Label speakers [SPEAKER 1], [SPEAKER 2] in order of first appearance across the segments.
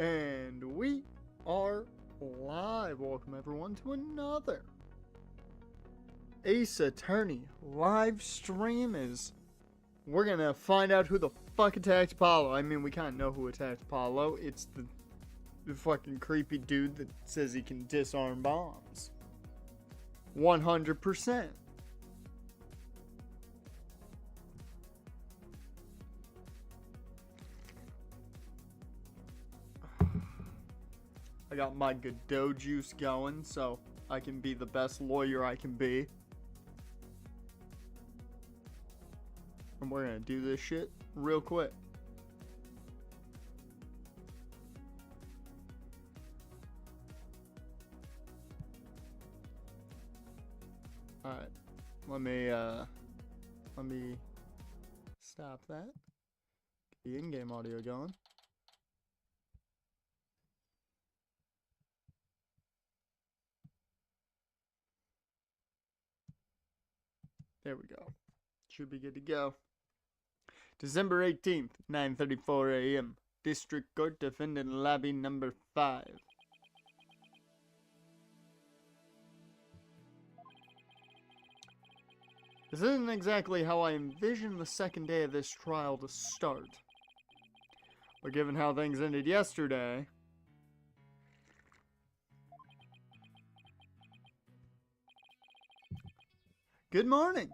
[SPEAKER 1] And we are live. Welcome everyone to another Ace Attorney live stream. We're gonna find out who the fuck attacked Apollo. I mean, we kind of know who attacked Apollo. It's the fucking creepy dude that says he can disarm bombs. 100%. I got my Godot juice going so I can be the best lawyer I can be. And we're gonna do this shit real quick. Alright. Let me stop that. Get the in-game audio going. There we go. Should be good to go. December 18th, 9:34 a.m. District Court, Defendant Lobby number 5. This isn't exactly how I envisioned the second day of this trial to start. But given how things ended yesterday... Good morning!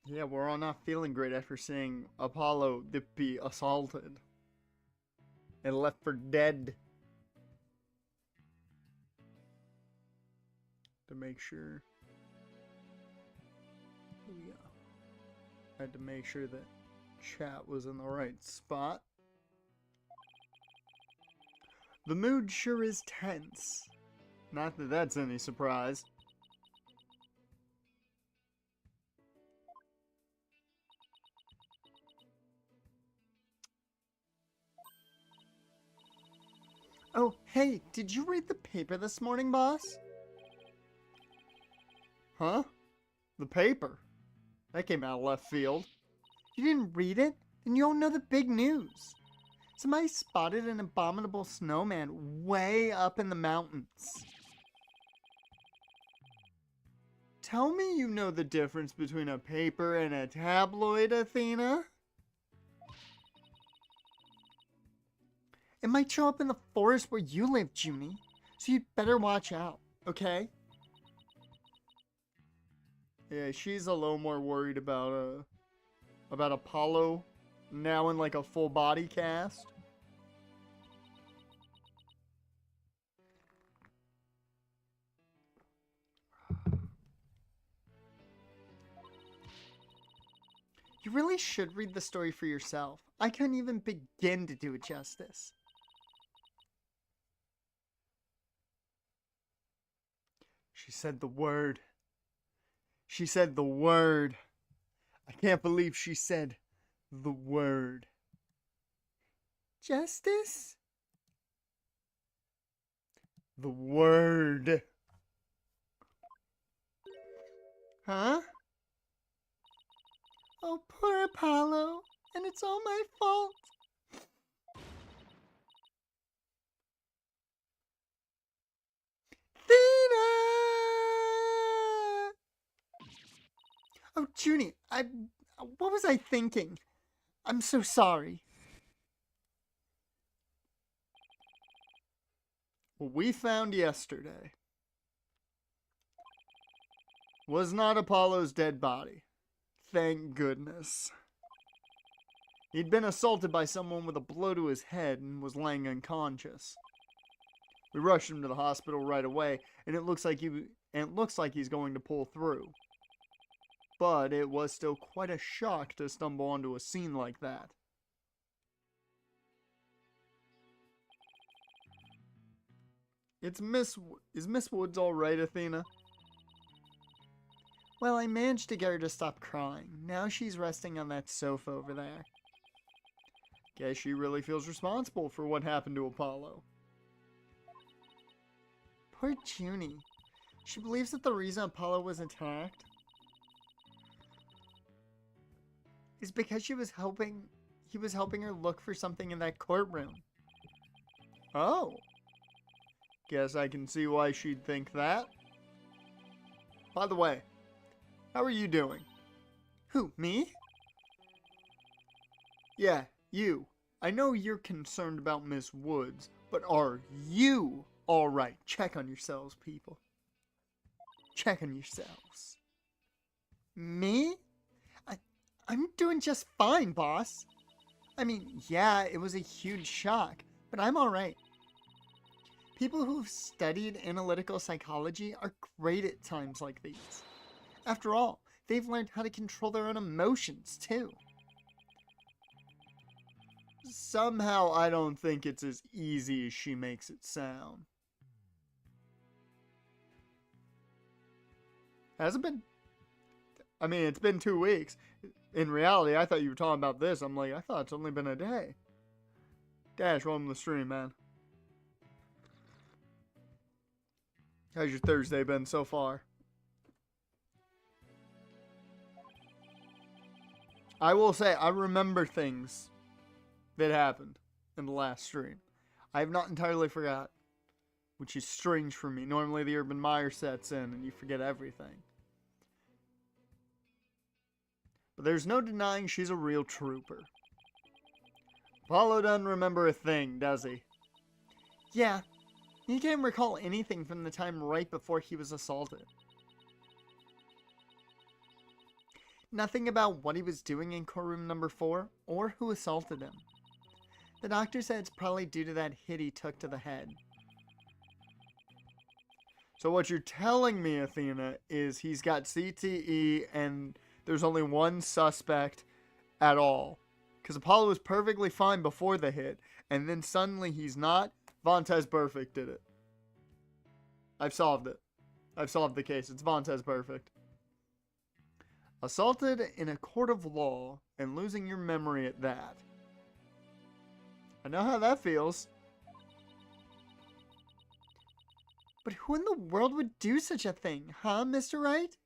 [SPEAKER 1] Yeah, we're all not feeling great after seeing Apollo be assaulted and left for dead. To make sure. Here we go. I had to make sure that chat was in the right spot. The mood sure is tense. Not that that's any surprise. Oh, hey, did you read the paper this morning, boss? Huh? The paper? That came out of left field. You didn't read it? Then you don't know the big news. Somebody spotted an abominable snowman way up in the mountains. Tell me you know the difference between a paper and a tabloid, Athena? It might show up in the forest where you live, Junie. So you'd better watch out, okay? Yeah, she's a little more worried about Apollo now in like a full body cast. You really should read the story for yourself. I couldn't even begin to do it justice. She said the word. She said the word. I can't believe she said the word. Justice? The word. Huh? Oh, poor Apollo. And it's all my fault. Thena! Oh, Junie, what was I thinking? I'm so sorry. What we found yesterday was not Apollo's dead body. Thank goodness. He'd been assaulted by someone with a blow to his head and was laying unconscious. We rushed him to the hospital right away, and it looks like he's going to pull through. But it was still quite a shock to stumble onto a scene like that. Is Miss Woods all right, Athena? Well, I managed to get her to stop crying. Now she's resting on that sofa over there. Guess she really feels responsible for what happened to Apollo. Poor Junie. She believes that the reason Apollo was attacked is because he was helping her look for something in that courtroom. Oh. Guess I can see why she'd think that. By the way, how are you doing? Who, me? Yeah, you. I know you're concerned about Miss Woods, but are you alright? Check on yourselves, people. Check on yourselves. Me? I'm doing just fine, boss. I mean, yeah, it was a huge shock, but I'm alright. People who've studied analytical psychology are great at times like these. After all, they've learned how to control their own emotions, too. Somehow, I don't think it's as easy as she makes it sound. Has it been? I mean, it's been 2 weeks. In reality, I thought you were talking about this. I'm like, I thought it's only been a day. Dash, welcome to the stream, man. How's your Thursday been so far? I will say, I remember things that happened in the last stream. I have not entirely forgot, which is strange for me. Normally the Urban Meyer sets in and you forget everything. But there's no denying she's a real trooper. Apollo doesn't remember a thing, does he? Yeah, he can't recall anything from the time right before he was assaulted. Nothing about what he was doing in courtroom number 4 or who assaulted him. The doctor said it's probably due to that hit he took to the head. So what you're telling me, Athena, is he's got CTE and there's only one suspect at all. Because Apollo was perfectly fine before the hit, and then suddenly he's not. Vontez Perfect did it. I've solved it. I've solved the case. It's Vontez Perfect. Assaulted in a court of law and losing your memory at that. I know how that feels. But who in the world would do such a thing, huh, Mr. Wright?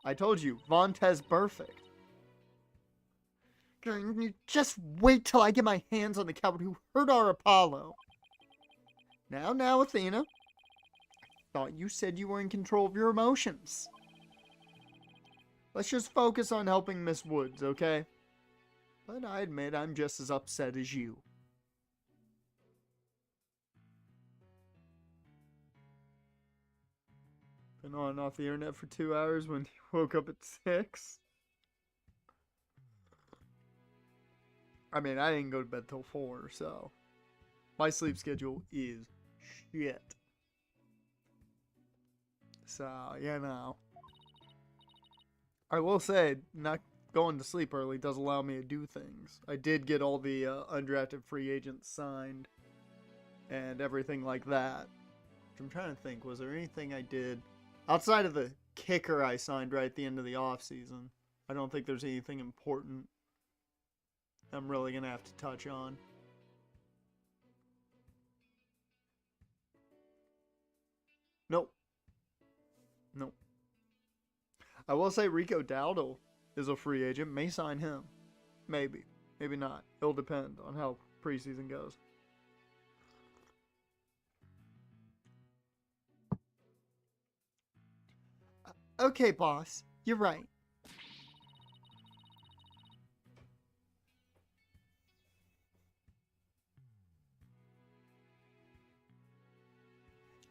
[SPEAKER 1] I told you, Vontez Perfect. Just wait till I get my hands on the coward who hurt our Apollo. Now, Athena. I thought you said you were in control of your emotions. Let's just focus on helping Miss Woods, okay? But I admit I'm just as upset as you. Been on and off the internet for 2 hours when you woke up at 6. I mean, I didn't go to bed till 4, so my sleep schedule is shit. So, you know. I will say, not going to sleep early does allow me to do things. I did get all the undrafted free agents signed and everything like that. I'm trying to think, was there anything I did outside of the kicker I signed right at the end of the offseason? I don't think there's anything important I'm really going to have to touch on. Nope. I will say Rico Dowdle is a free agent. May sign him. Maybe. Maybe not. It'll depend on how preseason goes. Okay, boss. You're right.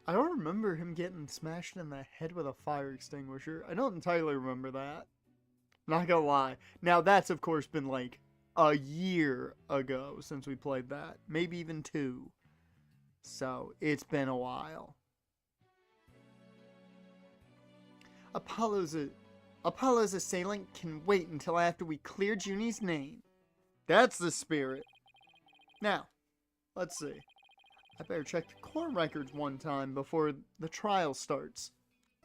[SPEAKER 1] I don't remember him getting smashed in the head with a fire extinguisher. I don't entirely remember that. Not gonna lie. Now, that's, of course, been like a year ago since we played that. Maybe even 2. So, it's been a while. Apollo's assailant can wait until after we clear Junie's name. That's the spirit. Now, let's see. I better check the court records one time before the trial starts.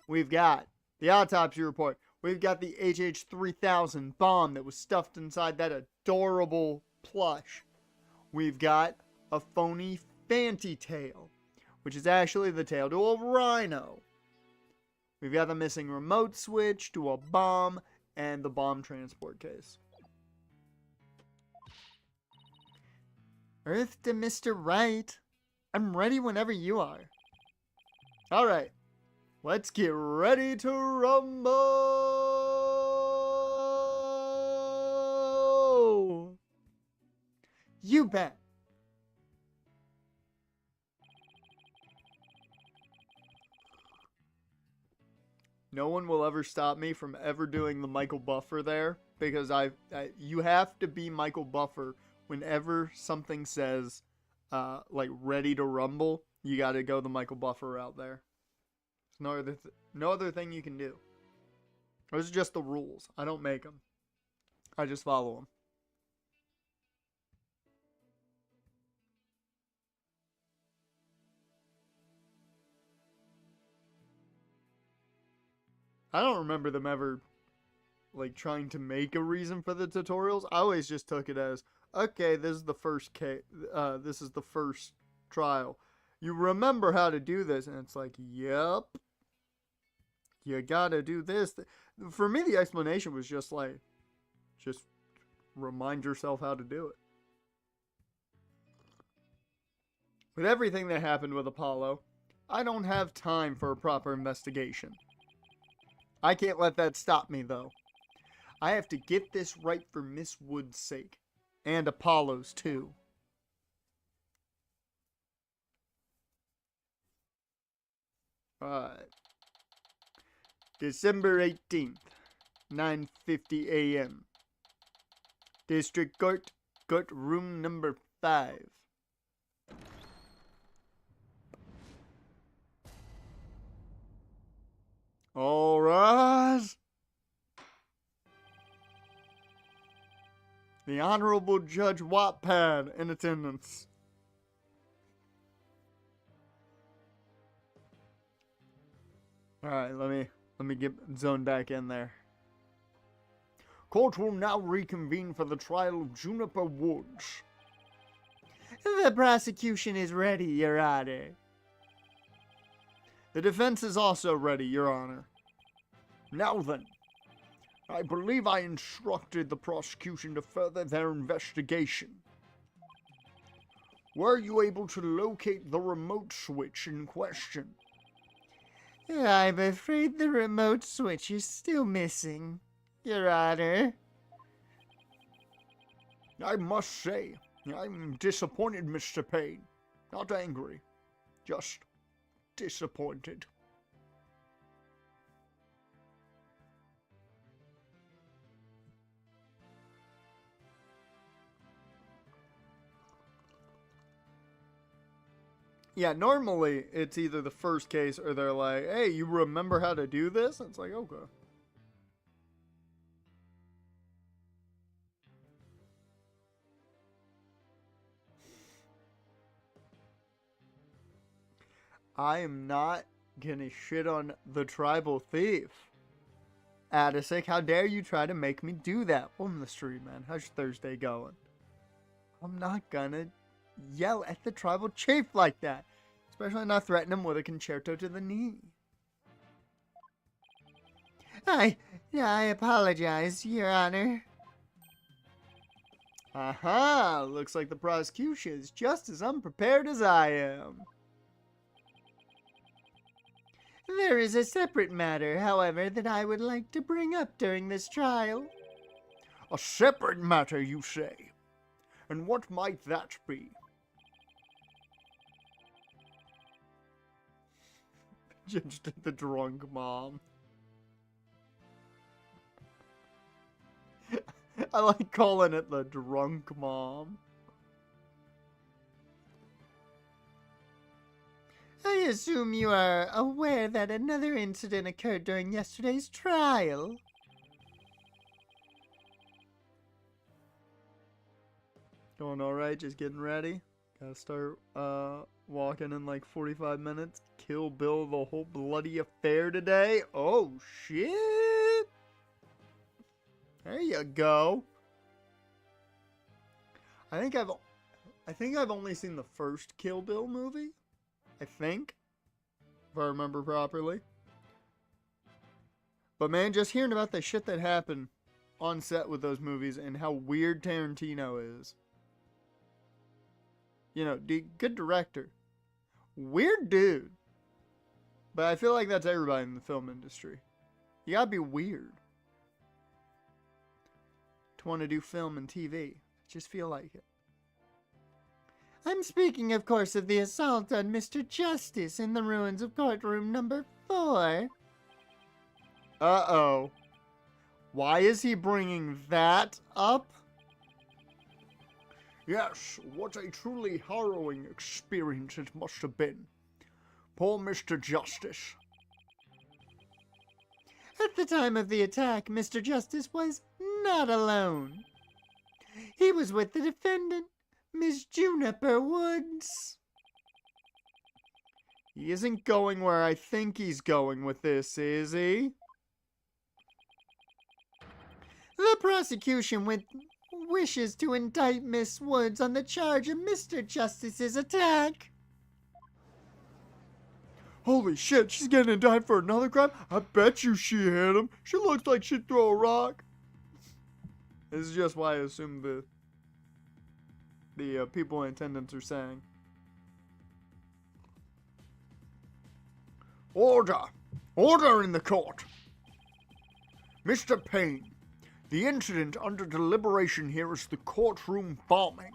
[SPEAKER 1] We've got the autopsy report. We've got the HH-3000 bomb that was stuffed inside that adorable plush. We've got a phony fanty tail, which is actually the tail to a rhino. We've got the missing remote switch to a bomb and the bomb transport case. Earth to Mr. Right. I'm ready whenever you are. Alright. Let's get ready to rumble! You bet. No one will ever stop me from ever doing the Michael Buffer there, because you have to be Michael Buffer whenever something says, like, ready to rumble. You got to go the Michael Buffer route there. There's no other thing you can do. Those are just the rules. I don't make them. I just follow them. I don't remember them ever, like, trying to make a reason for the tutorials. I always just took it as, okay, this is the first this is the first trial. You remember how to do this, and it's like, yep. You gotta do this. For me, the explanation was just like, just remind yourself how to do it. With everything that happened with Apollo, I don't have time for a proper investigation. I can't let that stop me, though. I have to get this right for Miss Wood's sake. And Apollo's, too. Alright. December 18th, 9:50 a.m. District Court, courtroom number 5. All rise. The Honorable Judge Wattpad in attendance. Alright, let me get Zone back in there. Court will now reconvene for the trial of Juniper Woods. The prosecution is ready, Your Honor. The defense is also ready, Your Honor. Now then, I believe I instructed the prosecution to further their investigation. Were you able to locate the remote switch in question? I'm afraid the remote switch is still missing, Your Honor. I must say, I'm disappointed, Mr. Payne. Not angry, just disappointed. Yeah, normally it's either the first case or they're like, hey, you remember how to do this? And it's like, okay. I am not gonna shit on the tribal thief. Addisick, how dare you try to make me do that? On the street, man. How's your Thursday going? I'm not gonna yell at the tribal chief like that. Especially not threaten him with a concerto to the knee. I apologize, Your Honor. Aha! Looks like the prosecution is just as unprepared as I am. There is a separate matter, however, that I would like to bring up during this trial. A separate matter, you say? And what might that be? Just the drunk mom. I like calling it the drunk mom. I assume you are aware that another incident occurred during yesterday's trial. Going alright, just getting ready. Gotta start walking in like 45 minutes. Kill Bill the whole bloody affair today. Oh shit! There you go. I think I've only seen the first Kill Bill movie. I think, if I remember properly. But man, just hearing about the shit that happened on set with those movies and how weird Tarantino is. good director. Weird dude. But I feel like that's everybody in the film industry. You gotta be weird to want to do film and TV. Just feel like it. I'm speaking, of course, of the assault on Mr. Justice in the ruins of courtroom number 4. Uh-oh. Why is he bringing that up? Yes, what a truly harrowing experience it must have been. Poor Mr. Justice. At the time of the attack, Mr. Justice was not alone. He was with the defendant, Miss Juniper Woods. He isn't going where I think he's going with this, is he? The prosecution wishes to indict Miss Woods on the charge of Mr. Justice's attack. Holy shit, she's getting indicted for another crime? I bet you she hit him. She looks like she'd throw a rock. This is just why I assume the people in attendance are saying. Order! Order in the court! Mr. Payne, the incident under deliberation here is the courtroom bombing.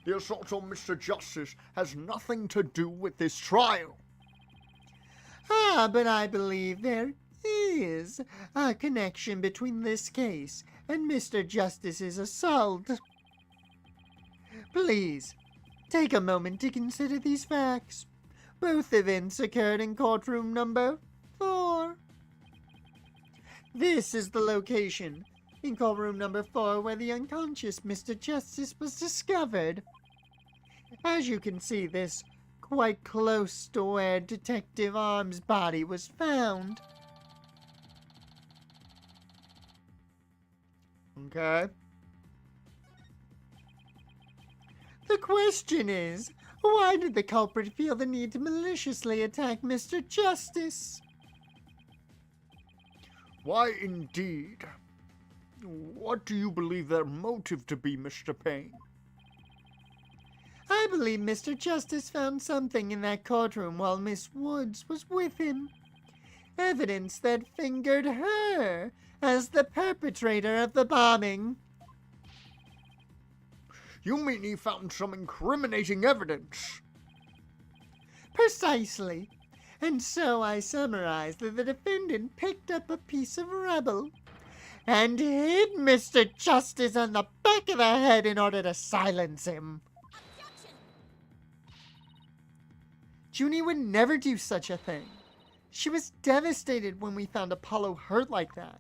[SPEAKER 1] The assault on Mr. Justice has nothing to do with this trial. Ah, but I believe there is a connection between this case and Mr. Justice's assault. Please, take a moment to consider these facts. Both events occurred in courtroom number 4. This is the location in courtroom number 4 where the unconscious Mr. Justice was discovered. As you can see, this quite close to where Detective Arm's body was found. Okay. The question is, why did the culprit feel the need to maliciously attack Mr. Justice? Why indeed? What do you believe their motive to be, Mr. Payne? I believe Mr. Justice found something in that courtroom while Miss Woods was with him. Evidence that fingered her as the perpetrator of the bombing. You mean he found some incriminating evidence? Precisely. And so I summarized that the defendant picked up a piece of rubble and hit Mr. Justice on the back of the head in order to silence him. Junie would never do such a thing. She was devastated when we found Apollo hurt like that.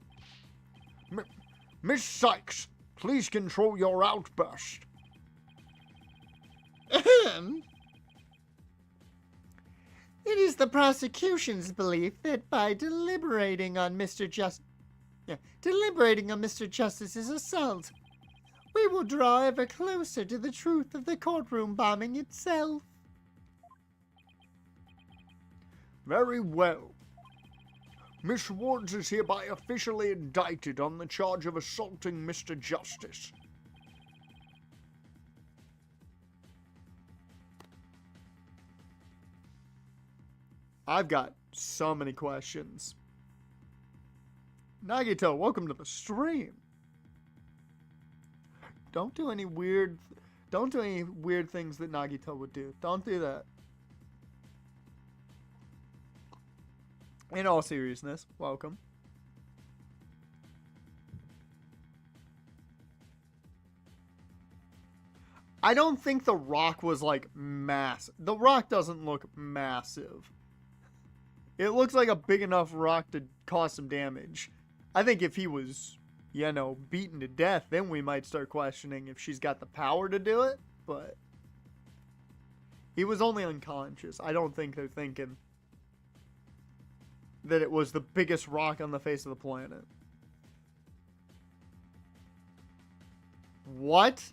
[SPEAKER 1] Miss Sykes, please control your outburst. It is the prosecution's belief that by deliberating on Mr. Justice's assault, we will draw ever closer to the truth of the courtroom bombing itself. Very well. Miss Woods is hereby officially indicted on the charge of assaulting Mr. Justice. I've got so many questions. Nagito, welcome to the stream. Don't do any weird things that Nagito would do. Don't do that. In all seriousness, welcome. I don't think The Rock was like massive. The Rock doesn't look massive. It looks like a big enough rock to cause some damage. I think if he was, beaten to death, then we might start questioning if she's got the power to do it. But he was only unconscious. I don't think they're thinking that it was the biggest rock on the face of the planet. What?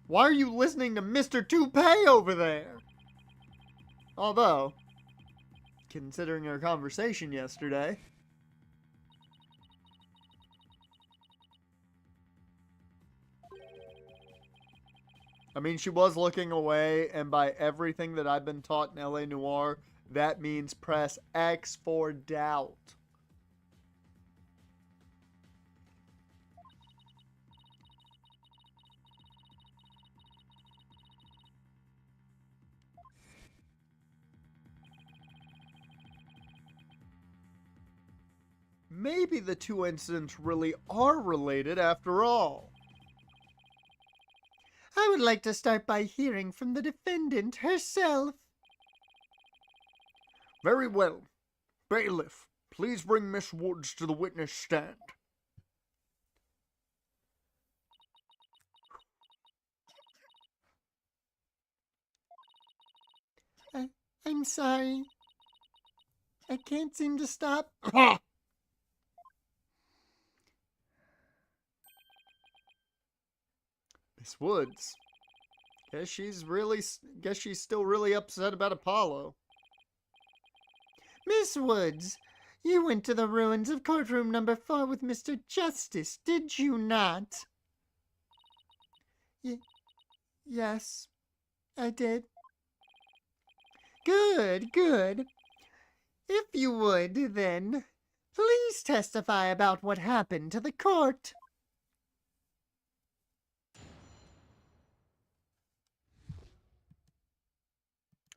[SPEAKER 1] Why are you listening to Mr. Toupee over there? Although, considering our conversation yesterday, I mean, she was looking away, and by everything that I've been taught in LA Noire, that means press X for doubt. Maybe the two incidents really are related after all.
[SPEAKER 2] I would like to start by hearing from the defendant herself.
[SPEAKER 1] Very well. Bailiff, please bring Miss Woods to the witness stand.
[SPEAKER 2] I'm sorry. I can't seem to stop.
[SPEAKER 1] Miss Woods. Guess she's still really upset about Apollo.
[SPEAKER 2] Miss Woods, you went to the ruins of courtroom number 4 with Mr. Justice, did you not? Yes, I did. Good, good. If you would, then, please testify about what happened to the court.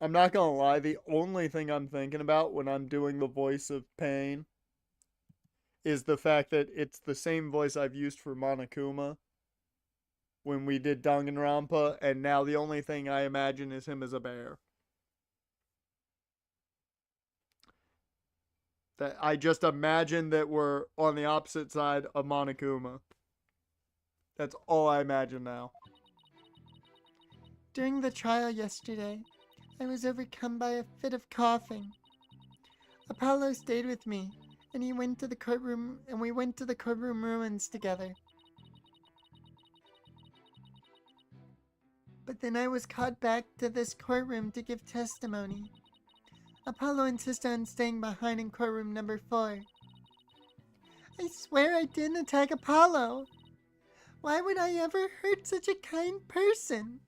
[SPEAKER 1] I'm not gonna lie, the only thing I'm thinking about when I'm doing the voice of Pain is the fact that it's the same voice I've used for Monokuma when we did Danganronpa, and now the only thing I imagine is him as a bear. That I just imagine that we're on the opposite side of Monokuma. That's all I imagine now.
[SPEAKER 2] During the trial yesterday, I was overcome by a fit of coughing. Apollo stayed with me, and we went to the courtroom ruins together. But then I was called back to this courtroom to give testimony. Apollo insisted on staying behind in courtroom number 4. I swear I didn't attack Apollo. Why would I ever hurt such a kind person?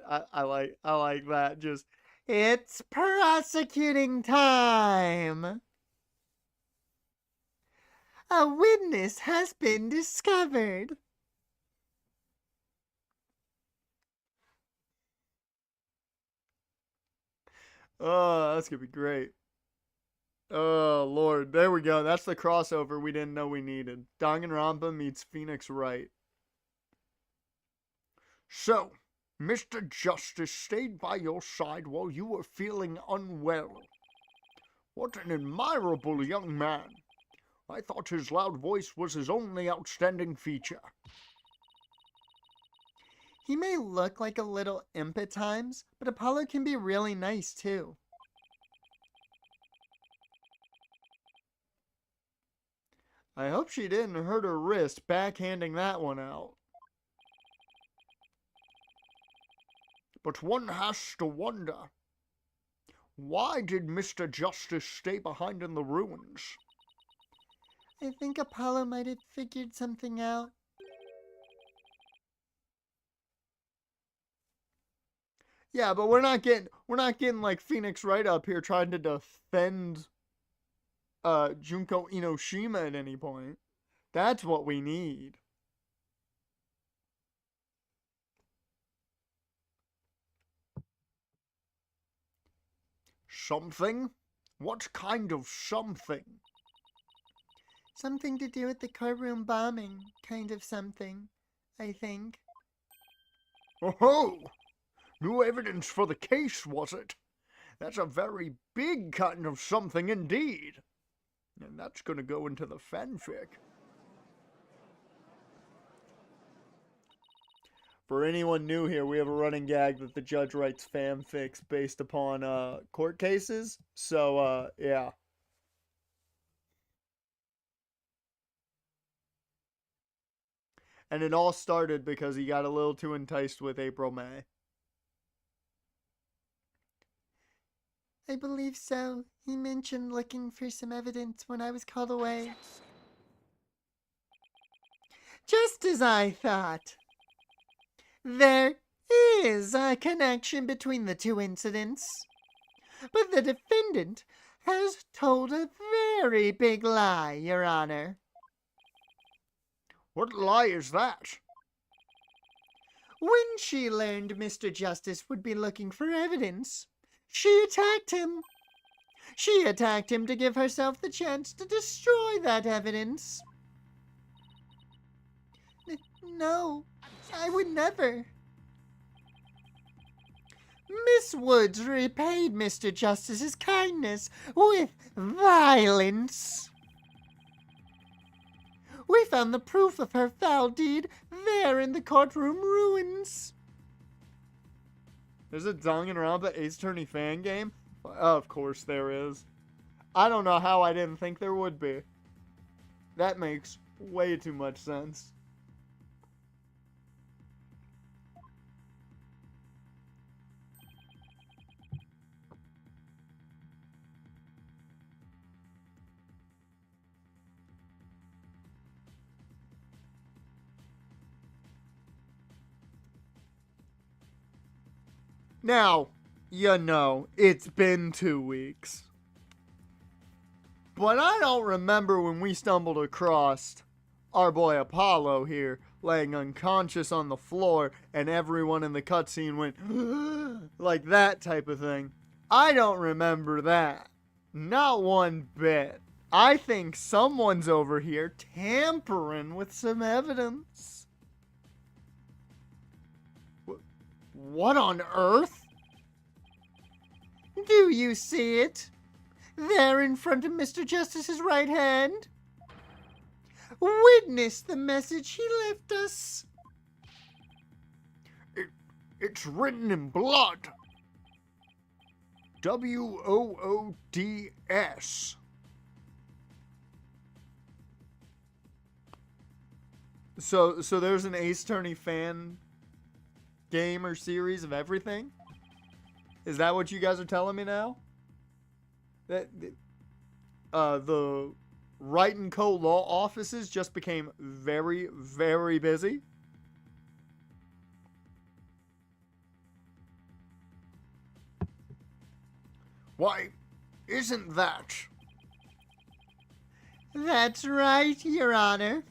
[SPEAKER 1] I like that. Just
[SPEAKER 2] It's prosecuting time. A witness has been discovered.
[SPEAKER 1] oh, that's gonna be great. Oh Lord, there we go. That's the crossover we didn't know we needed. Danganronpa meets Phoenix Wright. So, Mr. Justice stayed by your side while you were feeling unwell. What an admirable young man. I thought his loud voice was his only outstanding feature.
[SPEAKER 2] He may look like a little imp at times, but Apollo can be really nice too.
[SPEAKER 1] I hope she didn't hurt her wrist backhanding that one out. But one has to wonder, why did Mr. Justice stay behind in the ruins?
[SPEAKER 2] I think Apollo might have figured something out.
[SPEAKER 1] Yeah, but we're not getting like Phoenix Wright up here trying to defend Junko Inoshima at any point. That's what we need. Something? What kind of something?
[SPEAKER 2] Something to do with the courtroom bombing, kind of something, I think.
[SPEAKER 1] Oh, new evidence for the case, was it? That's a very big kind of something indeed. And that's gonna go into the fanfic. For anyone new here, we have a running gag that the judge writes fanfics based upon court cases. So yeah. And it all started because he got a little too enticed with April May.
[SPEAKER 2] I believe so. He mentioned looking for some evidence when I was called away. Just as I thought. There is a connection between the two incidents, but the defendant has told a very big lie, Your Honor.
[SPEAKER 1] What lie is that?
[SPEAKER 2] When she learned Mr. Justice would be looking for evidence, she attacked him. She attacked him to give herself the chance to destroy that evidence. No, I would never. Miss Woods repaid Mr. Justice's kindness with violence. We found the proof of her foul deed there in the courtroom ruins.
[SPEAKER 1] There's a Danganronpa Ace Attorney fan game? Of course there is. I don't know how I didn't think there would be. That makes way too much sense. Now, you know, it's been 2 weeks. But I don't remember when we stumbled across our boy Apollo here laying unconscious on the floor and everyone in the cutscene went like that type of thing. I don't remember that. Not one bit. I think someone's over here tampering with some evidence. What on earth?
[SPEAKER 2] Do you see it? There in front of Mr. Justice's right hand? Witness the message he left us.
[SPEAKER 1] It's written in blood. WOODS. So there's an Ace Attorney fan game or series of everything? Is that what you guys are telling me now? That the Wright & Co. law offices just became very, very busy? Why, isn't that?
[SPEAKER 2] That's right, Your Honor.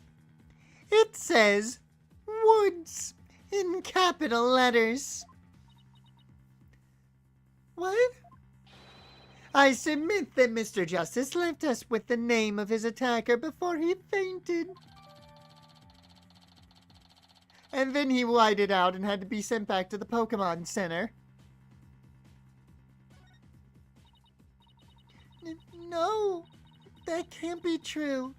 [SPEAKER 2] It says Woods in capital letters. What? I submit that Mr. Justice left us with the name of his attacker before he fainted. And then he whited out and had to be sent back to the Pokemon Center. No, that can't be true.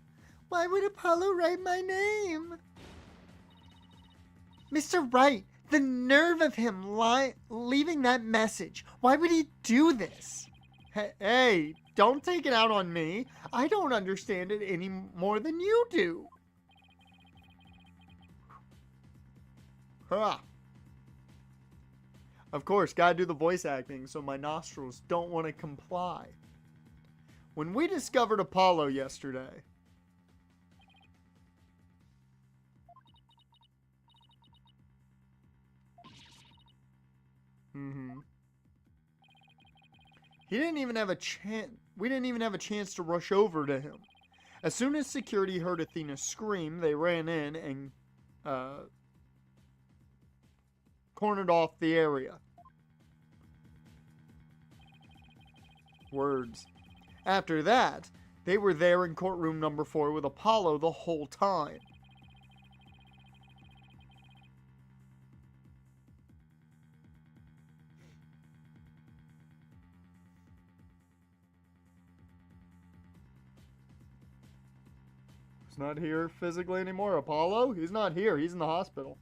[SPEAKER 2] Why would Apollo write my name? Mr. Wright, the nerve of him leaving that message. Why would he do this?
[SPEAKER 1] Hey, don't take it out on me. I don't understand it any more than you do. Huh. Of course, gotta do the voice acting so my nostrils don't want to comply. When we discovered Apollo yesterday, he didn't even have a chance. We didn't even have a chance to rush over to him. As soon as security heard Athena scream, they ran in and cornered off the area. Words. After that, they were there in courtroom number 4 with Apollo the whole time. He's not here physically anymore. Apollo? He's not here. He's in the hospital.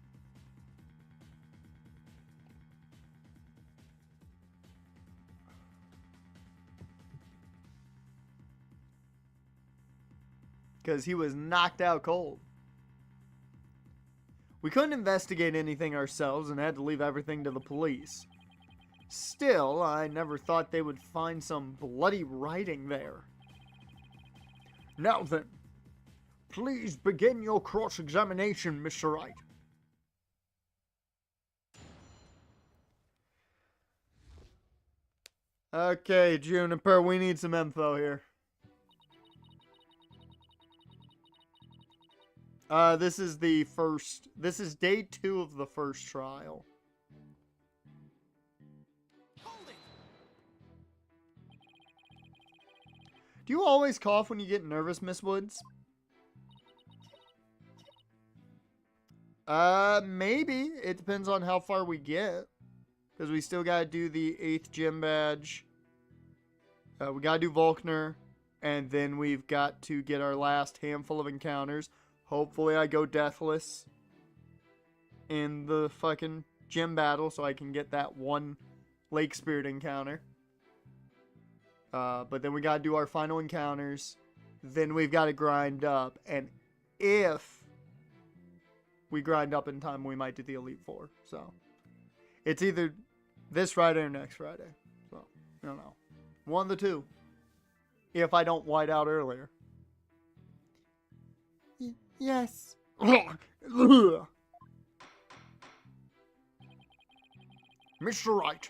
[SPEAKER 1] Because he was knocked out cold. We couldn't investigate anything ourselves and had to leave everything to the police. Still, I never thought they would find some bloody writing there. Now then, Please begin your cross-examination, Mr. Wright. Okay, Juniper, we need some info here. This is day 2 of the first trial. Do you always cough when you get nervous, Miss Woods? Maybe. It depends on how far we get. Because we still gotta do the 8th gym badge. We gotta do Volkner. And then we've got to get our last handful of encounters. Hopefully I go deathless in the fucking gym battle so I can get that one Lake Spirit encounter. But then we gotta do our final encounters. Then we've got to grind up. And if we grind up in time, we might do the Elite Four. So it's either this Friday or next Friday. So I don't know. One of the two. If I don't white out earlier.
[SPEAKER 2] Yes.
[SPEAKER 1] Mr. Wright,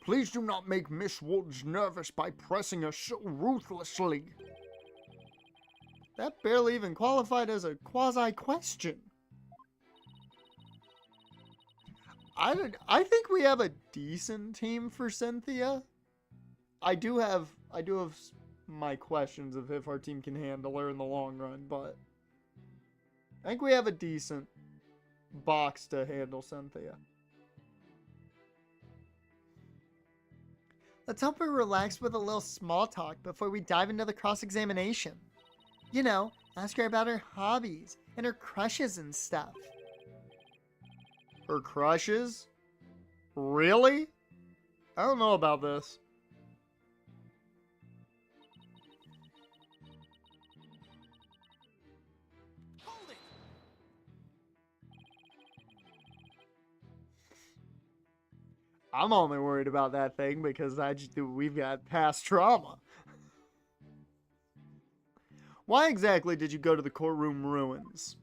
[SPEAKER 1] please do not make Miss Woods nervous by pressing her so ruthlessly. That barely even qualified as a quasi-question. I think we have a decent team for Cynthia. I do have my questions of if our team can handle her in the long run, but I think we have a decent box to handle Cynthia.
[SPEAKER 2] Let's hope we're relaxed with a little small talk before we dive into the cross-examination. You know, ask her about her hobbies and her crushes and stuff.
[SPEAKER 1] Her crushes? Really? I don't know about this. I'm only worried about that thing because we've got past trauma. Why exactly did you go to the courtroom ruins?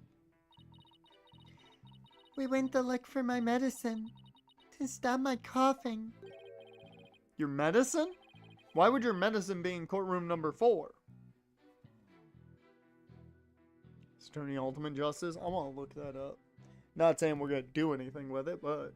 [SPEAKER 2] We went to look for my medicine to stop my coughing.
[SPEAKER 1] Your medicine? Why would your medicine be in courtroom number 4? Attorney Ultimate Justice? I want to look that up. Not saying we're going to do anything with it, but...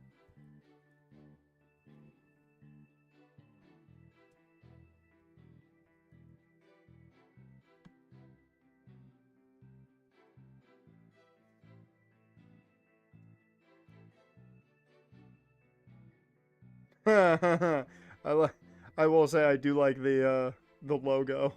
[SPEAKER 1] I will say I do like the logo.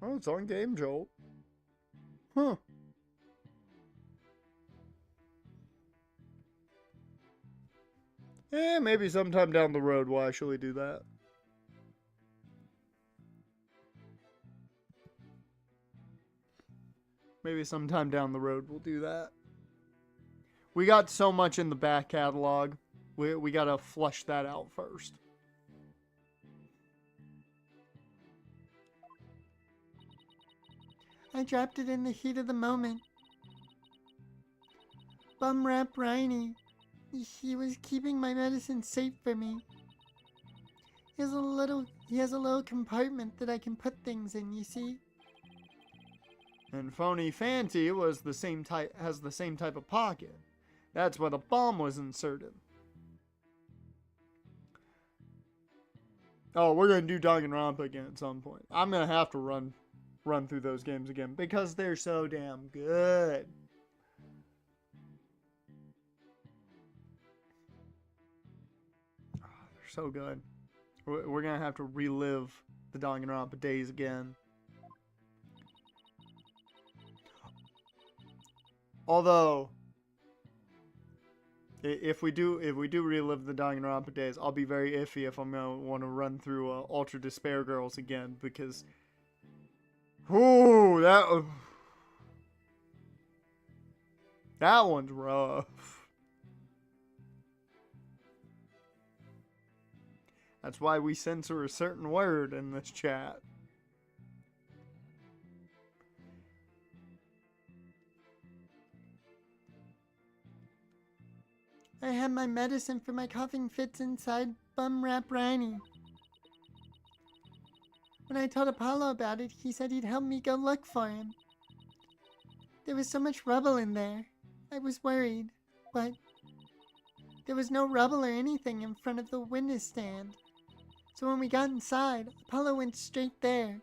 [SPEAKER 1] Oh, it's on Game Jolt. Huh. Maybe sometime down the road we'll actually do that. Maybe sometime down the road we'll do that. We got so much in the back catalog. We gotta flush that out first.
[SPEAKER 2] I dropped it in the heat of the moment. Bum Rap Riney. He was keeping my medicine safe for me. He has a little compartment that I can put things in, you see?
[SPEAKER 1] And Phony Fanty has the same type of pocket. That's where the bomb was inserted. Oh, we're gonna do Danganronpa again at some point. I'm gonna have to run through those games again because they're so damn good. They're so good. We're gonna have to relive the Danganronpa days again. Although, if we do relive the Danganronpa days, I'll be very iffy if I'm gonna want to run through Ultra Despair Girls again, because Ooh, that one's rough. That's why we censor a certain word in this chat.
[SPEAKER 2] I had my medicine for my coughing fits inside Bum Rap Riney. When I told Apollo about it, he said he'd help me go look for him. There was so much rubble in there. I was worried, but there was no rubble or anything in front of the witness stand. So when we got inside, Apollo went straight there.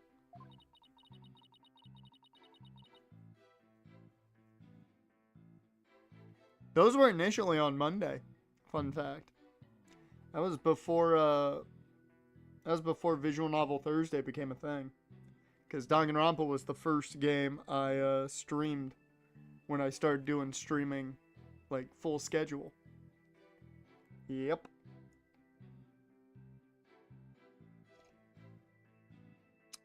[SPEAKER 1] Those were initially on Monday. Fun fact. That was before Visual Novel Thursday became a thing. Because Danganronpa was the first game I streamed when I started doing streaming, like, full schedule. Yep.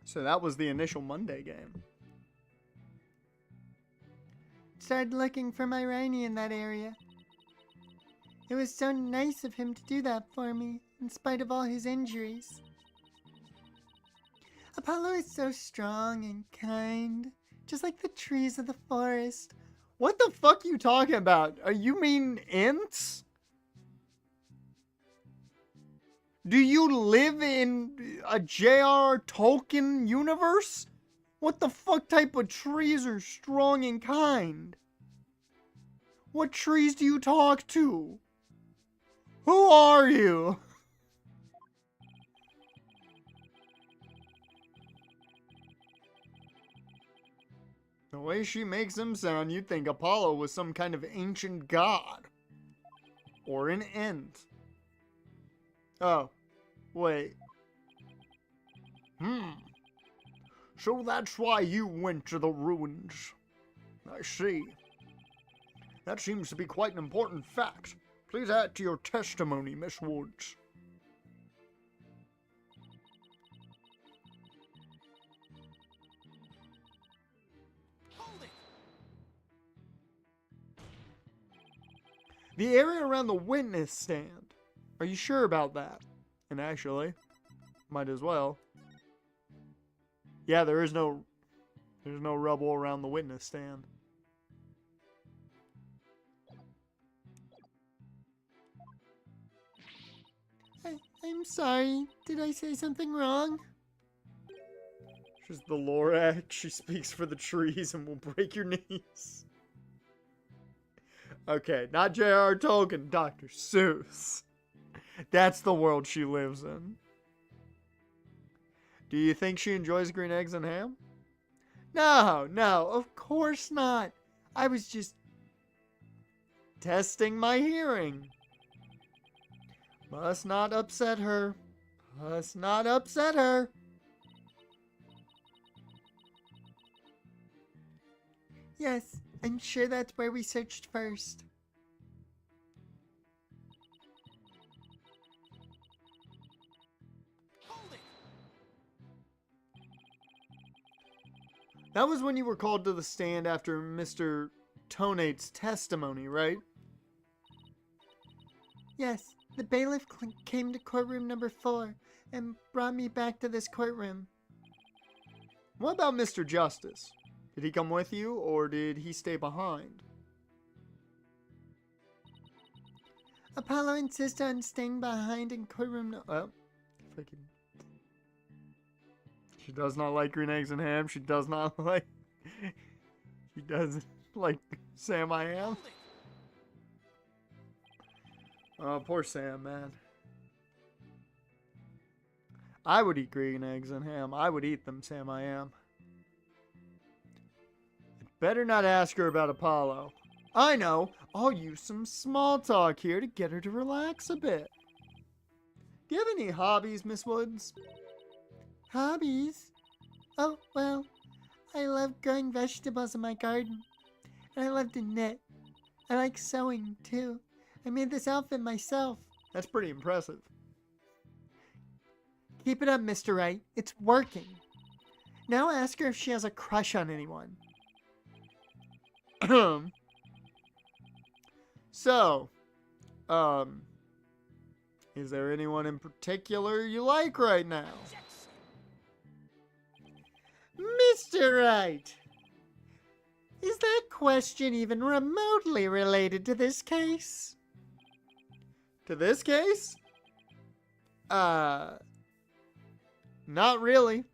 [SPEAKER 1] So that was the initial Monday game.
[SPEAKER 2] Started looking for my Rainy in that area. It was so nice of him to do that for me, in spite of all his injuries. Apollo is so strong and kind, just like the trees of the forest.
[SPEAKER 1] What the fuck are you talking about? You mean Ints? Do you live in a J.R.R. Tolkien universe? What the fuck type of trees are strong and kind? What trees do you talk to? Who are you? The way she makes him sound, you'd think Apollo was some kind of ancient god. Or an Ent. Oh, wait. So that's why you went to the ruins. I see. That seems to be quite an important fact. Please add to your testimony, Miss Woods.
[SPEAKER 3] Hold it!
[SPEAKER 1] The area around the witness stand. Are you sure about that? And actually, might as well. Yeah, there's no rubble around the witness stand.
[SPEAKER 2] I'm sorry. Did I say something wrong?
[SPEAKER 1] She's the Lorax. She speaks for the trees and will break your knees. Okay, not J.R.R. Tolkien, Dr. Seuss. That's the world she lives in. Do you think she enjoys green eggs and ham? No, of course not. I was just testing my hearing. Must not upset her. Must not upset her.
[SPEAKER 2] Yes, I'm sure that's where we searched first.
[SPEAKER 3] Hold it!
[SPEAKER 1] That was when you were called to the stand after Mr. Tonate's testimony, right?
[SPEAKER 2] Yes, the bailiff came to courtroom number 4 and brought me back to this courtroom.
[SPEAKER 1] What about Mr. Justice? Did he come with you, or did he stay behind?
[SPEAKER 2] Apollo insisted on staying behind in courtroom
[SPEAKER 1] Well, freaking. She does not like green eggs and ham. She does not like. She doesn't like Sam I Am.
[SPEAKER 3] Hold it!
[SPEAKER 1] Oh, poor Sam, man. I would eat green eggs and ham. I would eat them, Sam I Am. Better not ask her about Apollo. I know. I'll use some small talk here to get her to relax a bit. Do you have any hobbies, Miss Woods?
[SPEAKER 2] Hobbies? Oh, well, I love growing vegetables in my garden. And I love to knit. I like sewing, too. I made this outfit myself.
[SPEAKER 1] That's pretty impressive.
[SPEAKER 2] Keep it up, Mr. Wright. It's working. Now ask her if she has a crush on anyone.
[SPEAKER 1] So, is there anyone in particular you like right now?
[SPEAKER 2] Mr. Wright! Is that question even remotely related to this case?
[SPEAKER 1] To this case? Not really.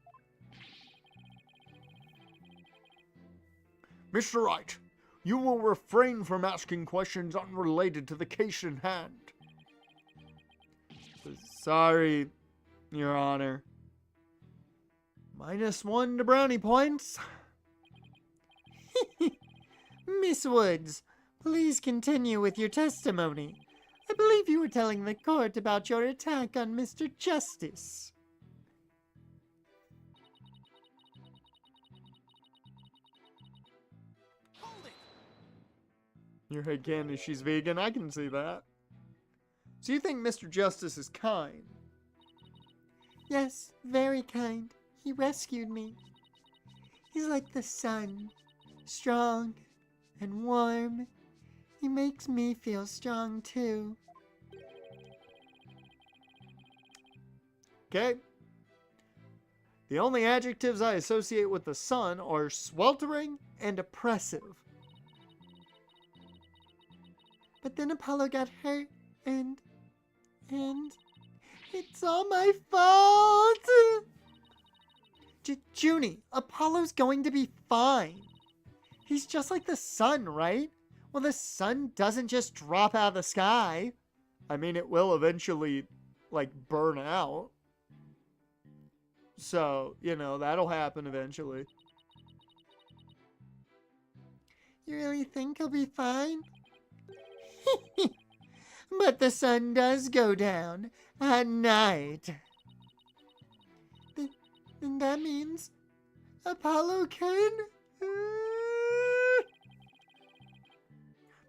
[SPEAKER 1] Mr. Wright, you will refrain from asking questions unrelated to the case in hand. Sorry, Your Honor. -1 to brownie points.
[SPEAKER 2] Miss Woods, please continue with your testimony. I believe you were telling the court about your attack on Mr. Justice.
[SPEAKER 3] Hold it!
[SPEAKER 1] Your head candy, she's vegan. I can see that. So you think Mr. Justice is kind?
[SPEAKER 2] Yes, very kind. He rescued me. He's like the sun, strong and warm. He makes me feel strong too.
[SPEAKER 1] Okay. The only adjectives I associate with the sun are sweltering and oppressive.
[SPEAKER 2] But then Apollo got hurt and it's all my fault. Junie, Apollo's going to be fine. He's just like the sun, right? Well, the sun doesn't just drop out of the sky.
[SPEAKER 1] I mean, it will eventually, like, burn out. So, you know, that'll happen eventually.
[SPEAKER 2] You really think he'll be fine? But the sun does go down at night. Then that means Apollo can...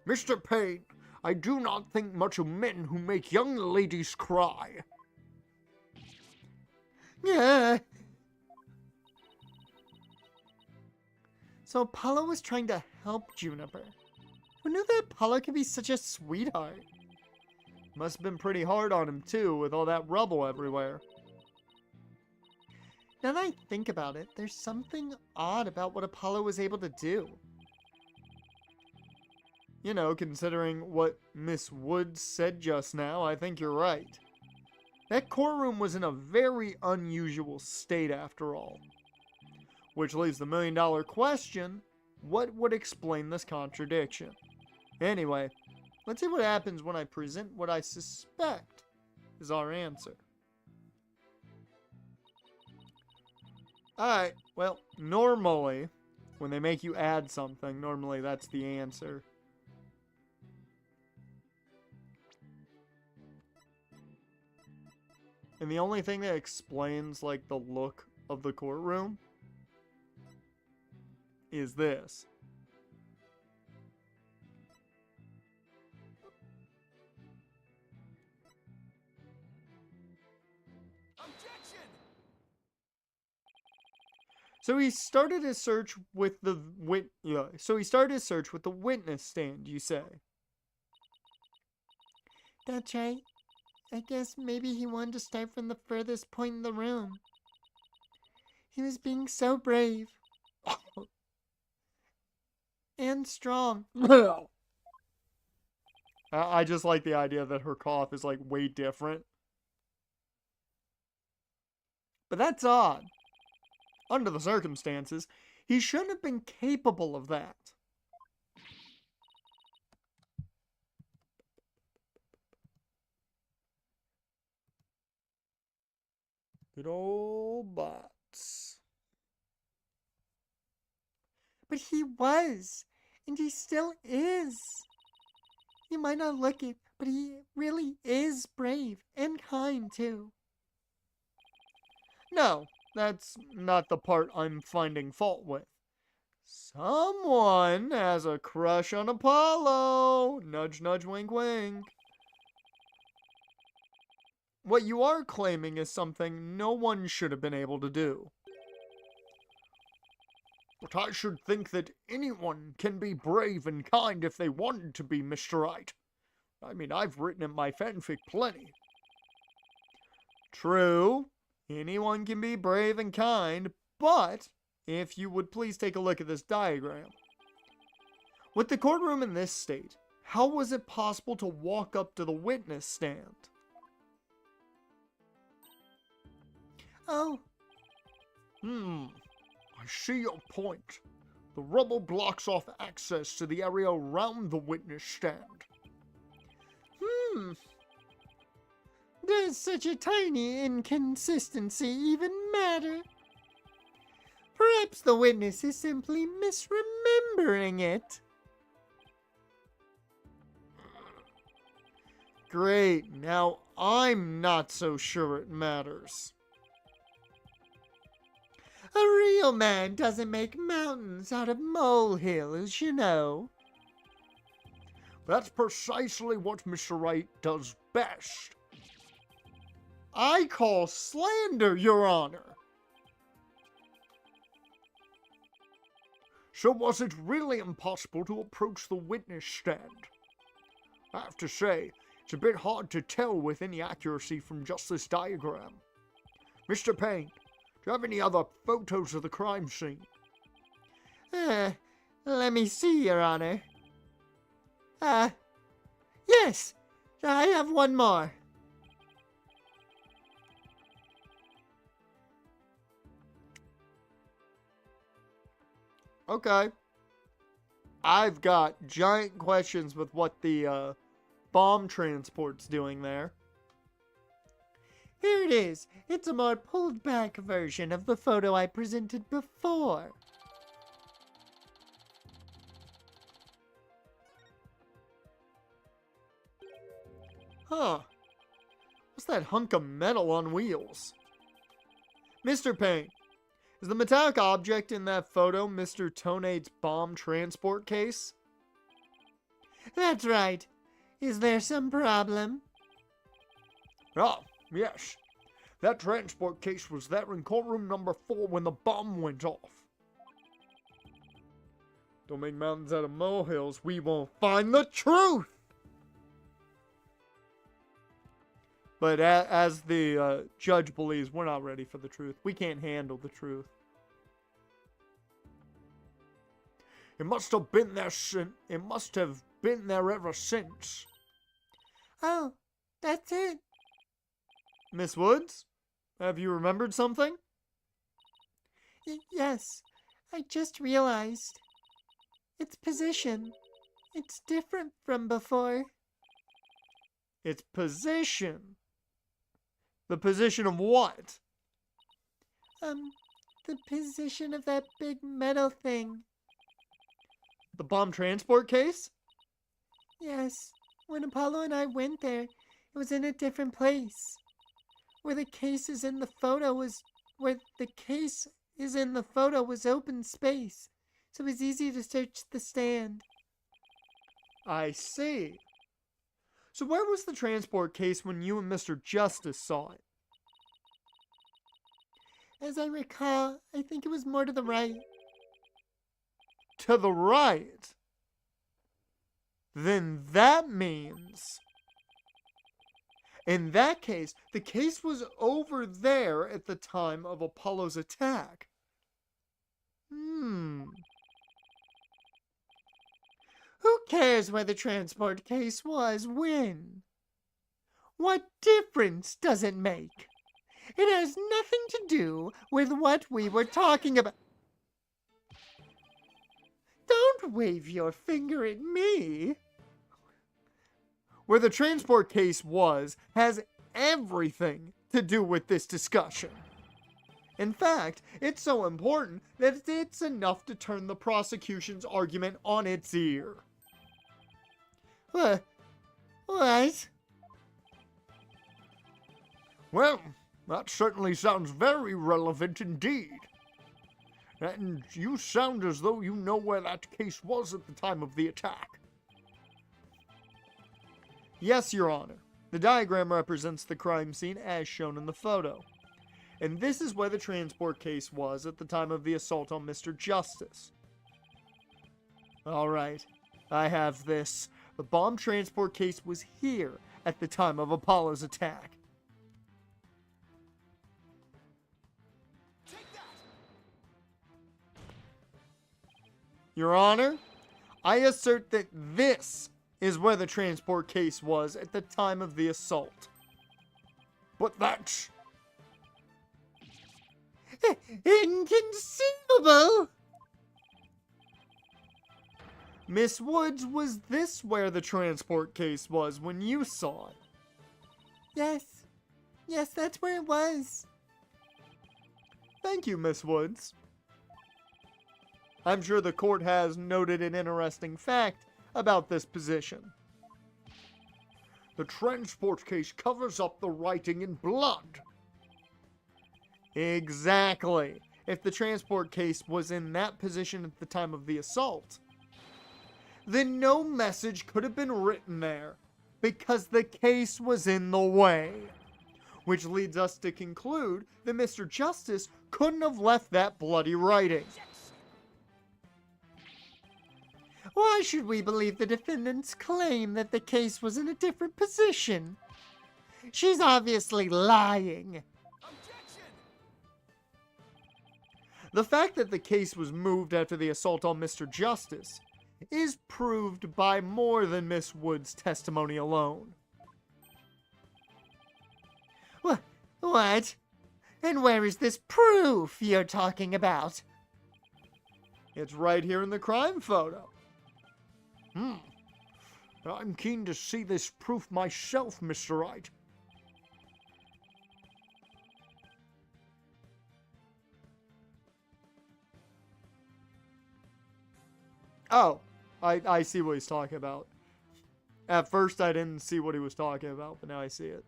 [SPEAKER 1] Mr. Payne, I do not think much of men who make young ladies cry.
[SPEAKER 2] Yeah. So Apollo was trying to help Juniper. Who knew that Apollo could be such a sweetheart?
[SPEAKER 1] Must have been pretty hard on him, too, with all that rubble everywhere.
[SPEAKER 2] Now that I think about it, there's something odd about what Apollo was able to do.
[SPEAKER 1] You know, considering what Miss Woods said just now, I think you're right. That courtroom was in a very unusual state after all. Which leaves the million-dollar question, what would explain this contradiction? Anyway, let's see what happens when I present what I suspect is our answer. Alright, well, normally, when they make you add something, normally that's the answer. And the only thing that explains, like, the look of the courtroom is this.
[SPEAKER 3] Objection!
[SPEAKER 1] So he started his search with the witness stand, you say.
[SPEAKER 2] That's right. I guess maybe he wanted to start from the furthest point in the room. He was being so brave. And strong.
[SPEAKER 1] I just like the idea that her cough is, like, way different. But that's odd. Under the circumstances, he shouldn't have been capable of that. Good old bots.
[SPEAKER 2] But he was. And he still is. You might not look it, but he really is brave and kind too.
[SPEAKER 1] No, that's not the part I'm finding fault with. Someone has a crush on Apollo. Nudge, nudge, wink, wink. What you are claiming is something no one should have been able to do. But I should think that anyone can be brave and kind if they wanted to be, Mr. Wright. I mean, I've written in my fanfic plenty. True, anyone can be brave and kind, but if you would please take a look at this diagram. With the courtroom in this state, how was it possible to walk up to the witness stand?
[SPEAKER 2] Oh,
[SPEAKER 1] I see your point. The rubble blocks off access to the area around the witness stand.
[SPEAKER 2] does such a tiny inconsistency even matter? Perhaps the witness is simply misremembering it.
[SPEAKER 1] Great, now I'm not so sure it matters.
[SPEAKER 2] A real man doesn't make mountains out of molehills, you know.
[SPEAKER 1] That's precisely what Mr. Wright does best. I call slander, Your Honor. So was it really impossible to approach the witness stand? I have to say, it's a bit hard to tell with any accuracy from just this diagram. Mr. Payne, do you have any other photos of the crime scene?
[SPEAKER 2] Let me see, Your Honor. Yes, I have one more.
[SPEAKER 1] Okay. I've got giant questions with what the bomb transport's doing there.
[SPEAKER 2] Here it is. It's a more pulled back version of the photo I presented before.
[SPEAKER 1] Huh. What's that hunk of metal on wheels? Mr. Payne, is the metallic object in that photo Mr. Tonade's bomb transport case?
[SPEAKER 2] That's right. Is there some problem?
[SPEAKER 1] Ah, yes. That transport case was there in courtroom number 4 when the bomb went off. Don't make mountains out of molehills, we won't find the truth! But as the judge believes, we're not ready for the truth. We can't handle the truth. It must have been there ever since.
[SPEAKER 2] Oh, that's it.
[SPEAKER 1] Miss Woods, have you remembered something?
[SPEAKER 2] Yes, I just realized. Its position. It's different from before.
[SPEAKER 1] Its position? The position of what?
[SPEAKER 2] The position of that big metal thing.
[SPEAKER 1] The bomb transport case?
[SPEAKER 2] Yes, when Apollo and I went there, it was in a different place. Where the case is in the photo was open space, so it was easy to search the stand.
[SPEAKER 1] I see. So where was the transport case when you and Mr. Justice saw it?
[SPEAKER 2] As I recall, I think it was more to the right.
[SPEAKER 1] To the right? Then that means... In that case, the case was over there at the time of Apollo's attack.
[SPEAKER 2] Who cares where the transport case was when? What difference does it make? It has nothing to do with what we were talking about. Don't wave your finger at me.
[SPEAKER 1] Where the transport case was has everything to do with this discussion. In fact, it's so important that it's enough to turn the prosecution's argument on its ear.
[SPEAKER 2] What?
[SPEAKER 1] Well, that certainly sounds very relevant indeed. And you sound as though you know where that case was at the time of the attack. Yes, Your Honor. The diagram represents the crime scene as shown in the photo. And this is where the transport case was at the time of the assault on Mr. Justice. Alright, I have this. The bomb transport case was here at the time of Apollo's attack.
[SPEAKER 3] Take that!
[SPEAKER 1] Your Honor, I assert that this is where the transport case was at the time of the assault. But that's...
[SPEAKER 2] Inconceivable!
[SPEAKER 1] Miss Woods, was this where the transport case was when you saw it?
[SPEAKER 2] Yes. Yes, that's where it was.
[SPEAKER 1] Thank you, Miss Woods. I'm sure the court has noted an interesting fact about this position. The transport case covers up the writing in blood. Exactly. If the transport case was in that position at the time of the assault, then no message could have been written there because the case was in the way. Which leads us to conclude that Mr. Justice couldn't have left that bloody writing.
[SPEAKER 2] Why should we believe the defendant's claim that the case was in a different position? She's obviously lying.
[SPEAKER 3] Objection!
[SPEAKER 1] The fact that the case was moved after the assault on Mr. Justice is proved by more than Miss Wood's testimony alone.
[SPEAKER 2] What? And where is this proof you're talking about?
[SPEAKER 1] It's right here in the crime photo. I'm keen to see this proof myself, Mr. Wright. Oh, I see what he's talking about. At first I didn't see what he was talking about, but now I see it.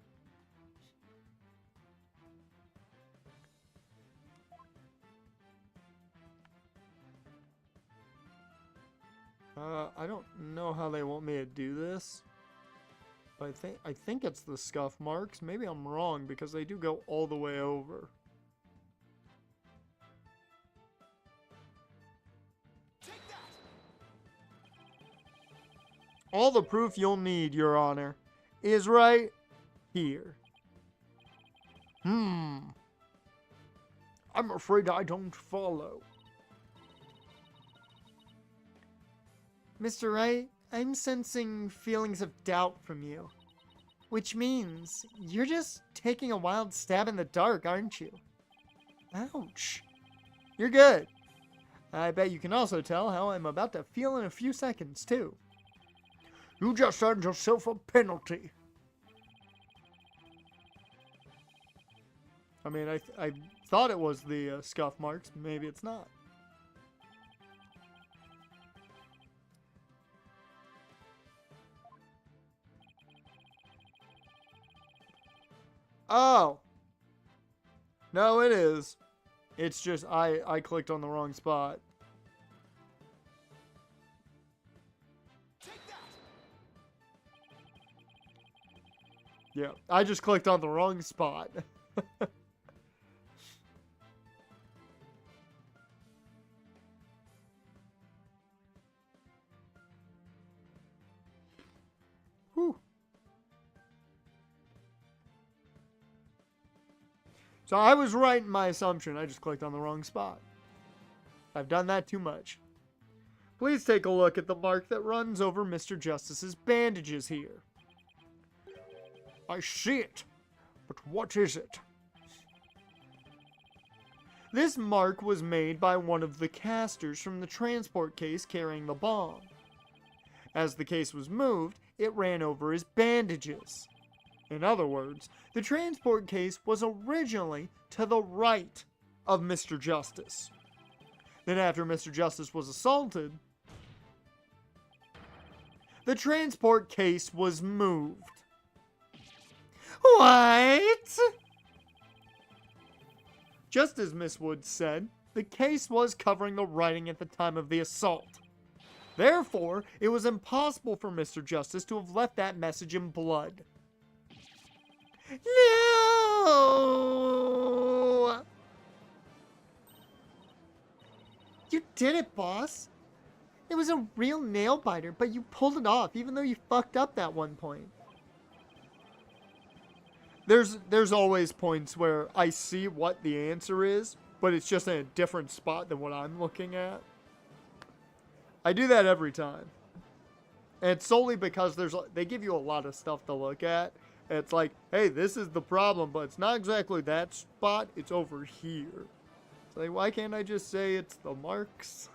[SPEAKER 1] I don't know how they want me to do this. But I think it's the scuff marks. Maybe I'm wrong because they do go all the way over.
[SPEAKER 3] Take that!
[SPEAKER 1] All the proof you'll need, Your Honor, is right here. I'm afraid I don't follow.
[SPEAKER 2] Mr. Wright, I'm sensing feelings of doubt from you. Which means you're just taking a wild stab in the dark, aren't you? Ouch.
[SPEAKER 1] You're good. I bet you can also tell how I'm about to feel in a few seconds, too. You just earned yourself a penalty. I mean, I thought it was the scuff marks. Maybe it's not. Oh. No, it is. It's just I clicked on the wrong spot.
[SPEAKER 3] Take that!
[SPEAKER 1] Yeah, I just clicked on the wrong spot. Whew. So I was right in my assumption. I just clicked on the wrong spot. I've done that too much. Please take a look at the mark that runs over Mr. Justice's bandages here. I see it, but what is it? This mark was made by one of the casters from the transport case carrying the bomb. As the case was moved, it ran over his bandages. In other words, the transport case was originally to the right of Mr. Justice. Then after Mr. Justice was assaulted, the transport case was moved.
[SPEAKER 2] What?
[SPEAKER 1] Just as Miss Woods said, the case was covering the writing at the time of the assault. Therefore, it was impossible for Mr. Justice to have left that message in blood.
[SPEAKER 2] No! No! You did it, boss. It was a real nail biter, but you pulled it off, even though you fucked up that one point.
[SPEAKER 1] There's always points where I see what the answer is, but it's just in a different spot than what I'm looking at. I do that every time. And it's solely because they give you a lot of stuff to look at. And it's like, hey, this is the problem, but it's not exactly that spot, it's over here. It's like, why can't I just say it's the marks?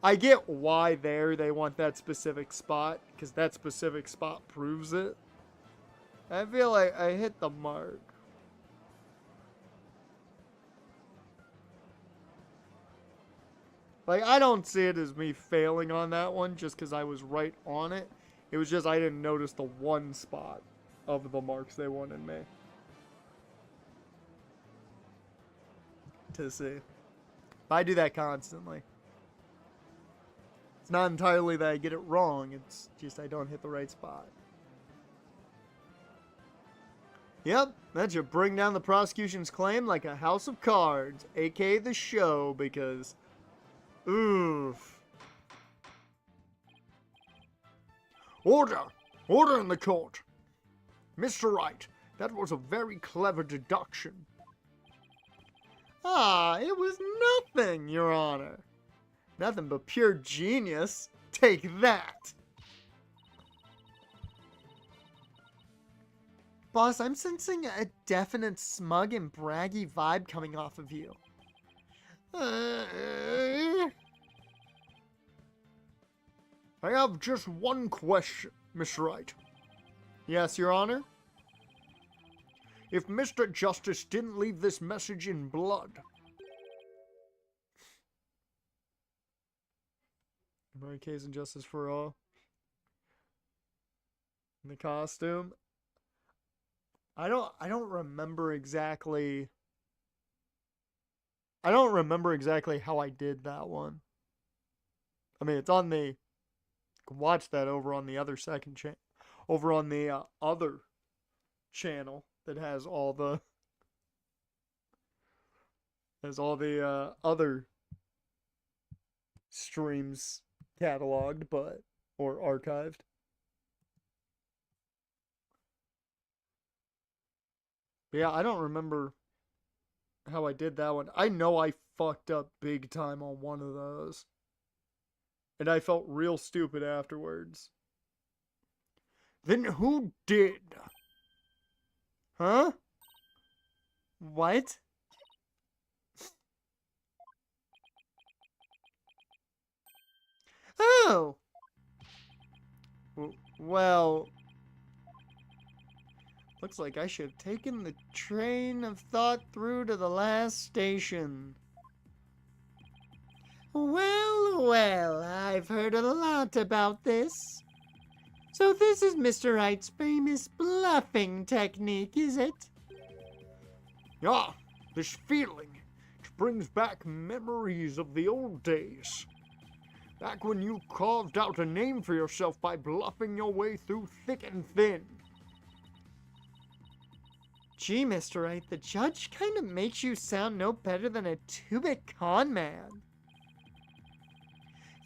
[SPEAKER 1] I get why they want that specific spot, because that specific spot proves it. I feel like I hit the mark. Like, I don't see it as me failing on that one just because I was right on it. It was just I didn't notice the one spot of the marks they wanted me to see. But I do that constantly. It's not entirely that I get it wrong, it's just I don't hit the right spot. Yep, that should bring down the prosecution's claim like a house of cards, aka the show, because... oof. Order! Order in the court! Mr. Wright, that was a very clever deduction. Ah, it was nothing, Your Honor. Nothing but pure genius. Take that!
[SPEAKER 2] Boss, I'm sensing a definite smug and braggy vibe coming off of you.
[SPEAKER 1] I have just one question, Mr. Wright. Yes, Your Honor? If Mr. Justice didn't leave this message in blood... Mary Kay's and Justice for All. In the costume. I don't remember exactly... I don't remember exactly how I did that one. I mean, it's on the... You can watch that over on the other second channel. Over on the other channel that has all the... Has all the other streams cataloged, but... Or archived. But yeah, I don't remember how I did that one. I know I fucked up big time on one of those. And I felt real stupid afterwards. Then who did? Huh?
[SPEAKER 2] What? Oh!
[SPEAKER 1] Well... Looks like I should have taken the train of thought through to the last station.
[SPEAKER 2] Well, well, I've heard a lot about this. So this is Mr. Wright's famous bluffing technique, is it?
[SPEAKER 1] Ah, this feeling. It brings back memories of the old days. Back when you carved out a name for yourself by bluffing your way through thick and thin.
[SPEAKER 2] Gee, Mr. Wright, the judge kind of makes you sound no better than a two-bit con man.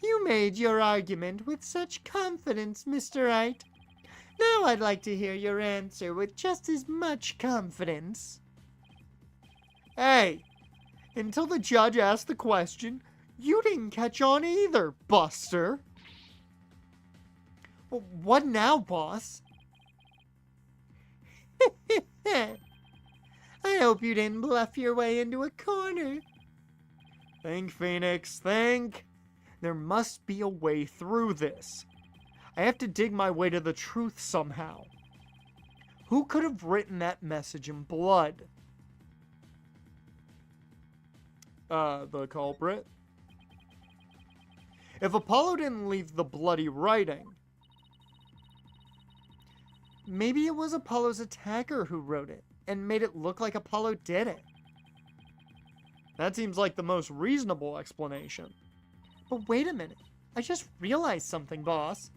[SPEAKER 2] You made your argument with such confidence, Mr. Wright. Now I'd like to hear your answer with just as much confidence.
[SPEAKER 1] Hey, until the judge asked the question, you didn't catch on either, Buster.
[SPEAKER 2] Well, what now, boss? I hope you didn't bluff your way into a corner.
[SPEAKER 1] Think, Phoenix, think. There must be a way through this. I have to dig my way to the truth somehow. Who could have written that message in blood? The culprit. If Apollo didn't leave the bloody writing,
[SPEAKER 2] maybe it was Apollo's attacker who wrote it and made it look like Apollo did it.
[SPEAKER 1] That seems like the most reasonable explanation.
[SPEAKER 2] But wait a minute. I just realized something, boss.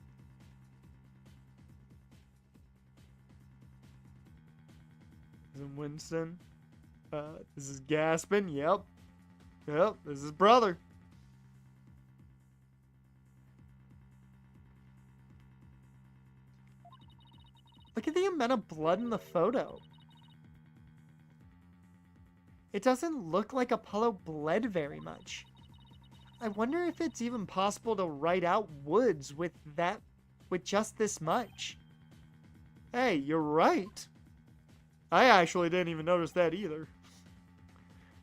[SPEAKER 1] Isn't Winston? This is Gaspin. Yep. Yep, this is brother. Look at the amount of blood in the photo. It doesn't look like Apollo bled very much. I wonder if it's even possible to write out Woods with just this much. Hey, you're right. I actually didn't even notice that either.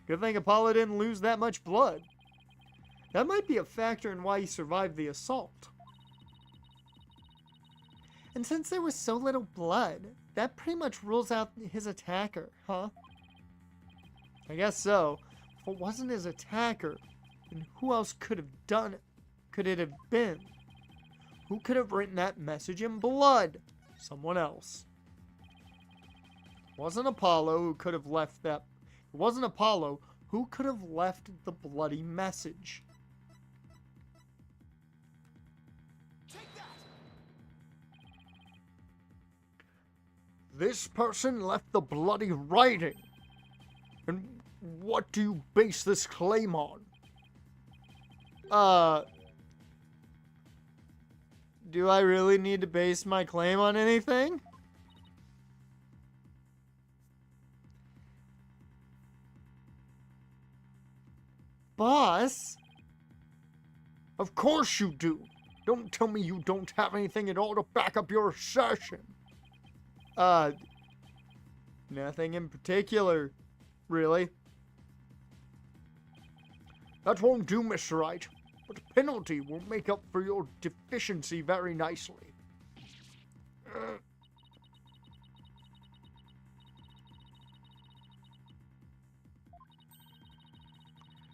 [SPEAKER 1] Good thing Apollo didn't lose that much blood. That might be a factor in why he survived the assault.
[SPEAKER 2] And since there was so little blood, that pretty much rules out his attacker, huh?
[SPEAKER 1] I guess so. If it wasn't his attacker, then who else could have done it? Could it have been? Who could have written that message in blood? Someone else. It wasn't Apollo who could have left that. It wasn't Apollo who could have left the bloody message. This person left the bloody writing. And what do you base this claim on? Do I really need to base my claim on anything? Boss? Of course you do. Don't tell me you don't have anything at all to back up your assertion. Nothing in particular, really. That won't do, Mr. Wright, but penalty will make up for your deficiency very nicely.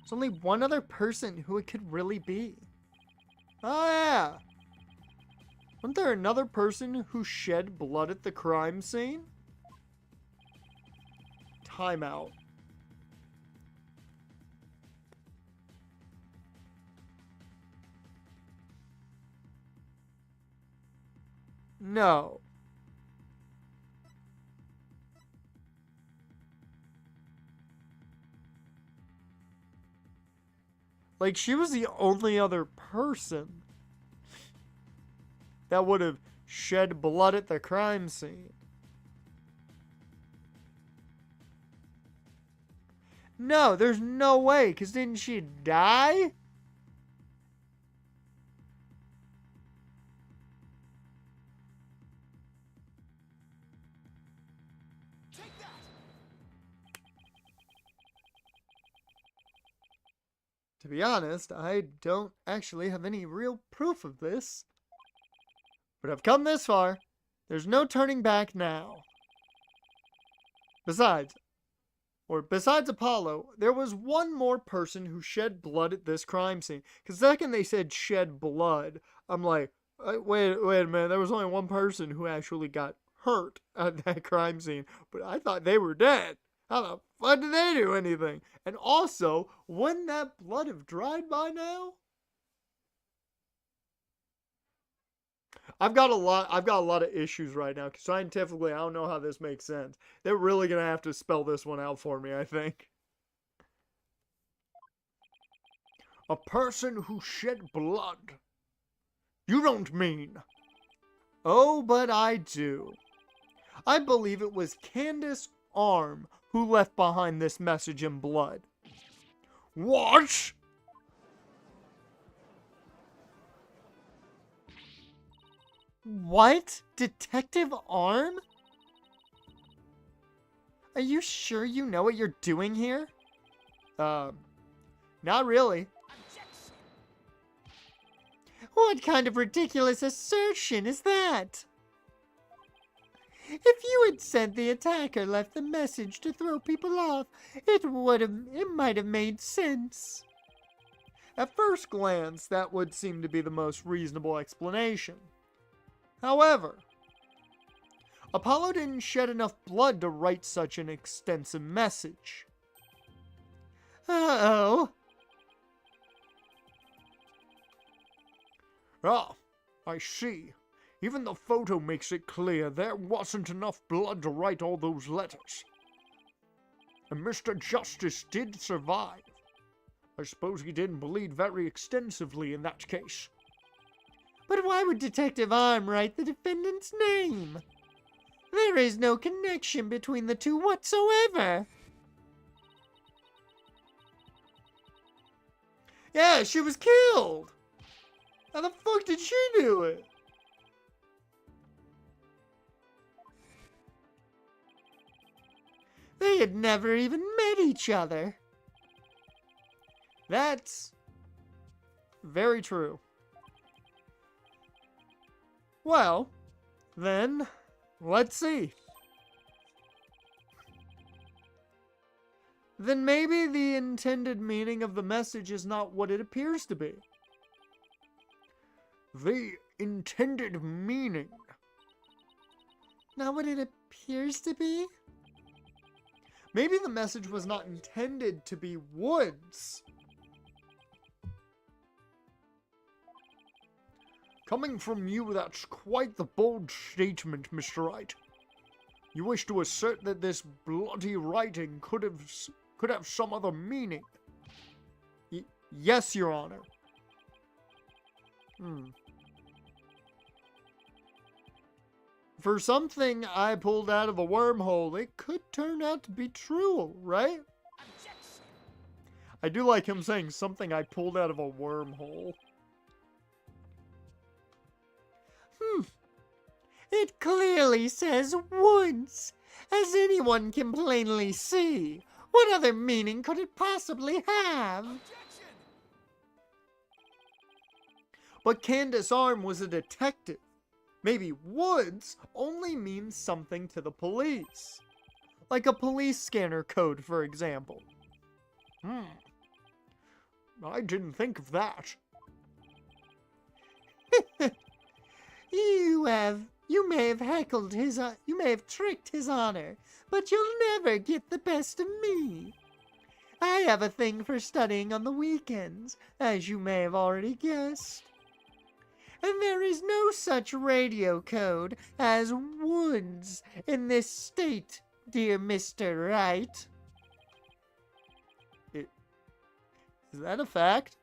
[SPEAKER 1] There's only one other person who it could really be. Oh yeah! Wasn't there another person who shed blood at the crime scene? Timeout. No. Like, she was the only other person that would have shed blood at the crime scene. No, there's no way, because didn't she die?
[SPEAKER 3] Take that!
[SPEAKER 1] To be honest, I don't actually have any real proof of this. But I've come this far. There's no turning back now. Besides Apollo, there was one more person who shed blood at this crime scene. Because the second they said shed blood, I'm like, wait a minute, there was only one person who actually got hurt at that crime scene. But I thought they were dead. How the fuck did they do anything? And also, wouldn't that blood have dried by now? I've got a lot of issues right now, because scientifically, I don't know how this makes sense. They're really going to have to spell this one out for me, I think. A person who shed blood. You don't mean... Oh, but I do. I believe it was Candace Arm who left behind this message in blood. What?
[SPEAKER 2] What? Detective Arm? Are you sure you know what you're doing here?
[SPEAKER 1] Not really.
[SPEAKER 3] Objection!
[SPEAKER 2] What kind of ridiculous assertion is that? If you had said the attacker left the message to throw people off, it might have made sense.
[SPEAKER 1] At first glance, that would seem to be the most reasonable explanation. However, Apollo didn't shed enough blood to write such an extensive message.
[SPEAKER 2] Uh-oh.
[SPEAKER 1] Ah, I see. Even the photo makes it clear there wasn't enough blood to write all those letters. And Mr. Justice did survive. I suppose he didn't bleed very extensively in that case.
[SPEAKER 2] But why would Detective Arm write the defendant's name? There is no connection between the two whatsoever.
[SPEAKER 1] Yeah, she was killed! How the fuck did she do it?
[SPEAKER 2] They had never even met each other.
[SPEAKER 1] That's very true. Well, then, let's see. Then maybe the intended meaning of the message is not what it appears to be. The intended meaning.
[SPEAKER 2] Not what it appears to be?
[SPEAKER 1] Maybe the message was not intended to be woods. Coming from you, that's quite the bold statement, Mr. Wright. You wish to assert that this bloody writing could have some other meaning. Yes, Your Honor. For something I pulled out of a wormhole, it could turn out to be true, right?
[SPEAKER 3] Objection!
[SPEAKER 1] I do like him saying something I pulled out of a wormhole.
[SPEAKER 2] It clearly says woods, as anyone can plainly see. What other meaning could it possibly have?
[SPEAKER 3] Objection!
[SPEAKER 1] But Candace Arm was a detective. Maybe woods only means something to the police. Like a police scanner code, for example. I didn't think of that.
[SPEAKER 2] You may have heckled his, you may have tricked his honor, but you'll never get the best of me. I have a thing for studying on the weekends, as you may have already guessed. And there is no such radio code as woods in this state, dear Mr. Wright.
[SPEAKER 1] Is that a fact?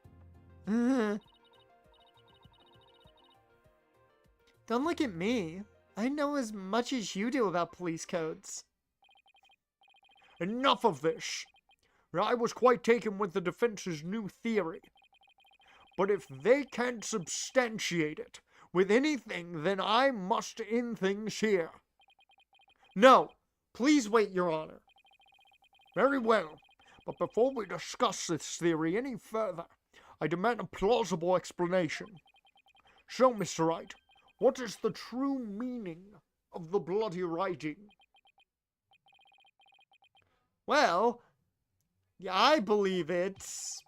[SPEAKER 2] Don't look at me. I know as much as you do about police codes.
[SPEAKER 1] Enough of this. I was quite taken with the defense's new theory. But if they can't substantiate it with anything, then I must end things here. No, please wait, Your Honor. Very well, but before we discuss this theory any further, I demand a plausible explanation. So, Mr. Wright, what is the true meaning of the bloody writing?
[SPEAKER 2] Well, I believe it's...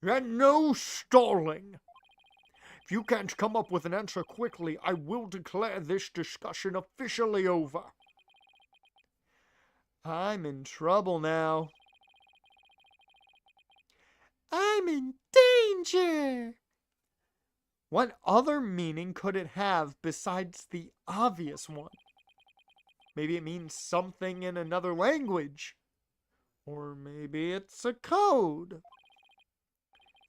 [SPEAKER 1] And no stalling. If you can't come up with an answer quickly, I will declare this discussion officially over.
[SPEAKER 2] I'm in trouble now. I'm in danger!
[SPEAKER 1] What other meaning could it have besides the obvious one? Maybe it means something in another language. Or maybe it's a code.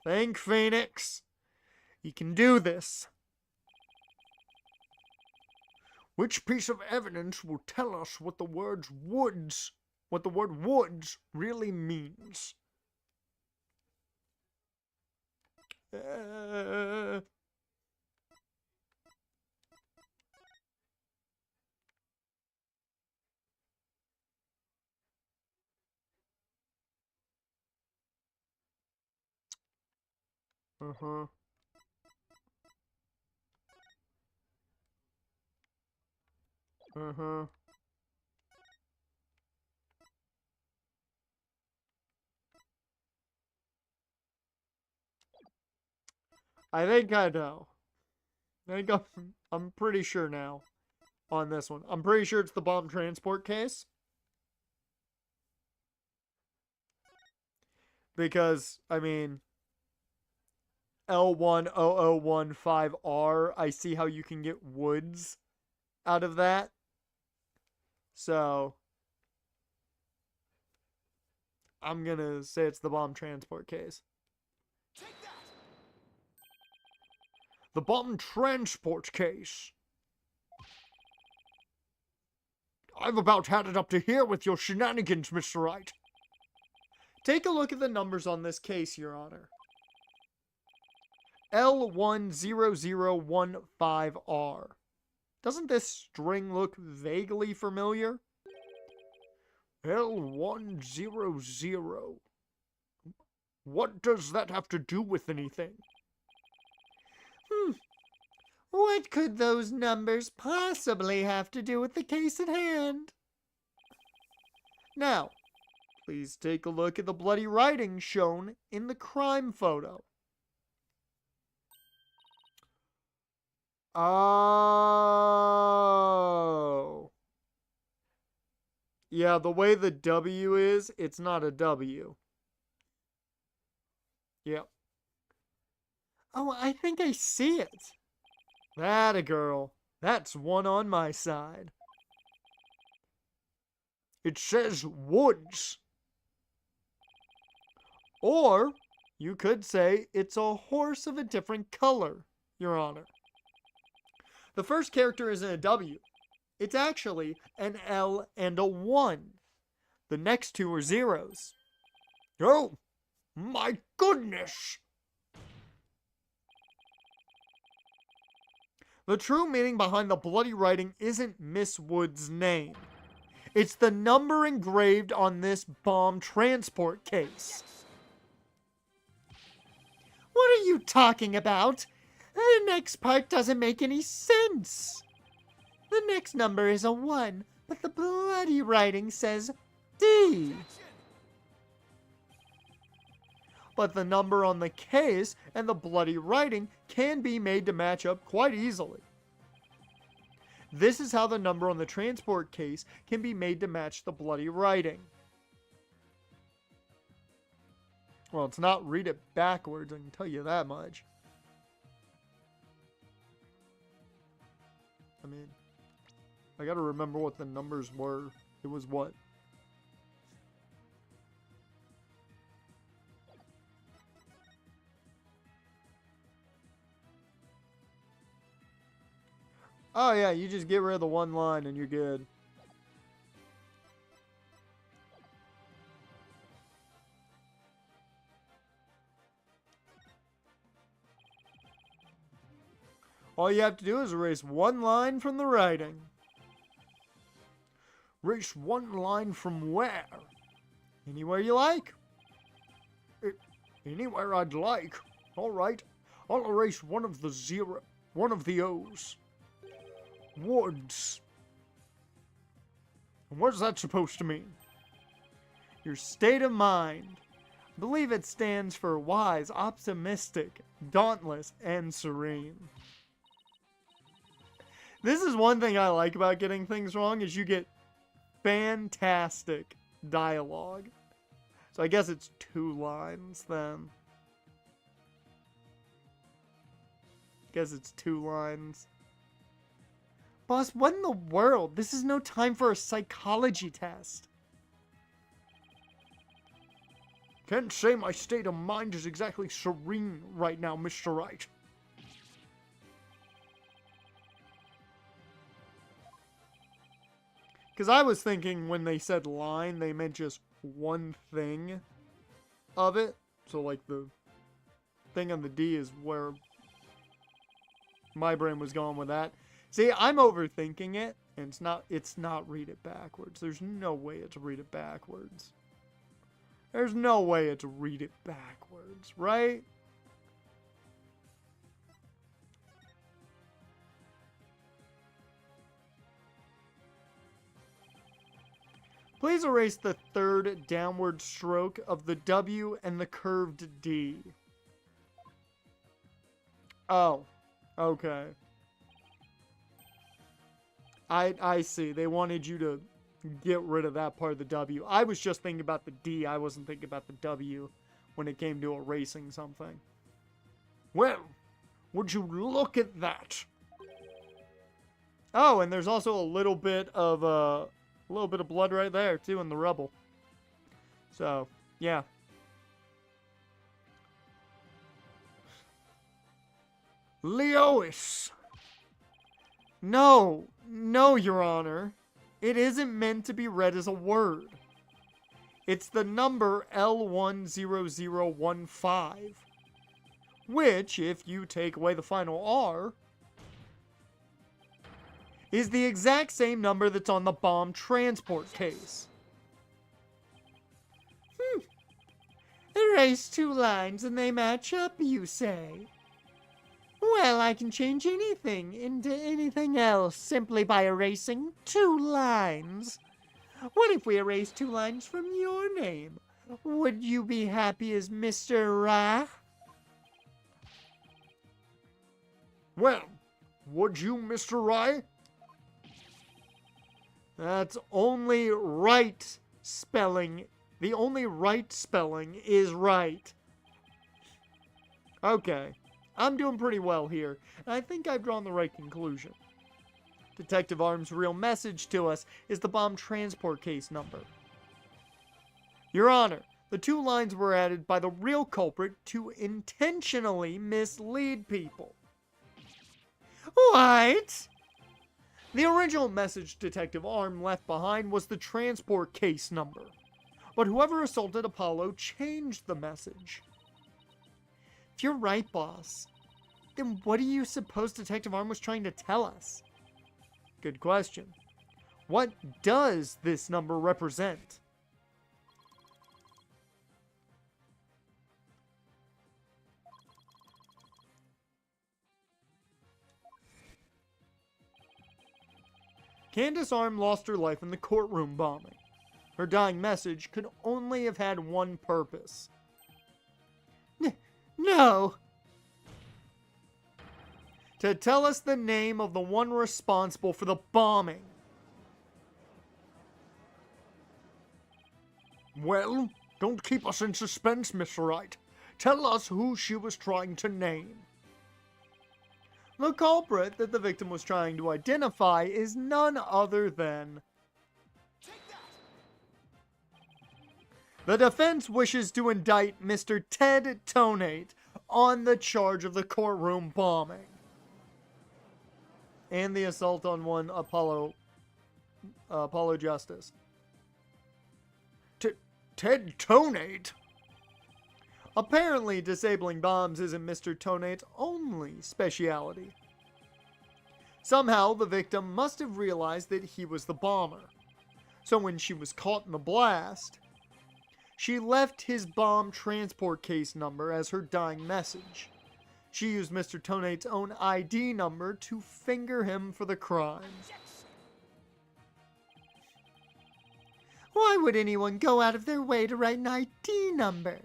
[SPEAKER 1] Think, Phoenix. You can do this. Which piece of evidence will tell us what the word woods really means? Uh-huh. Uh-huh. I think I know. I'm pretty sure now on this one. I'm pretty sure it's the bomb transport case. Because, I mean, L10015R, I see how you can get woods out of that. So, I'm gonna say it's the bomb transport case.
[SPEAKER 3] Take that!
[SPEAKER 1] The bomb transport case. I've about had it up to here with your shenanigans, Mr. Wright. Take a look at the numbers on this case, Your Honor. L10015R. Doesn't this string look vaguely familiar? L100. What does that have to do with anything?
[SPEAKER 2] What could those numbers possibly have to do with the case at hand?
[SPEAKER 1] Now, please take a look at the bloody writing shown in the crime photo. Oh. Yeah, the way the W is, it's not a W. Yep.
[SPEAKER 2] Oh, I think I see it.
[SPEAKER 1] That a girl. That's one on my side. It says woods. Or, you could say it's a horse of a different color, Your Honor. The first character isn't a W. It's actually an L and a 1. The next two are zeros. Oh, my goodness! The true meaning behind the bloody writing isn't Miss Wood's name. It's the number engraved on this bomb transport case.
[SPEAKER 2] What are you talking about? The next part doesn't make any sense. The next number is a 1, but the bloody writing says D.
[SPEAKER 1] But the number on the case and the bloody writing can be made to match up quite easily. This is how the number on the transport case can be made to match the bloody writing. Well, it's not read it backwards, I can tell you that much. I mean, I gotta remember what the numbers were. It was what? Oh yeah, you just get rid of the one line and you're good. All you have to do is erase one line from the writing. Erase one line from where? Anywhere you like. Anywhere I'd like. Alright, I'll erase one of the O's. Woods. And what's that supposed to mean? Your state of mind. I believe it stands for wise, optimistic, dauntless, and serene. This is one thing I like about getting things wrong, is you get fantastic dialogue. So I guess it's 2 lines then. Guess it's 2 lines. Boss, what in the world? This is no time for a psychology test. Can't say my state of mind is exactly serene right now, Mr. Wright. Because I was thinking when they said line, they meant just one thing of it. So, like, the thing on the D is where my brain was going with that. See, I'm overthinking it, and it's not read it backwards. There's no way it's read it backwards. There's no way it's read it backwards, right? Please erase the third downward stroke of the W and the curved D. Oh, okay. I see. They wanted you to get rid of that part of the W. I was just thinking about the D. I wasn't thinking about the W when it came to erasing something. Well, would you look at that? Oh, and there's also a little bit of blood right there too in the rubble. So Yeah. Leois. No, Your Honor. It isn't meant to be read as a word. It's the number L10015, which, if you take away the final R, is the exact same number that's on the bomb transport case.
[SPEAKER 2] Erase 2 lines and they match up, you say? Well, I can change anything into anything else simply by erasing 2 lines. What if we erase 2 lines from your name? Would you be happy as Mr. Ra?
[SPEAKER 1] Well, would you, Mr. Rye? That's only right spelling. The only right spelling is right. Okay, I'm doing pretty well here. I think I've drawn the right conclusion. Detective Arm's real message to us is the bomb transport case number. Your Honor, the 2 lines were added by the real culprit to intentionally mislead people.
[SPEAKER 2] What?
[SPEAKER 1] The original message Detective Arm left behind was the transport case number, but whoever assaulted Apollo changed the message.
[SPEAKER 2] If you're right, boss, then what do you suppose Detective Arm was trying to tell us?
[SPEAKER 1] Good question. What does this number represent? Candace Arm lost her life in the courtroom bombing. Her dying message could only have had one purpose.
[SPEAKER 2] No!
[SPEAKER 1] To tell us the name of the one responsible for the bombing. Well, don't keep us in suspense, Mr. Wright. Tell us who she was trying to name. The culprit that the victim was trying to identify is none other than...
[SPEAKER 3] Take that!
[SPEAKER 1] The defense wishes to indict Mr. Ted Tonate on the charge of the courtroom bombing and the assault on one Apollo Justice. Ted Tonate? Apparently, disabling bombs isn't Mr. Tonate's only speciality. Somehow, the victim must have realized that he was the bomber. So when she was caught in the blast, she left his bomb transport case number as her dying message. She used Mr. Tonate's own ID number to finger him for the crime.
[SPEAKER 2] Why would anyone go out of their way to write an ID number?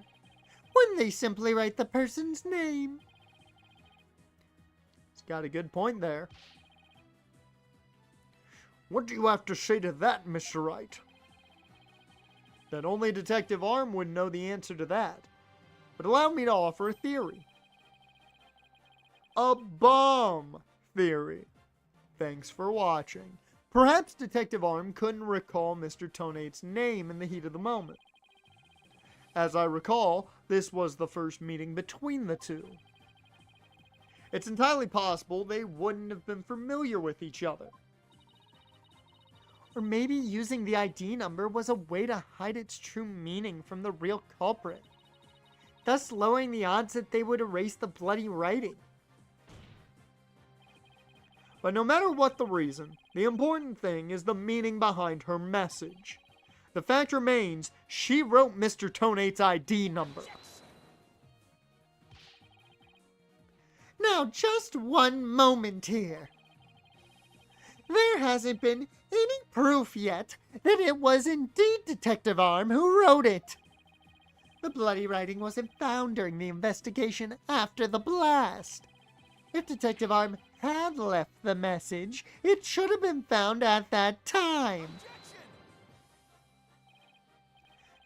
[SPEAKER 2] Wouldn't they simply write the person's name?
[SPEAKER 1] He's got a good point there. What do you have to say to that, Mr. Wright? That only Detective Arm would know the answer to that. But allow me to offer a theory. A bomb theory. Thanks for watching. Perhaps Detective Arm couldn't recall Mr. Tonate's name in the heat of the moment. As I recall, this was the first meeting between the two. It's entirely possible they wouldn't have been familiar with each other.
[SPEAKER 2] Or maybe using the ID number was a way to hide its true meaning from the real culprit, thus lowering the odds that they would erase the bloody writing.
[SPEAKER 1] But no matter what the reason, the important thing is the meaning behind her message. The fact remains, she wrote Mr. Tonate's ID number.
[SPEAKER 2] Now, just one moment here. There hasn't been any proof yet that it was indeed Detective Arm who wrote it. The bloody writing wasn't found during the investigation after the blast. If Detective Arm had left the message, it should have been found at that time.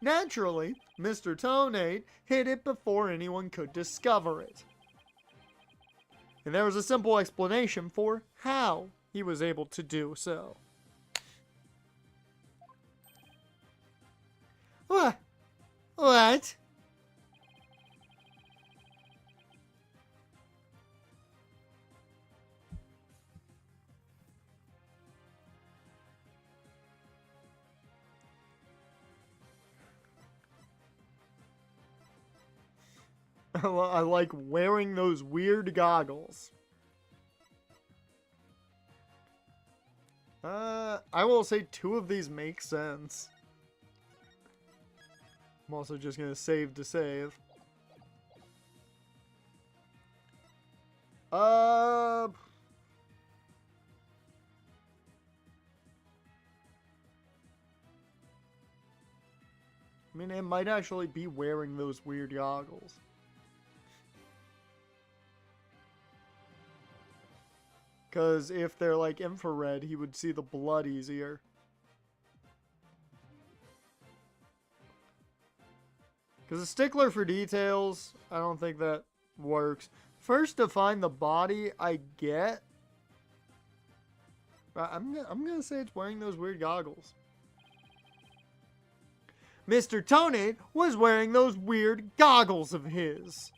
[SPEAKER 1] Naturally, Mr. Tonate hid it before anyone could discover it. And there was a simple explanation for how he was able to do so.
[SPEAKER 2] What?
[SPEAKER 1] I like wearing those weird goggles. I will say 2 of these make sense. I'm also just gonna save to save. I mean, it might actually be wearing those weird goggles. Because if they're like infrared, he would see the blood easier. Because a stickler for details, I don't think that works. First, to find the body, I get. But I'm gonna say it's wearing those weird goggles. Mr. Tonate was wearing those weird goggles of his.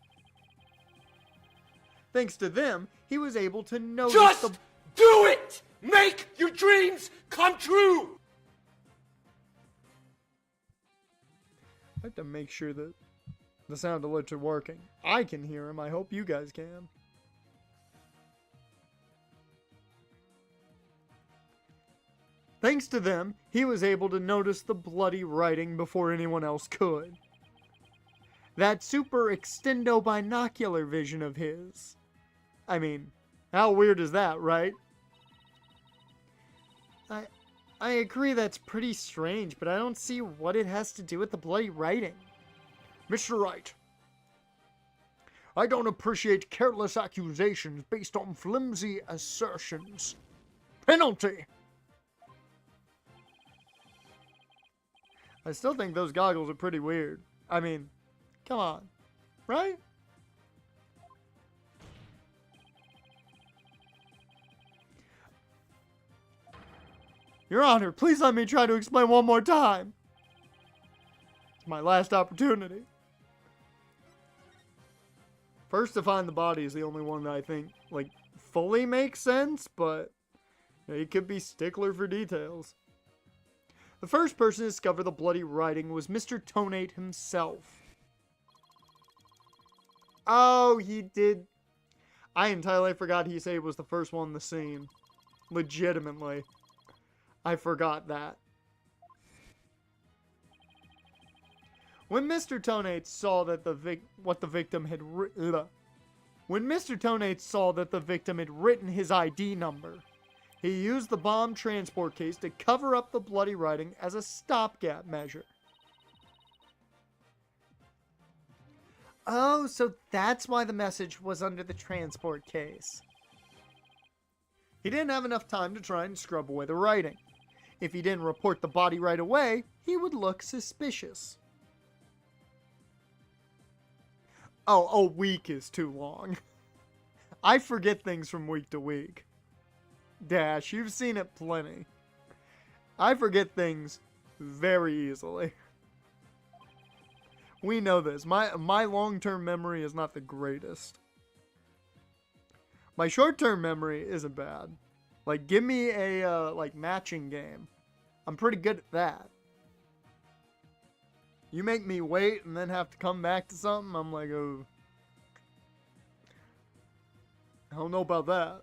[SPEAKER 1] Thanks to them, he was able to notice
[SPEAKER 3] Just
[SPEAKER 1] the...
[SPEAKER 3] do it! Make your dreams come true!
[SPEAKER 1] I have to make sure that the sound alerts are working. I can hear him. I hope you guys can. Thanks to them, he was able to notice the bloody writing before anyone else could. That super extendo binocular vision of his. I mean, how weird is that, right? I agree that's pretty strange, but I don't see what it has to do with the bloody writing.
[SPEAKER 3] Mr. Wright, I don't appreciate careless accusations based on flimsy assertions. Penalty!
[SPEAKER 1] I still think those goggles are pretty weird. I mean, come on, right? Your Honor, please let me try to explain one more time. It's my last opportunity. First, to find the body is the only one that I think, like, fully makes sense, but you know, he could be stickler for details. The first person to discover the bloody writing was Mr. Tonate himself. Oh, he did. I entirely forgot he said he was the first one in the scene. Legitimately. I forgot that. When Mr. Tonate saw that when Mr. Tonate saw that the victim had written his ID number, he used the bomb transport case to cover up the bloody writing as a stopgap measure. Oh, so that's why the message was under the transport case. He didn't have enough time to try and scrub away the writing. If he didn't report the body right away, he would look suspicious. Oh, a week is too long. I forget things from week to week. Dash, you've seen it plenty. I forget things very easily. We know this. My long-term memory is not the greatest. My short-term memory isn't bad. Like, give me a, like, matching game. I'm pretty good at that. You make me wait and then have to come back to something, I'm like, oh. I don't know about that.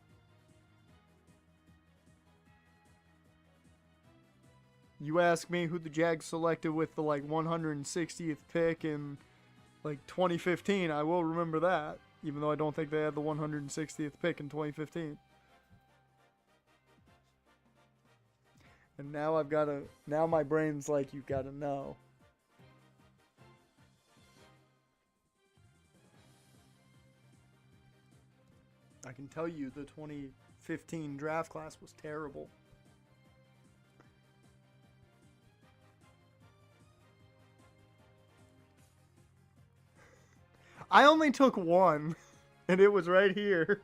[SPEAKER 1] You ask me who the Jags selected with the, like, 160th pick in, like, 2015, I will remember that. Even though I don't think they had the 160th pick in 2015. And now now my brain's like, you gotta know. I can tell you the 2015 draft class was terrible. I only took one, and it was right here.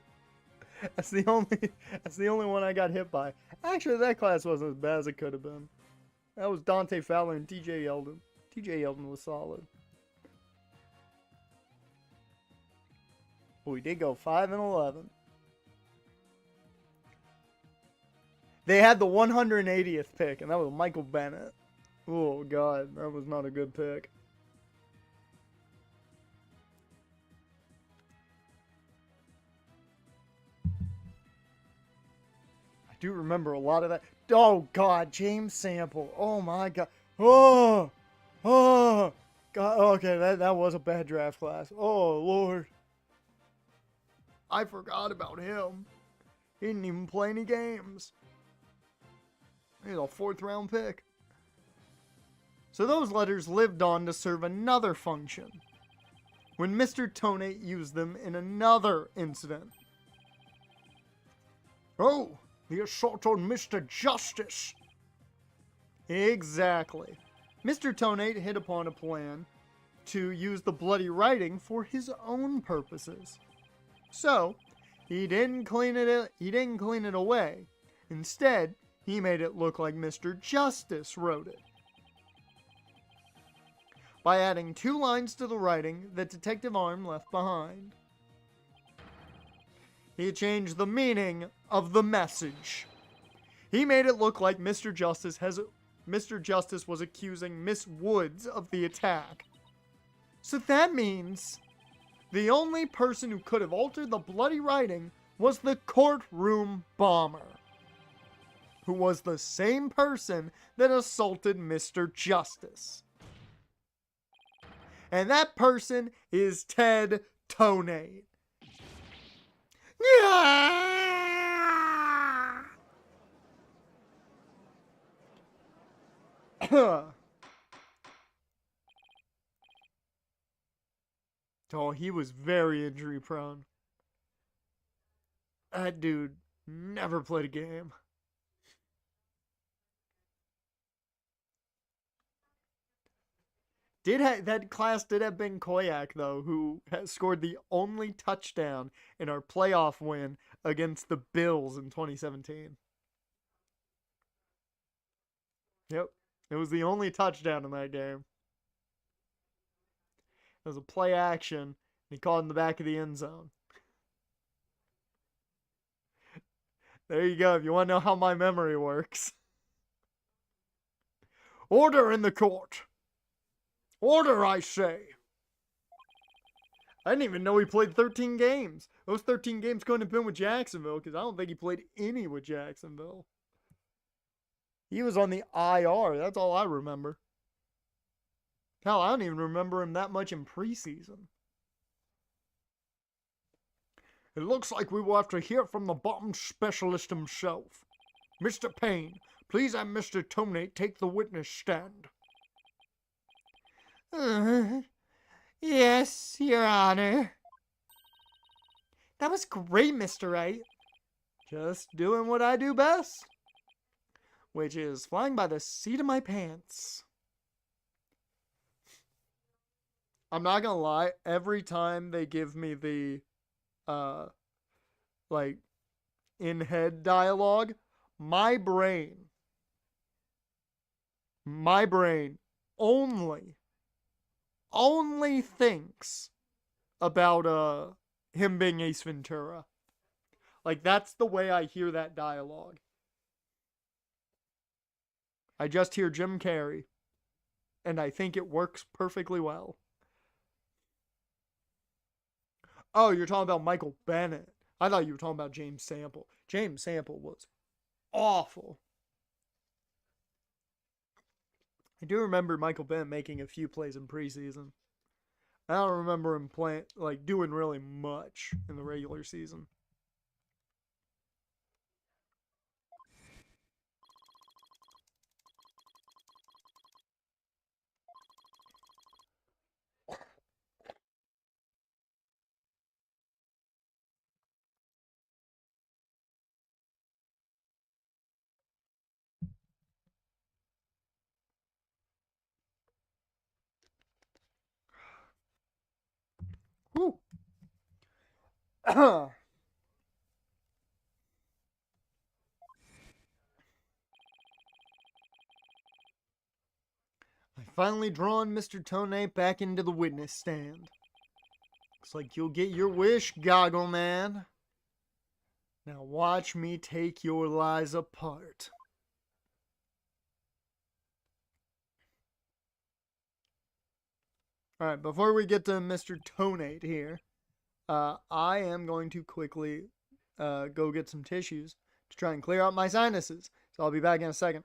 [SPEAKER 1] That's the only one I got hit by. Actually, that class wasn't as bad as it could have been. That was Dante Fowler and TJ Yeldon. TJ Yeldon was solid. But we did go 5-11. They had the 180th pick, and that was Michael Bennett. Oh, God. That was not a good pick. I do remember a lot of that. Oh, God. James Sample. Oh, my God. Oh. Oh. God. Okay, that was a bad draft class. Oh, Lord. I forgot about him. He didn't even play any games. He's a 4th round pick. So those letters lived on to serve another function when Mr. Tonate used them in another incident. Oh, the assault on Mr. Justice. Exactly. Mr. Tonate hit upon a plan to use the bloody writing for his own purposes. So, he didn't clean it away. Instead, he made it look like Mr. Justice wrote it. By adding 2 lines to the writing that Detective Arm left behind. He changed the meaning of the message. He made it look like Mr. Justice was accusing Miss Woods of the attack. So that means the only person who could have altered the bloody writing was the courtroom bomber, who was the same person that assaulted Mr. Justice. And that person is Ted Tonate. Oh, he was very injury prone. That dude never played a game. That class did have Ben Koyak, though, who has scored the only touchdown in our playoff win against the Bills in 2017. Yep, it was the only touchdown in that game. It was a play action, and he caught in the back of the end zone. There you go, if you want to know how my memory works. Order in the court! Order, I say! I didn't even know he played 13 games. Those 13 games couldn't have been with Jacksonville, because I don't think he played any with Jacksonville. He was on the IR, that's all I remember. Hell, I don't even remember him that much in preseason. It looks like we will have to hear from the bottom specialist himself. Mr. Payne, please have Mr. Tonate take the witness stand.
[SPEAKER 2] Yes, Your Honor. That was great, Mr. Wright.
[SPEAKER 1] Just doing what I do best, which is flying by the seat of my pants. I'm not gonna lie, every time they give me the, like, in-head dialogue, my brain only thinks about, him being Ace Ventura. Like, that's the way I hear that dialogue. I just hear Jim Carrey, and I think it works perfectly well. Oh, you're talking about Michael Bennett. I thought you were talking about James Sample. James Sample was awful. I do remember Michael Bennett making a few plays in preseason. I don't remember him playing, like, doing really much in the regular season. Whew. I finally drawn Mr. Tonate back into the witness stand. Looks like you'll get your wish, Goggle Man. Now watch me take your lies apart. Alright, before we get to Mr. Tonate here, I am going to quickly go get some tissues to try and clear out my sinuses. So I'll be back in a second.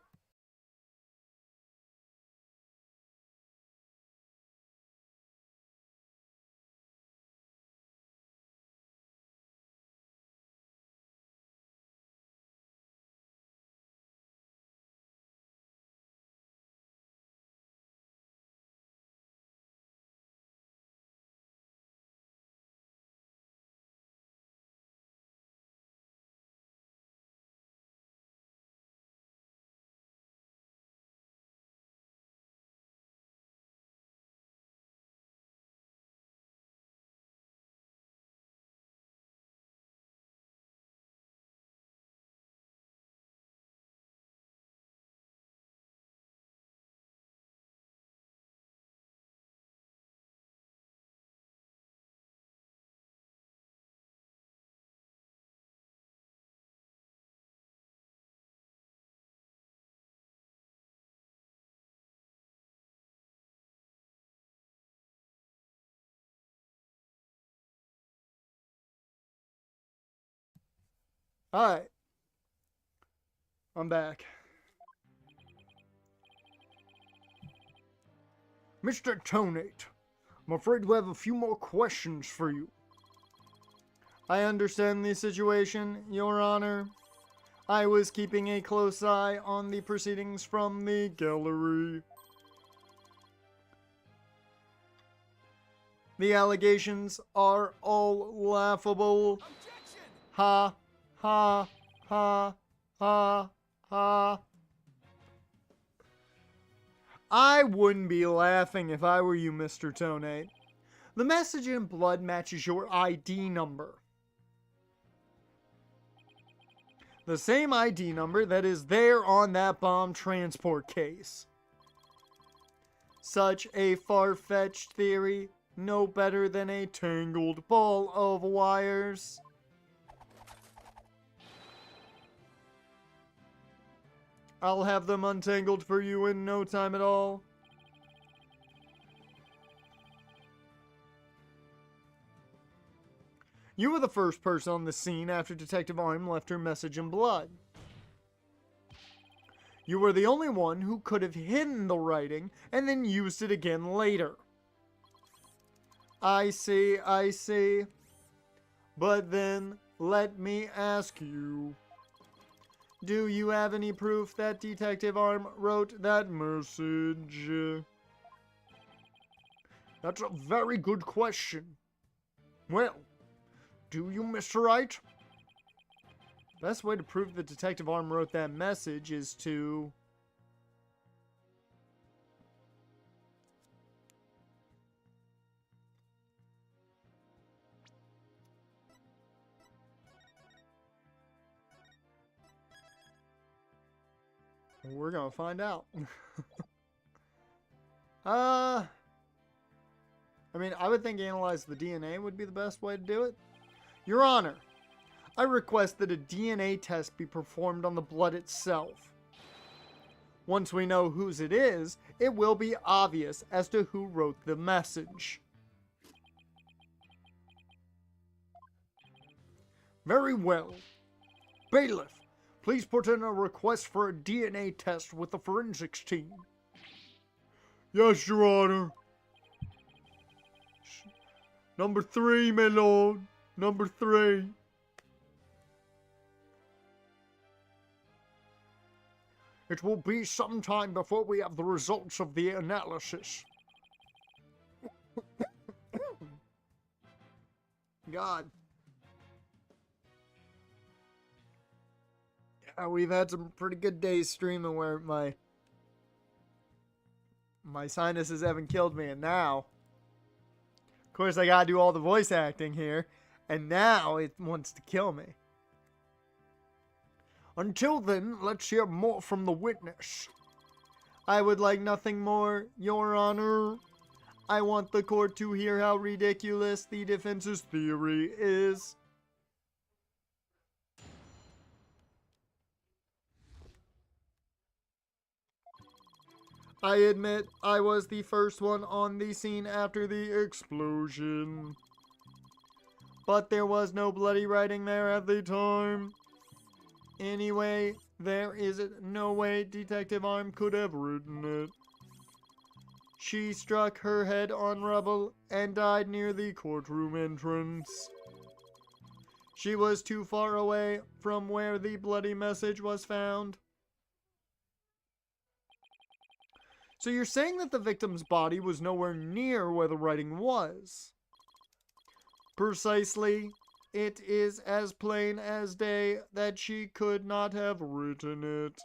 [SPEAKER 1] Alright. I'm back. Mr. Tonate, I'm afraid we have a few more questions for you. I understand the situation, Your Honor. I was keeping a close eye on the proceedings from the gallery. The allegations are all laughable.
[SPEAKER 3] Objection!
[SPEAKER 1] Ha, ha, ha, ha, ha. I wouldn't be laughing if I were you, Mr. Tonate. The message in blood matches your ID number. The same ID number that is there on that bomb transport case. Such a far-fetched theory, no better than a tangled ball of wires. I'll have them untangled for you in no time at all. You were the first person on the scene after Detective Arm left her message in blood. You were the only one who could have hidden the writing and then used it again later. I see, I see. But then, let me ask you. Do you have any proof that Detective Arm wrote that message? That's a very good question. Well, do you, Mr. Wright? Best way to prove that Detective Arm wrote that message is to... We're gonna find out. I mean, I would think analyze the DNA would be the best way to do it. Your Honor, I request that a DNA test be performed on the blood itself. Once we know whose it is, it will be obvious as to who wrote the message. Very well. Bailiff, please put in a request for a DNA test with the forensics team. Yes, Your Honor. Number 3, my lord. Number 3. It will be some time before we have the results of the analysis. God. Yeah, we've had some pretty good days streaming where my sinuses haven't killed me, and now, of course, I gotta do all the voice acting here, and now it wants to kill me. Until then, let's hear more from the witness. I would like nothing more, Your Honor. I want the court to hear how ridiculous the defense's theory is. I admit I was the first one on the scene after the explosion. But there was no bloody writing there at the time. Anyway, there is no way Detective Arm could have written it. She struck her head on rubble and died near the courtroom entrance. She was too far away from where the bloody message was found. So you're saying that the victim's body was nowhere near where the writing was? Precisely. It is as plain as day that she could not have written it.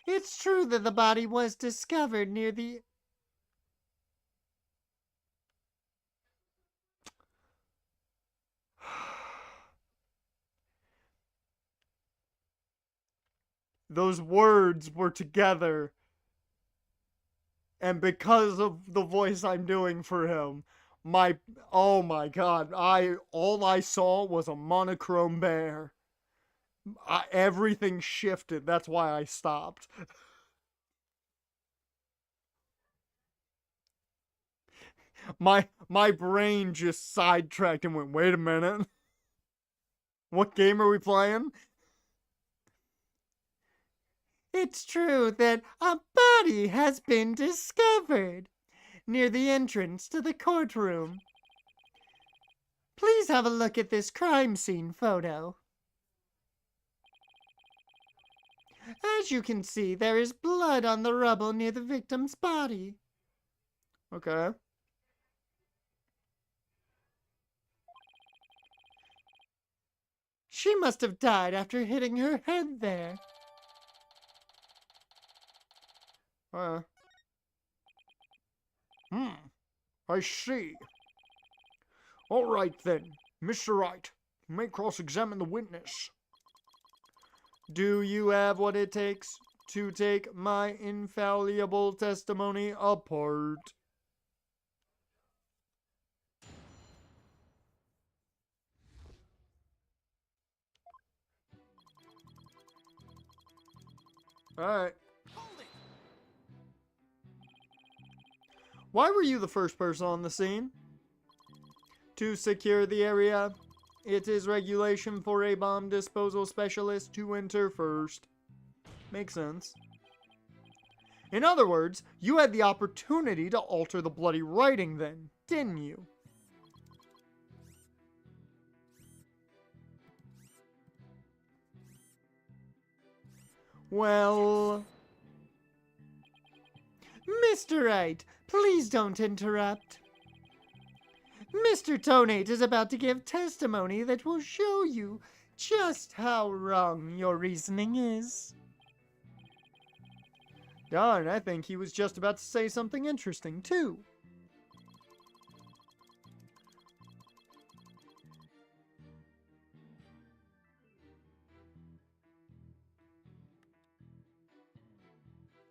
[SPEAKER 2] It's true that the body was discovered near the...
[SPEAKER 1] Those words were together. And because of the voice I'm doing for him, oh my god, all I saw was a monochrome bear. Everything shifted, that's why I stopped. My brain just sidetracked and went, wait a minute. What game are we playing?
[SPEAKER 2] It's true that a body has been discovered near the entrance to the courtroom. Please have a look at this crime scene photo. As you can see, there is blood on the rubble near the victim's body.
[SPEAKER 1] Okay.
[SPEAKER 2] She must have died after hitting her head there.
[SPEAKER 1] I see. All right then, Mr. Wright, you may cross-examine the witness. Do you have what it takes to take my infallible testimony apart? All right. Why were you the first person on the scene? To secure the area, it is regulation for a bomb disposal specialist to enter first. Makes sense. In other words, you had the opportunity to alter the bloody writing then, didn't you? Well...
[SPEAKER 2] Mr. Wright, please don't interrupt. Mr. Tonate is about to give testimony that will show you just how wrong your reasoning is.
[SPEAKER 1] Darn, I think he was just about to say something interesting, too.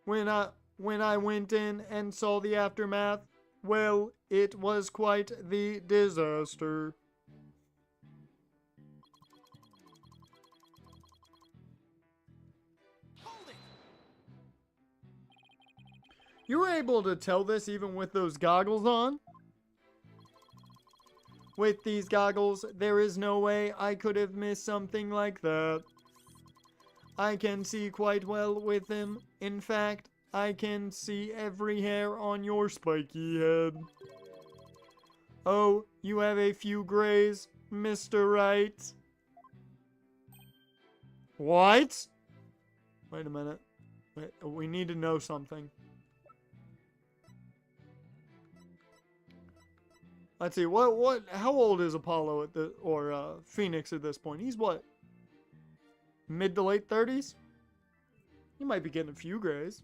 [SPEAKER 1] When I went in and saw the aftermath, well, it was quite the disaster. You were able to tell this even with those goggles on? With these goggles, there is no way I could have missed something like that. I can see quite well with them. In fact, I can see every hair on your spiky head. Oh, you have a few grays, Mr. Wright. What? Wait a minute. Wait, we need to know something. Let's see, how old is Apollo Phoenix at this point? He's what? Mid to late 30s? He might be getting a few grays.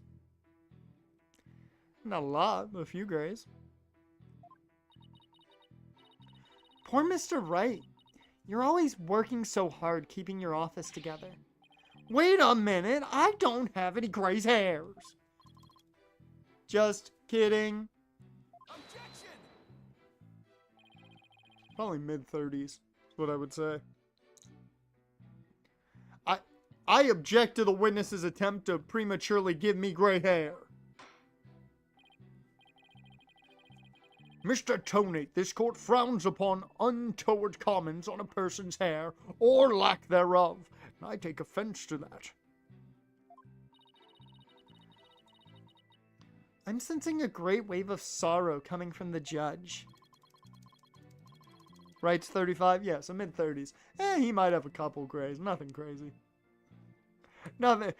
[SPEAKER 1] Not a lot, but a few grays.
[SPEAKER 2] Poor Mr. Wright. You're always working so hard keeping your office together.
[SPEAKER 1] Wait a minute, I don't have any gray hairs. Just kidding. Probably mid-30s, is what I would say. I object to the witness's attempt to prematurely give me gray hair. Mr. Tony, this court frowns upon untoward comments on a person's hair, or lack thereof, and I take offense to that.
[SPEAKER 2] I'm sensing a great wave of sorrow coming from the judge.
[SPEAKER 1] Wright's 35? Yeah, so mid-30s. He might have a couple grays. Nothing crazy. Nothing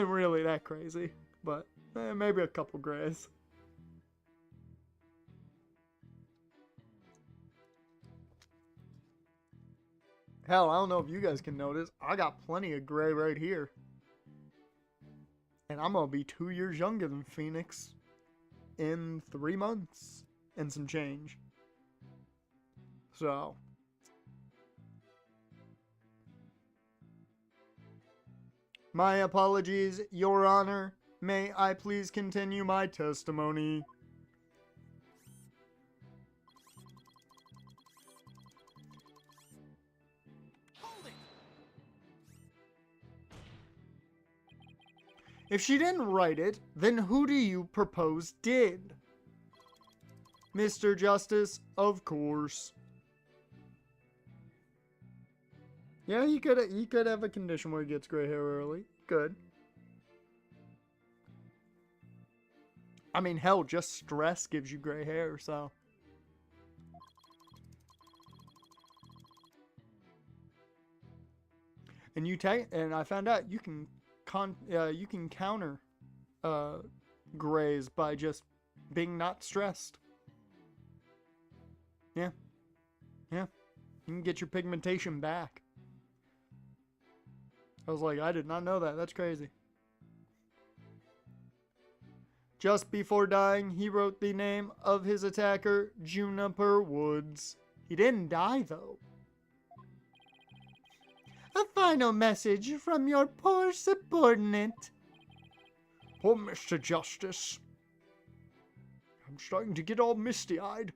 [SPEAKER 1] really that crazy. But maybe a couple grays. Hell, I don't know if you guys can notice. I got plenty of gray right here. And I'm going to be 2 years younger than Phoenix in 3 months and some change. So, my apologies, Your Honor. May I please continue my testimony? If she didn't write it, then who do you propose did? Mr. Justice, of course. Yeah, he could have a condition where he gets gray hair early. Good. I mean, hell, just stress gives you gray hair, so. And and I found out you can counter grays by just being not stressed. Yeah. Yeah. You can get your pigmentation back. I was like, I did not know that. That's crazy. Just before dying, he wrote the name of his attacker, Juniper Woods. He didn't die, though.
[SPEAKER 2] A final message from your poor subordinate.
[SPEAKER 1] Poor Mr. Justice. I'm starting to get all misty-eyed.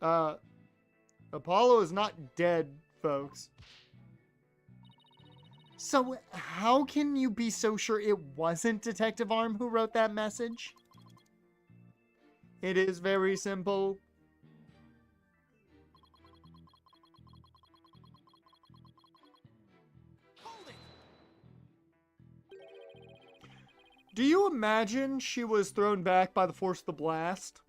[SPEAKER 1] Apollo is not dead, folks.
[SPEAKER 2] So how can you be so sure it wasn't Detective Arm who wrote that message?
[SPEAKER 1] It is very simple. Do you imagine she was thrown back by the force of the blast?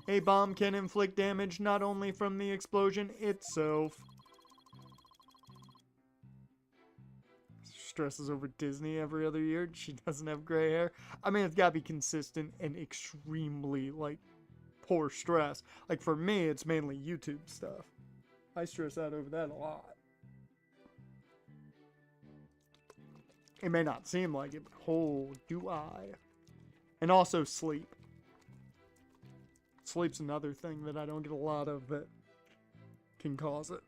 [SPEAKER 1] A bomb can inflict damage not only from the explosion itself. Stresses over Disney every other year. She doesn't have gray hair. I mean, it's gotta be consistent and extremely, like, poor stress. Like, for me, it's mainly YouTube stuff. I stress out over that a lot. It may not seem like it, but oh, do I. And also sleep. Sleep's another thing that I don't get a lot of that can cause it.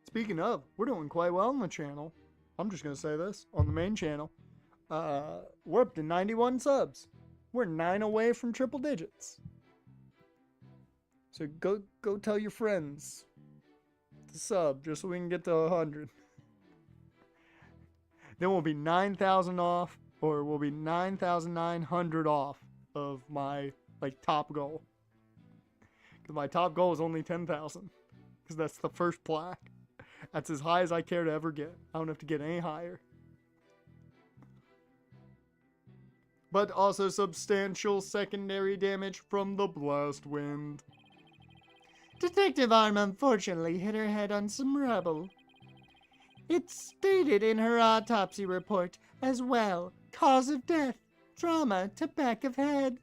[SPEAKER 1] Speaking of, we're doing quite well on the channel. I'm just going to say this, on the main channel. We're up to 91 subs. We're 9 away from triple digits. So go tell your friends to sub just so we can get to 100. Then we'll be 9,000 off, or we'll be 9,900 off of my top goal. Because my top goal is only 10,000. Because that's the first plaque. That's as high as I care to ever get. I don't have to get any higher. But also substantial secondary damage from the blast wind.
[SPEAKER 2] Detective Arm unfortunately hit her head on some rubble. It's stated in her autopsy report as well. Cause of death, trauma to back of head.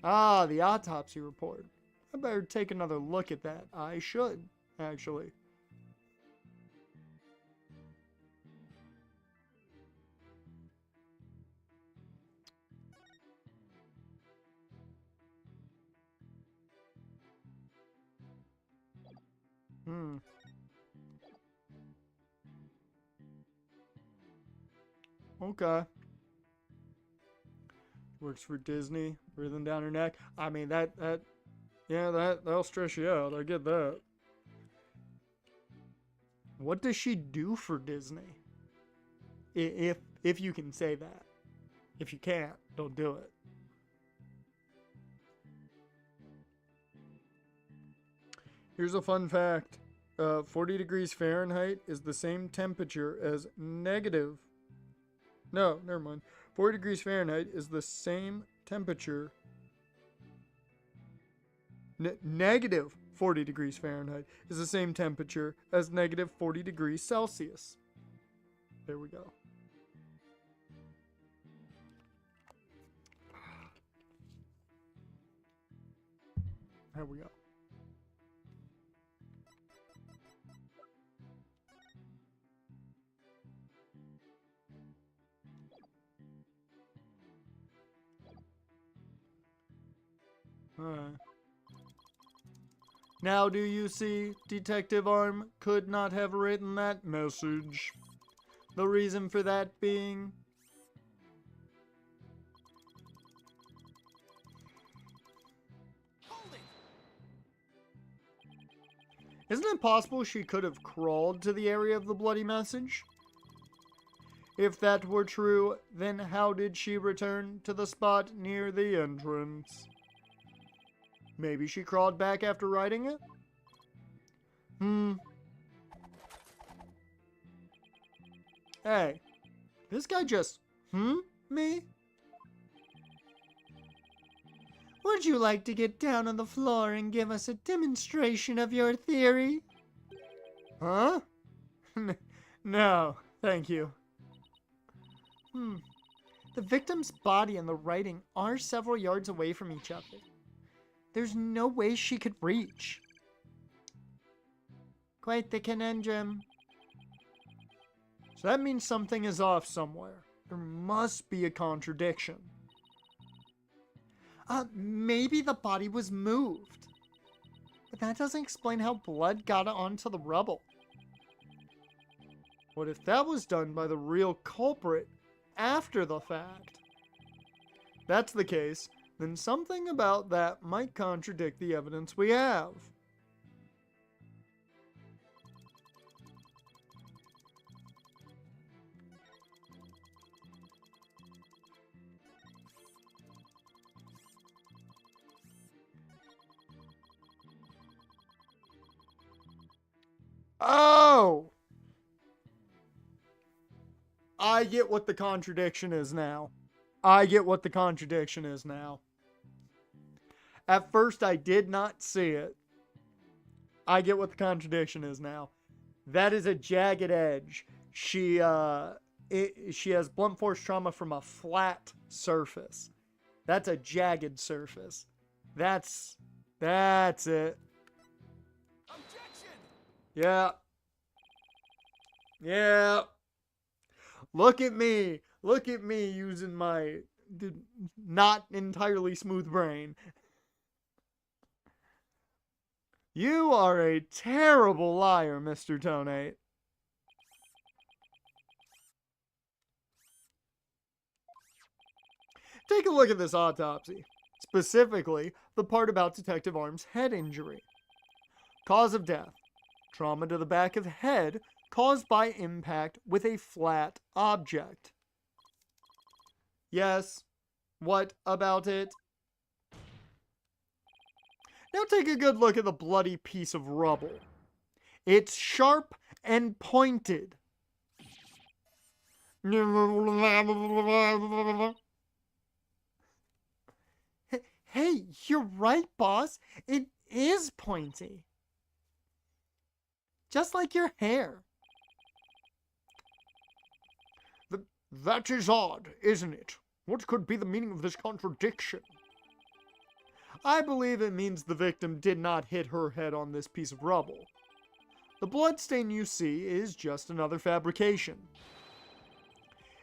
[SPEAKER 1] Ah, the autopsy report. I better take another look at that. I should, actually. Okay. Works for Disney. Breathing down her neck. I mean, that'll stress you out. I get that. What does she do for Disney? If you can say that. If you can't, don't do it. Here's a fun fact. 40 degrees Fahrenheit is the same temperature as negative. No, never mind. 40 degrees Fahrenheit is the same temperature. Negative 40 degrees Fahrenheit is the same temperature as negative 40 degrees Celsius. There we go. There we go. Alright. Now do you see, Detective Arm could not have written that message. The reason for that being... Isn't it possible she could have crawled to the area of the bloody message? If that were true, then how did she return to the spot near the entrance? Maybe she crawled back after writing it? Hey, this guy just, me?
[SPEAKER 2] Would you like to get down on the floor and give us a demonstration of your theory?
[SPEAKER 1] Huh? No, thank you.
[SPEAKER 2] The victim's body and the writing are several yards away from each other. There's no way she could reach. Quite the conundrum.
[SPEAKER 1] So that means something is off somewhere. There must be a contradiction.
[SPEAKER 2] Maybe the body was moved. But that doesn't explain how blood got onto the rubble.
[SPEAKER 1] What if that was done by the real culprit after the fact? If that's the case, then something about that might contradict the evidence we have. Oh! I get what the contradiction is now. At first, I did not see it. I get what the contradiction is now. That is a jagged edge. She has blunt force trauma from a flat surface. That's a jagged surface. That's it. Yeah. Look at me using my not entirely smooth brain. You are a terrible liar, Mr. Tonate. Take a look at this autopsy. Specifically, the part about Detective Arm's head injury. Cause of death: trauma to the back of the head caused by impact with a flat object. Yes. What about it? Now take a good look at the bloody piece of rubble. It's sharp and pointed.
[SPEAKER 2] Hey, you're right, boss. It is pointy. Just like your hair.
[SPEAKER 1] That is odd, isn't it? What could be the meaning of this contradiction? I believe it means the victim did not hit her head on this piece of rubble. The bloodstain you see is just another fabrication.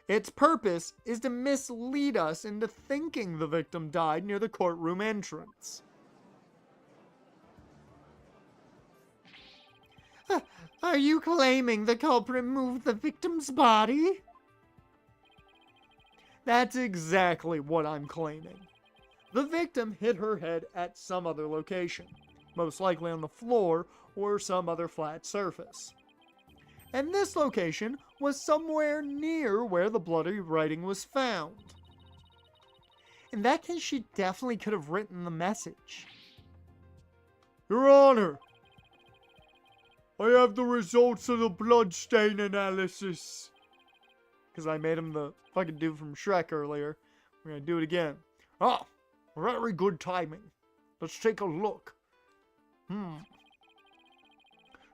[SPEAKER 1] Its purpose is to mislead us into thinking the victim died near the courtroom entrance.
[SPEAKER 2] Are you claiming the culprit moved the victim's body?
[SPEAKER 1] That's exactly what I'm claiming. The victim hit her head at some other location, most likely on the floor or some other flat surface. And this location was somewhere near where the bloody writing was found. In that case, she definitely could have written the message. Your Honor, I have the results of the bloodstain analysis. Because I made him the fucking dude from Shrek earlier. We're gonna do it again. Ah, very good timing. Let's take a look.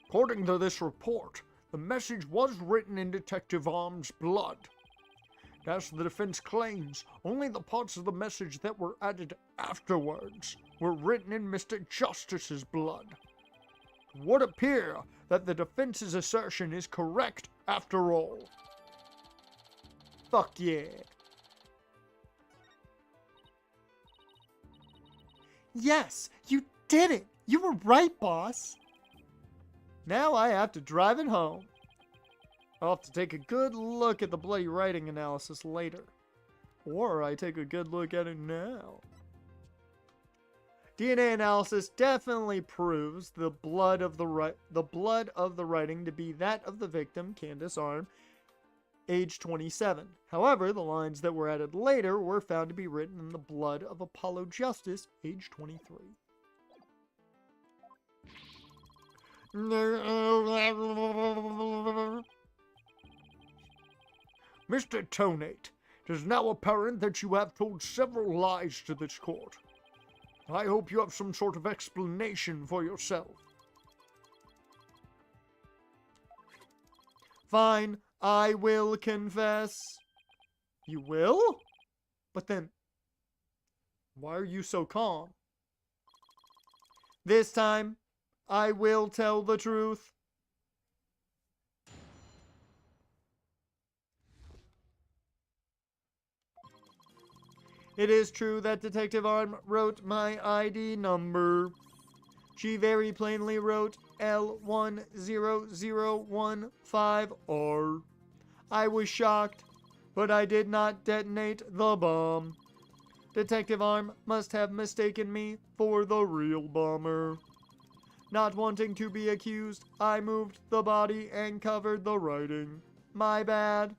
[SPEAKER 1] According to this report, the message was written in Detective Arm's blood. As the defense claims, only the parts of the message that were added afterwards were written in Mr. Justice's blood. It would appear that the defense's assertion is correct after all. Fuck yeah.
[SPEAKER 2] Yes, you did it! You were right, boss!
[SPEAKER 1] Now I have to drive it home. I'll have to take a good look at the bloody writing analysis later. Or I take a good look at it now. DNA analysis definitely proves the blood of the writing to be that of the victim, Candace Arm, age 27. However, the lines that were added later were found to be written in the blood of Apollo Justice, age 23. Mr. Tonate, it is now apparent that you have told several lies to this court. I hope you have some sort of explanation for yourself. Fine, I will confess. You will? But then, why are you so calm? This time, I will tell the truth. It is true that Detective Arm wrote my ID number. She very plainly wrote L10015R. I was shocked, but I did not detonate the bomb. Detective Arm must have mistaken me for the real bomber. Not wanting to be accused, I moved the body and covered the writing. My bad.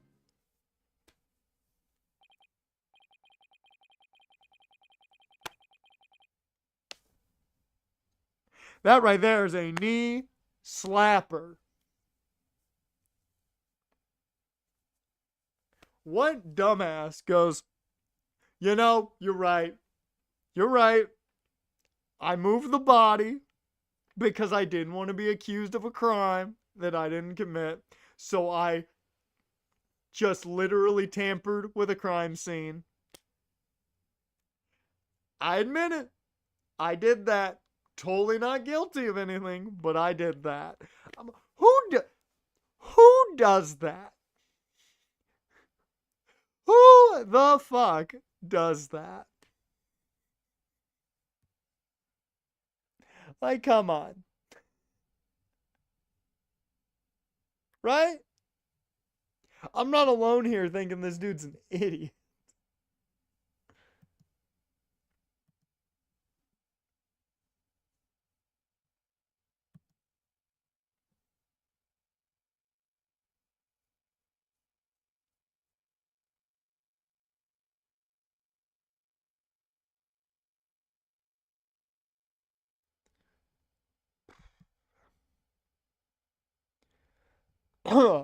[SPEAKER 1] That right there is a knee slapper. What dumbass goes, you know, you're right. You're right. I moved the body because I didn't want to be accused of a crime that I didn't commit. So I just literally tampered with a crime scene. I admit it. I did that. Totally not guilty of anything, but I did that. Who does that? Who the fuck does that? Like, come on. Right? I'm not alone here thinking this dude's an idiot. uh,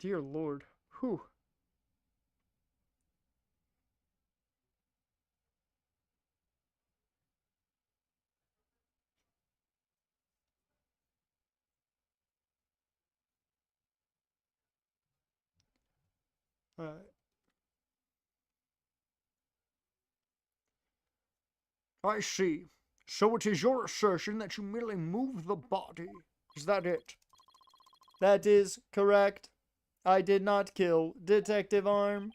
[SPEAKER 1] Dear Lord. Whew. Alright. I see. So it is your assertion that you merely moved the body. Is that it? That is correct. I did not kill Detective Arm.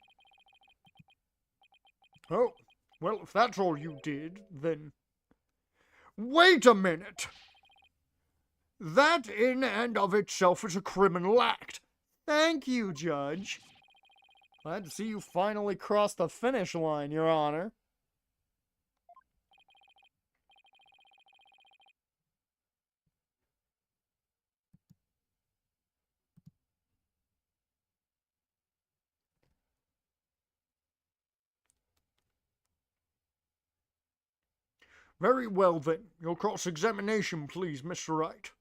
[SPEAKER 1] Oh, well, if that's all you did, then... Wait a minute! That in and of itself is a criminal act. Thank you, Judge. Glad to see you finally crossed the finish line, Your Honor. Very well, then. Your cross-examination, please, Mr. Wright.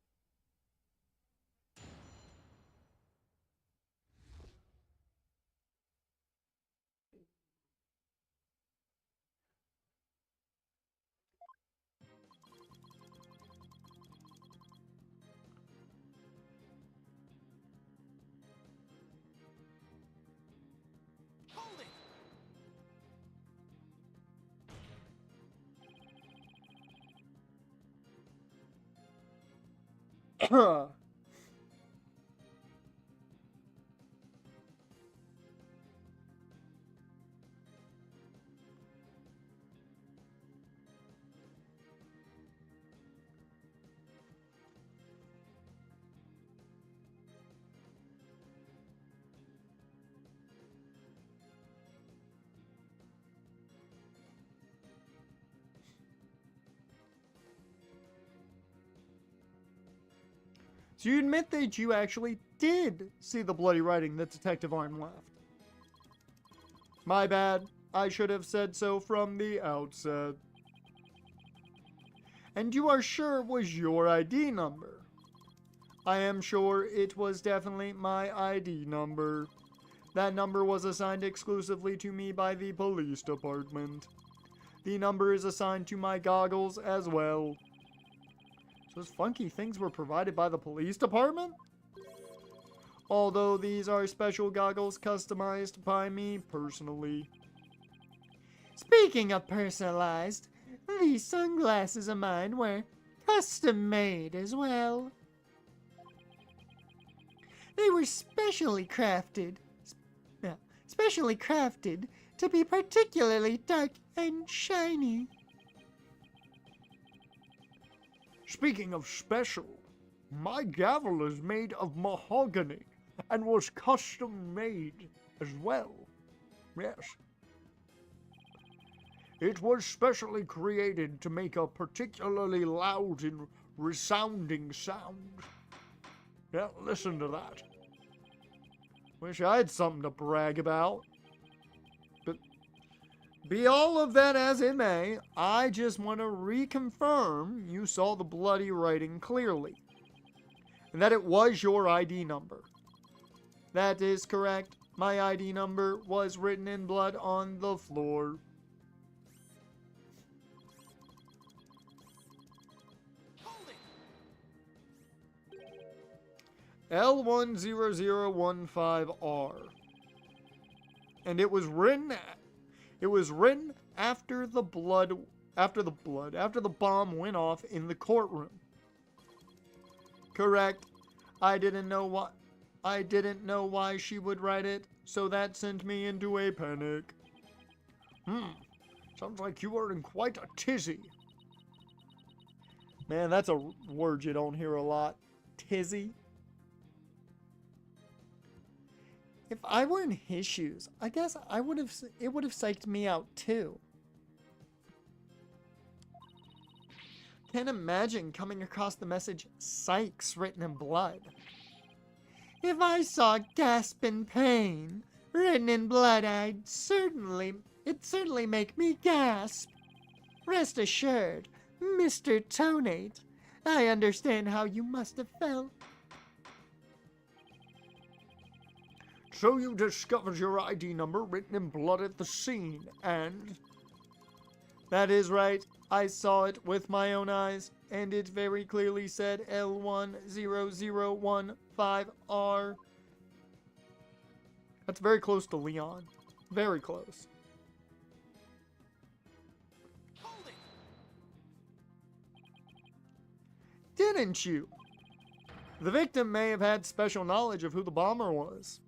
[SPEAKER 3] Hold it!
[SPEAKER 1] So you admit that you actually did see the bloody writing that Detective Arm left. My bad. I should have said so from the outset. And you are sure it was your ID number? I am sure it was definitely my ID number. That number was assigned exclusively to me by the police department. The number is assigned to my goggles as well. Those funky things were provided by the police department? Although these are special goggles customized by me personally.
[SPEAKER 2] Speaking of personalized, these sunglasses of mine were custom made as well. They were specially crafted to be particularly dark and shiny.
[SPEAKER 1] Speaking of special, my gavel is made of mahogany and was custom made as well. Yes. It was specially created to make a particularly loud and resounding sound. Yeah, listen to that. Wish I had something to brag about. But be all of that as it may, I just want to reconfirm you saw the bloody writing clearly. And that it was your ID number. That is correct. My ID number was written in blood on the floor. L10015R. And it was written after the bomb went off in the courtroom. Correct. I didn't know why she would write it, so that sent me into a panic. Sounds like you are in quite a tizzy. Man, that's a word you don't hear a lot. Tizzy. If I were in his shoes, I guess it would have psyched me out too. Can't imagine coming across the message "Sykes" written in blood. If I saw "gasp in pain" written in blood, it'd certainly make me gasp. Rest assured, Mr. Tonate, I understand how you must have felt. So you discovered your ID number written in blood at the scene, and... That is right. I saw it with my own eyes, and it very clearly said L10015R. That's very close to Leon. Very close.
[SPEAKER 3] Hold it!
[SPEAKER 1] Didn't you? The victim may have had special knowledge of who the bomber was.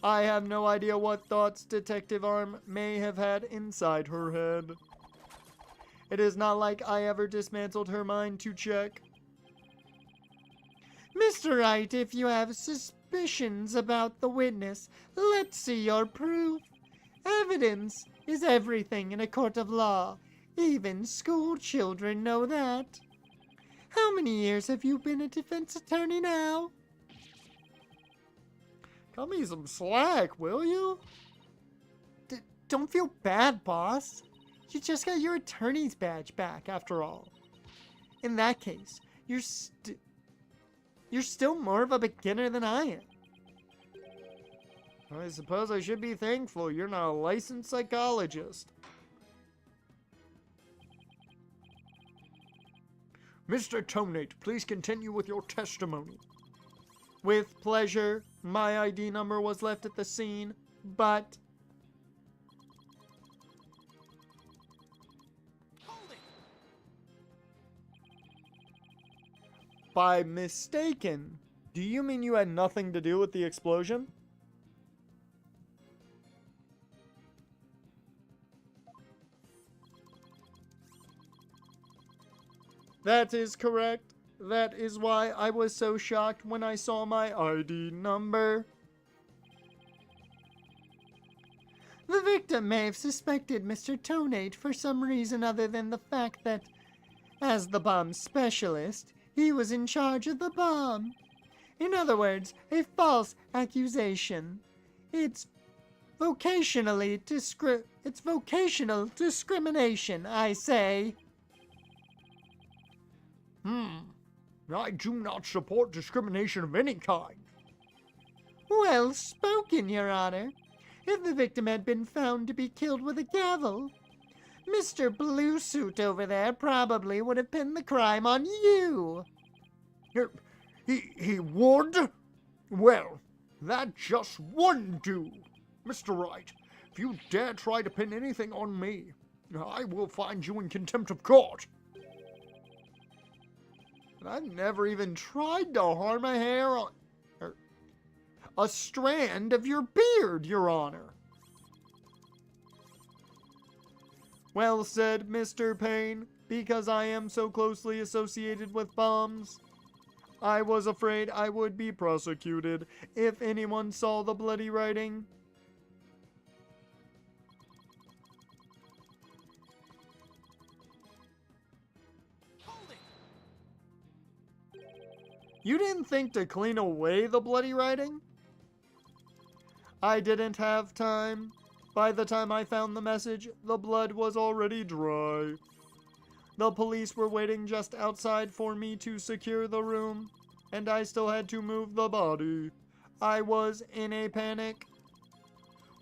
[SPEAKER 1] I have no idea what thoughts Detective Arm may have had inside her head. It is not like I ever dismantled her mind to check.
[SPEAKER 2] Mr. Wright, if you have suspicions about the witness, let's see your proof. Evidence is everything in a court of law. Even school children know that. How many years have you been a defense attorney now?
[SPEAKER 1] Cut me some slack, will you?
[SPEAKER 2] Don't feel bad, boss. You just got your attorney's badge back, after all. In that case, you're still more of a beginner than I am.
[SPEAKER 1] I suppose I should be thankful you're not a licensed psychologist. Mr. Tonate, please continue with your testimony.
[SPEAKER 2] With pleasure, my ID number was left at the scene, but...
[SPEAKER 3] Hold it!
[SPEAKER 1] By mistaken, do you mean you had nothing to do with the explosion? That is correct. That is why I was so shocked when I saw my ID number.
[SPEAKER 2] The victim may have suspected Mr. Tonate for some reason other than the fact that, as the bomb specialist, he was in charge of the bomb. In other words, a false accusation. It's vocational discrimination, I say.
[SPEAKER 1] I do not support discrimination of any kind.
[SPEAKER 2] Well spoken, Your Honor. If the victim had been found to be killed with a gavel, Mr. Blue Suit over there probably would have pinned the crime on you.
[SPEAKER 1] He would? Well, that just wouldn't do. Mr. Wright, if you dare try to pin anything on me, I will find you in contempt of court. I've never even tried to harm a hair on... a strand of your beard, Your Honor. Well said, Mr. Payne. Because I am so closely associated with bombs, I was afraid I would be prosecuted if anyone saw the bloody writing. You didn't think to clean away the bloody writing? I didn't have time. By the time I found the message, the blood was already dry. The police were waiting just outside for me to secure the room, and I still had to move the body. I was in a panic.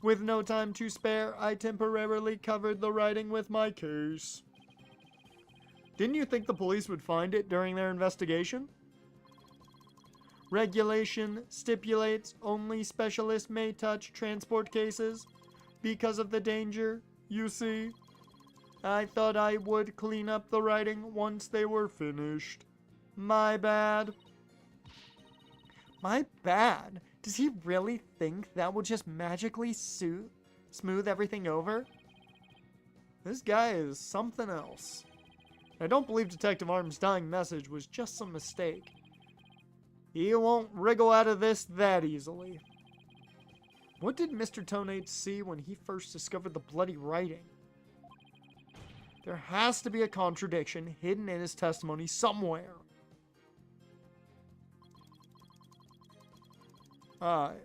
[SPEAKER 1] With no time to spare, I temporarily covered the writing with my case. Didn't you think the police would find it during their investigation? Regulation stipulates only specialists may touch transport cases because of the danger, you see. I thought I would clean up the writing once they were finished. My bad. My bad? Does he really think that will just magically smooth everything over? This guy is something else. I don't believe Detective Arm's dying message was just some mistake. He won't wriggle out of this that easily. What did Mr. Tonate see when he first discovered the bloody writing? There has to be a contradiction hidden in his testimony somewhere. Alright.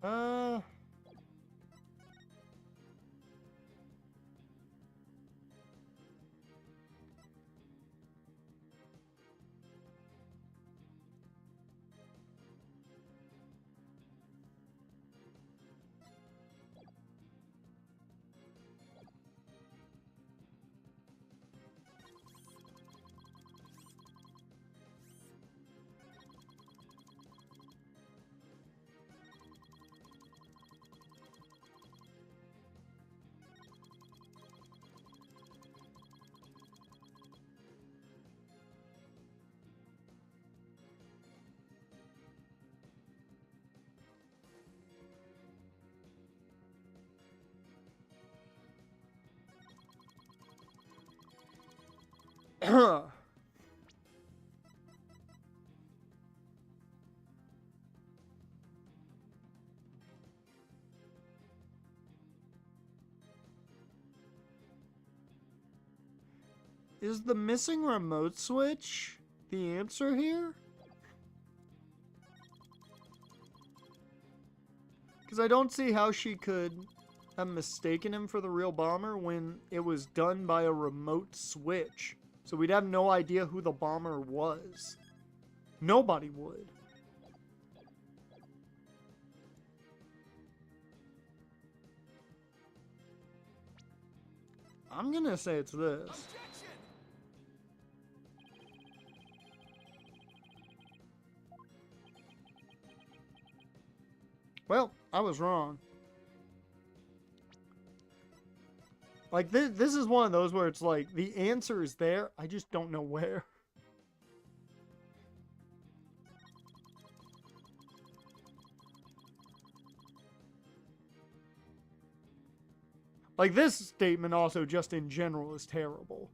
[SPEAKER 1] Uh... Is the missing remote switch the answer here? Because I don't see how she could have mistaken him for the real bomber when it was done by a remote switch. So we'd have no idea who the bomber was. Nobody would. I'm gonna say it's this. Well, I was wrong. Like, this is one of those where it's like, the answer is there, I just don't know where. Like, this statement also just in general is terrible.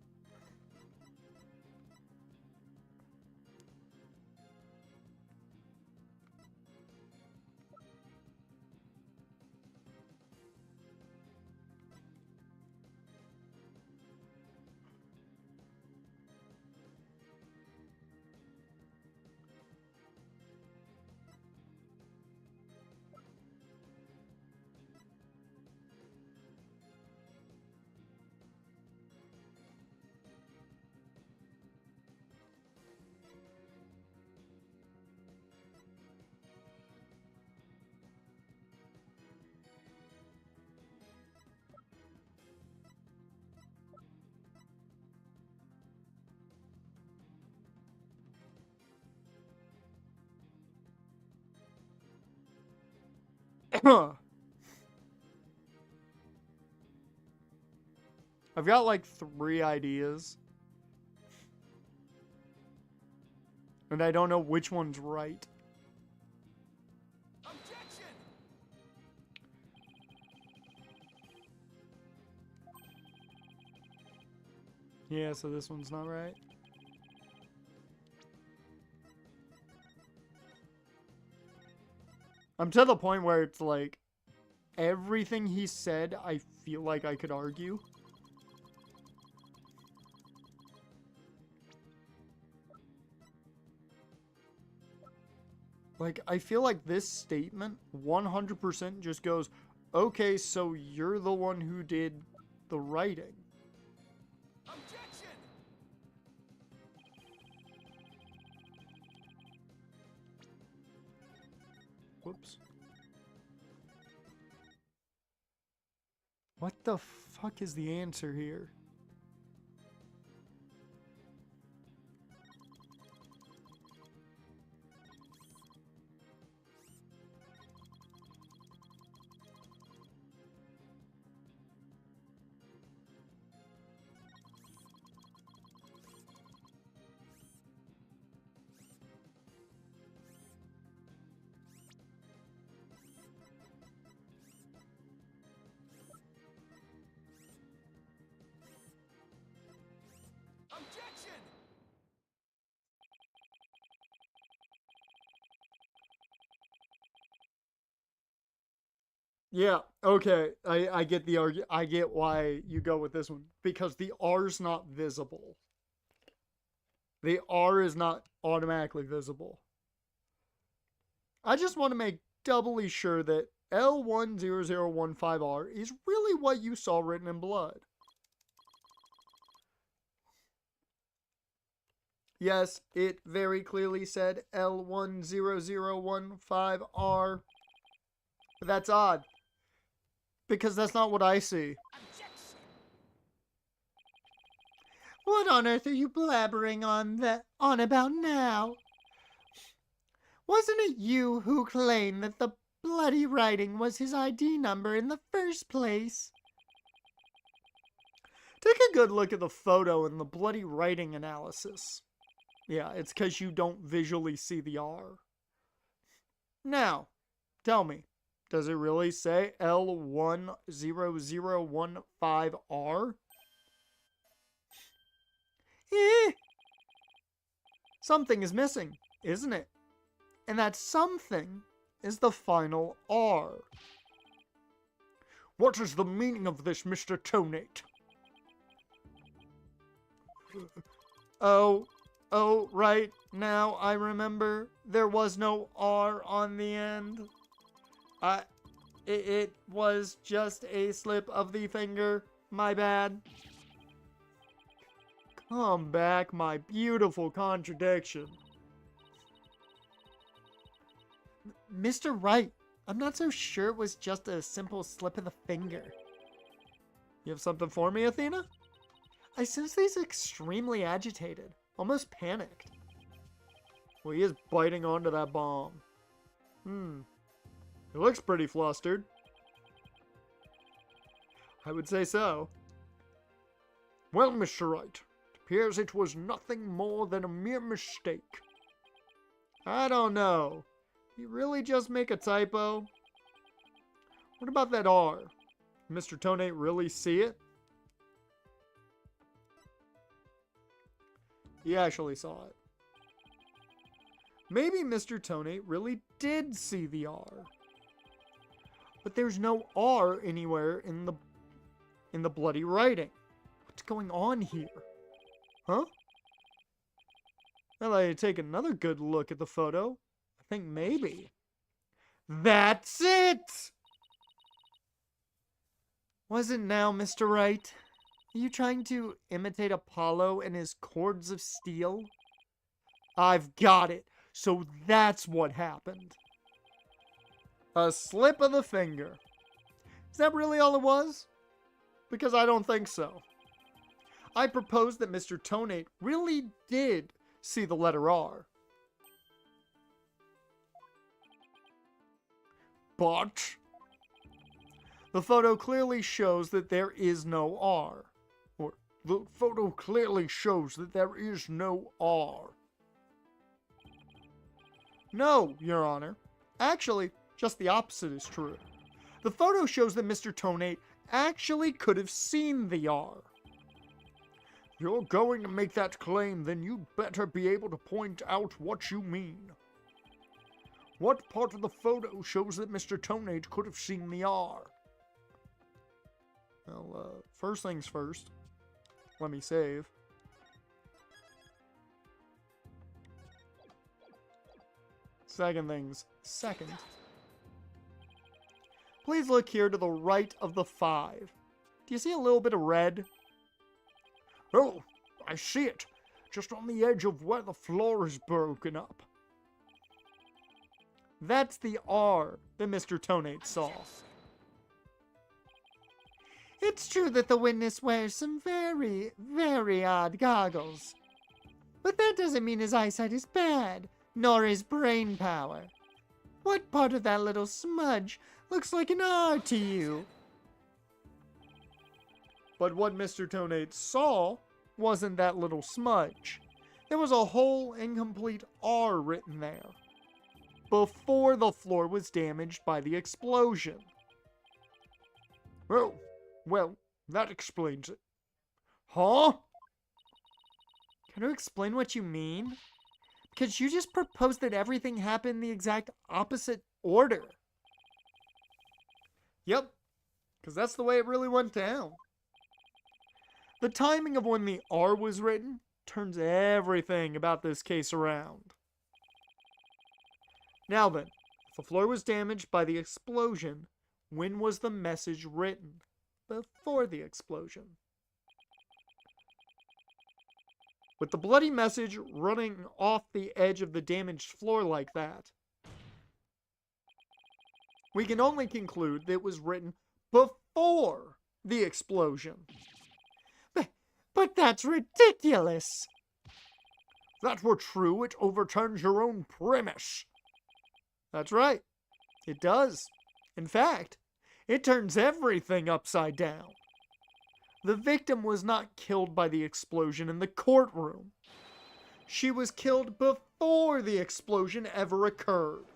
[SPEAKER 1] I've got like 3 ideas. And I don't know which one's right.
[SPEAKER 3] Objection!
[SPEAKER 1] Yeah, so this one's not right. I'm to the point where it's like, everything he said, I feel like I could argue. Like, I feel like this statement 100% just goes, okay, so you're the one who did the writing.
[SPEAKER 3] Objection!
[SPEAKER 1] Whoops. What the fuck is the answer here?
[SPEAKER 3] Objection!
[SPEAKER 1] Yeah, okay. I get the I get why you go with this one. Because the R's not visible. The R is not automatically visible. I just want to make doubly sure that L10015R is really what you saw written in blood. Yes, it very clearly said L10015R. But that's odd, because that's not what I see.
[SPEAKER 2] What on earth are you blabbering on about now? Wasn't it you who claimed that the bloody writing was his ID number in the first place?
[SPEAKER 1] Take a good look at the photo and the bloody writing analysis. Yeah, it's because you don't visually see the R. Now, tell me, does it really say L10015R? Something is missing, isn't it? And that something is the final R. What is the meaning of this, Mr. Tonate? Oh, right now I remember there was no R on the end. It was just a slip of the finger. My bad. Come back, my beautiful contradiction.
[SPEAKER 2] Mr. Wright, I'm not so sure it was just a simple slip of the finger.
[SPEAKER 1] You have something for me, Athena?
[SPEAKER 2] I sense he's extremely agitated, almost panicked.
[SPEAKER 1] Well, he is biting onto that bomb. It looks pretty flustered. I would say so. Well, Mr. Wright, it appears it was nothing more than a mere mistake. I don't know. Did you really just make a typo? What about that R? Did Mr. Tonate really see it? He actually saw it. Maybe Mr. Tonate really did see the R. But there's no R anywhere in the bloody writing. What's going on here? Huh? Well, I take another good look at the photo. I think maybe. That's it!
[SPEAKER 2] Was it now, Mr. Wright? Are you trying to imitate Apollo and his cords of steel?
[SPEAKER 1] I've got it. So that's what happened. A slip of the finger. Is that really all it was? Because I don't think so. I propose that Mr. Tonate really did see the letter R. But the photo clearly shows that there is no R. Or the photo clearly shows that there is no R. No, Your Honor. Actually, just the opposite is true. The photo shows that Mr. Tonate actually could have seen the R. If you're going to make that claim, then you'd better be able to point out what you mean. What part of the photo shows that Mr. Tonate could have seen the R? Well, first things first. Let me save. Second things second. Please look here to the right of the 5. Do you see a little bit of red? Oh, I see it. Just on the edge of where the floor is broken up. That's the R that Mr. Tonate saw.
[SPEAKER 2] It's true that the witness wears some very, very odd goggles. But that doesn't mean his eyesight is bad, nor his brain power. What part of that little smudge looks like an R to you?
[SPEAKER 1] But what Mr. Tonate saw wasn't that little smudge. There was a whole incomplete R written there. Before the floor was damaged by the explosion. Oh, well, that explains it. Huh?
[SPEAKER 2] Can you explain what you mean? Because you just proposed that everything happened in the exact opposite order.
[SPEAKER 1] Yep, because that's the way it really went down. The timing of when the R was written turns everything about this case around. Now then, If the floor was damaged by the explosion, when was the message written? Before the explosion. With the bloody message running off the edge of the damaged floor like that, we can only conclude that it was written before the explosion.
[SPEAKER 2] But that's ridiculous.
[SPEAKER 1] If that were true, it overturns your own premise. That's right. It does. In fact, it turns everything upside down. The victim was not killed by the explosion in the courtroom. She was killed before the explosion ever occurred.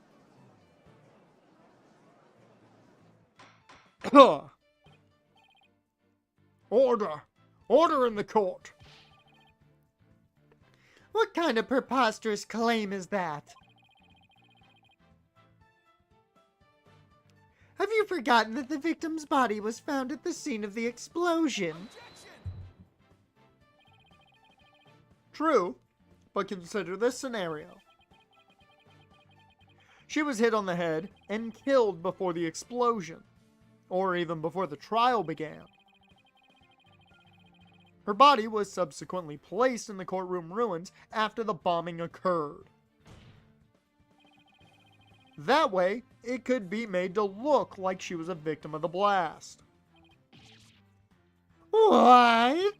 [SPEAKER 1] Order! Order in the court!
[SPEAKER 2] What kind of preposterous claim is that? Have you forgotten that the victim's body was found at the scene of the explosion?
[SPEAKER 1] True, but consider this scenario. She was hit on the head and killed before the explosion, or even before the trial began. Her body was subsequently placed in the courtroom ruins after the bombing occurred. That way, it could be made to look like she was a victim of the blast.
[SPEAKER 2] What?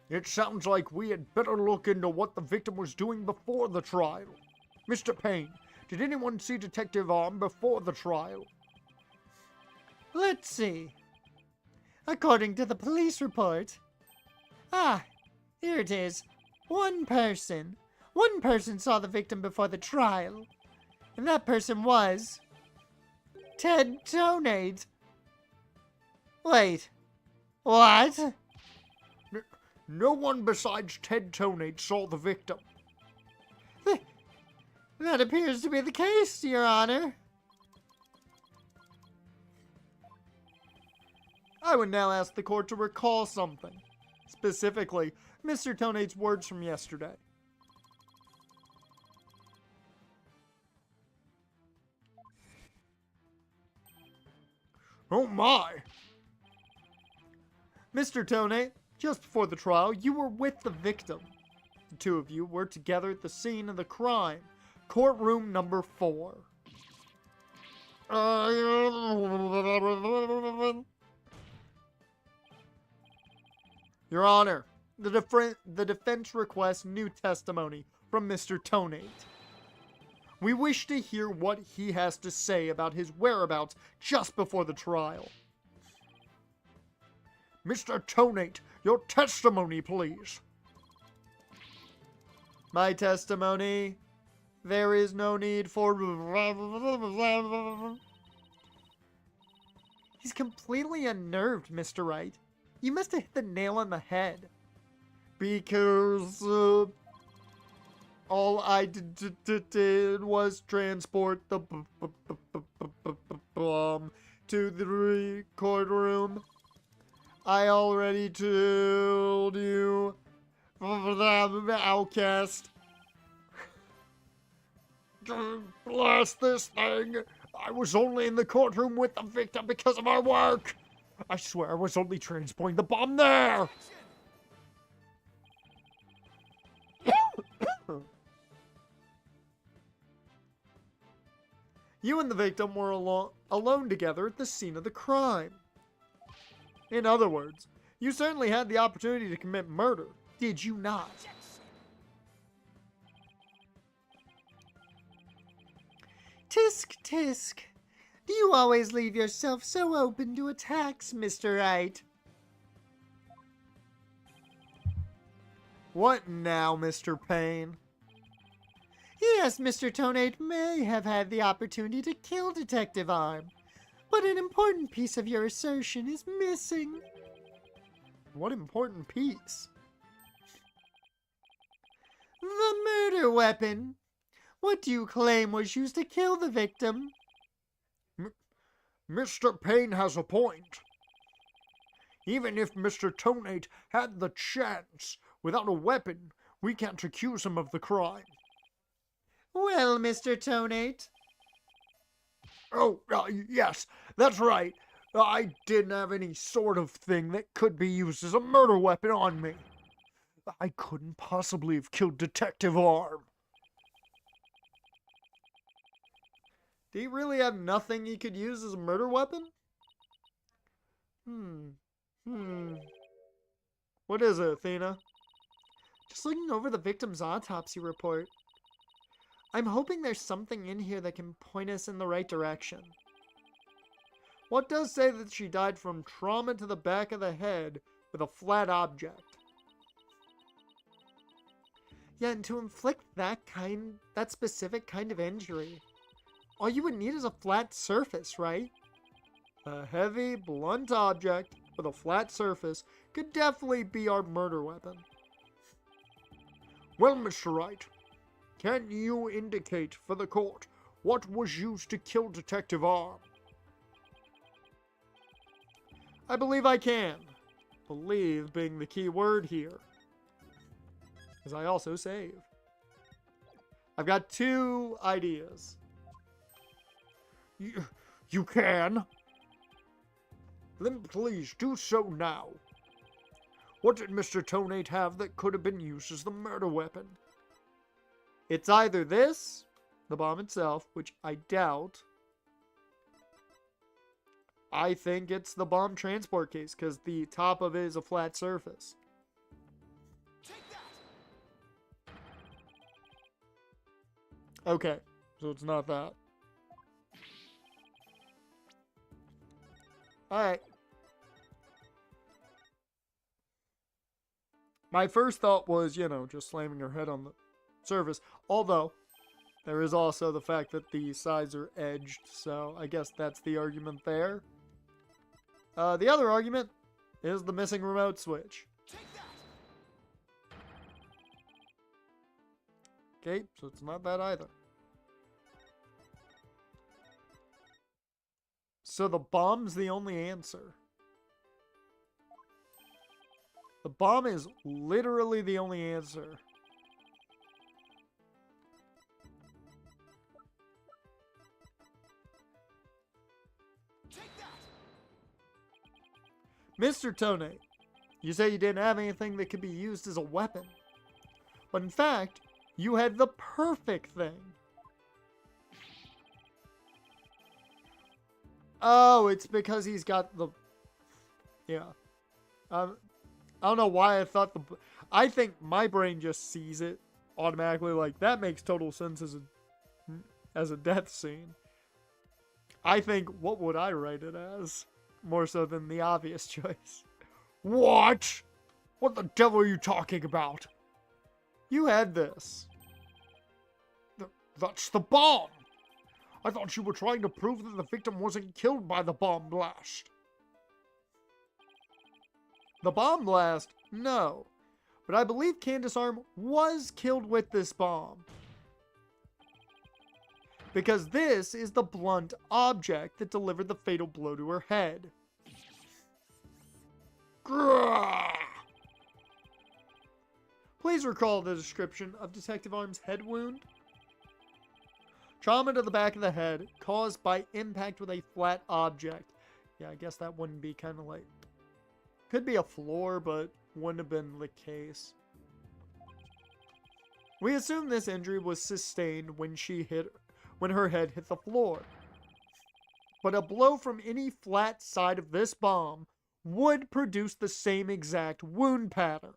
[SPEAKER 1] It sounds like we had better look into what the victim was doing before the trial. Mr. Payne, did anyone see Detective Arm before the trial?
[SPEAKER 2] Let's see. According to the police report... here it is. One person saw the victim before the trial. And that person was... Ted Tonade. Wait. What?
[SPEAKER 1] No one besides Ted Tonade saw the victim.
[SPEAKER 2] That appears to be the case, Your Honor.
[SPEAKER 1] I would now ask the court to recall something. Specifically, Mr. Tonade's words from yesterday. Oh my! Mr. Tonade, just before the trial, you were with the victim. The two of you were together at the scene of the crime, courtroom number 4. Your Honor, the defense requests new testimony from Mr. Tonade. We wish to hear what he has to say about his whereabouts just before the trial. Mr. Tonade, your testimony, please. My testimony? There is no need for... He's completely unnerved, Mr. Wright. You must have hit the nail on the head. Because, all I did was transport the bomb to the courtroom. I already told you, outcast. Blast this thing! I was only in the courtroom with the victim because of our work! I swear I was only transporting the bomb there! You and the victim were alone together at the scene of the crime. In other words, you certainly had the opportunity to commit murder, did you not?
[SPEAKER 2] Tisk, tisk. Do you always leave yourself so open to attacks, Mr. Wright?
[SPEAKER 1] What now, Mr. Payne?
[SPEAKER 2] Yes, Mr. Tonade may have had the opportunity to kill Detective Arm, but an important piece of your assertion is missing.
[SPEAKER 1] What important piece?
[SPEAKER 2] The murder weapon. What do you claim was used to kill the victim?
[SPEAKER 1] Mr. Payne has a point. Even if Mr. Tonade had the chance, without a weapon, we can't accuse him of the crime.
[SPEAKER 2] well, Mr. Tonate?
[SPEAKER 1] Oh, yes, that's right. I didn't have any sort of thing that could be used as a murder weapon on me. I couldn't possibly have killed Detective Arm. Do you really have nothing you could use as a murder weapon? What is it, Athena?
[SPEAKER 2] Just looking over the victim's autopsy report. I'm hoping there's something in here that can point us in the right direction.
[SPEAKER 1] What does say that she died from trauma to the back of the head with a flat object?
[SPEAKER 2] Yeah, and to inflict that specific kind of injury, all you would need is a flat surface, right?
[SPEAKER 1] A heavy, blunt object with a flat surface could definitely be our murder weapon. Well, Mr. Wright, can you indicate for the court what was used to kill Detective Arm? I believe I can. Believe being the key word here. Because I also save. I've got 2 ideas. You can? Then please do so now. What did Mr. Tonate have that could have been used as the murder weapon? It's either this, the bomb itself, which I doubt. I think it's the bomb transport case, because the top of it is a flat surface. Okay, so it's not that. Alright. My first thought was, just slamming her head on the surface. Although, there is also the fact that the sides are edged, so I guess that's the argument there. The other argument is the missing remote switch. Okay, so it's not that either. So the bomb's the only answer. The bomb is literally the only answer. Mr. Tonate, you say you didn't have anything that could be used as a weapon. But in fact, you had the perfect thing. Oh, it's because he's got the... Yeah. I don't know why I thought the... I think my brain just sees it automatically like, that makes total sense as a death scene. I think, what would I write it as? More so than the obvious choice. What? What the devil are you talking about? You had this. That's the bomb. I thought you were trying to prove that the victim wasn't killed by the bomb blast. The bomb blast? No. But I believe Candace Arm was killed with this bomb. Because this is the blunt object that delivered the fatal blow to her head. Grrrr. Please recall the description of Detective Arm's head wound. Trauma to the back of the head caused by impact with a flat object. Yeah, I guess that wouldn't be kind of like... Could be a floor, but wouldn't have been the case. We assume this injury was sustained when her head hit the floor. But a blow from any flat side of this bomb would produce the same exact wound pattern.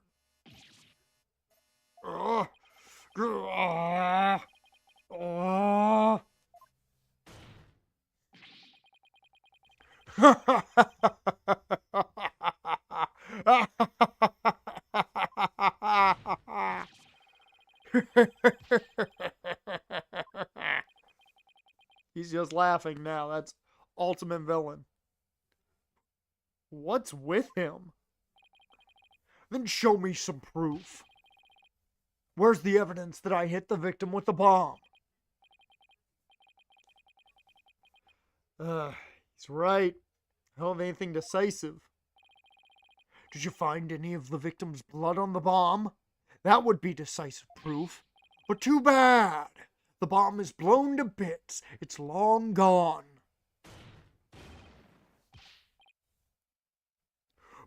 [SPEAKER 1] He's just laughing now. That's ultimate villain. What's with him? Then show me some proof. Where's the evidence that I hit the victim with the bomb? He's right. I don't have anything decisive. Did you find any of the victim's blood on the bomb? That would be decisive proof. But too bad. The bomb is blown to bits. It's long gone.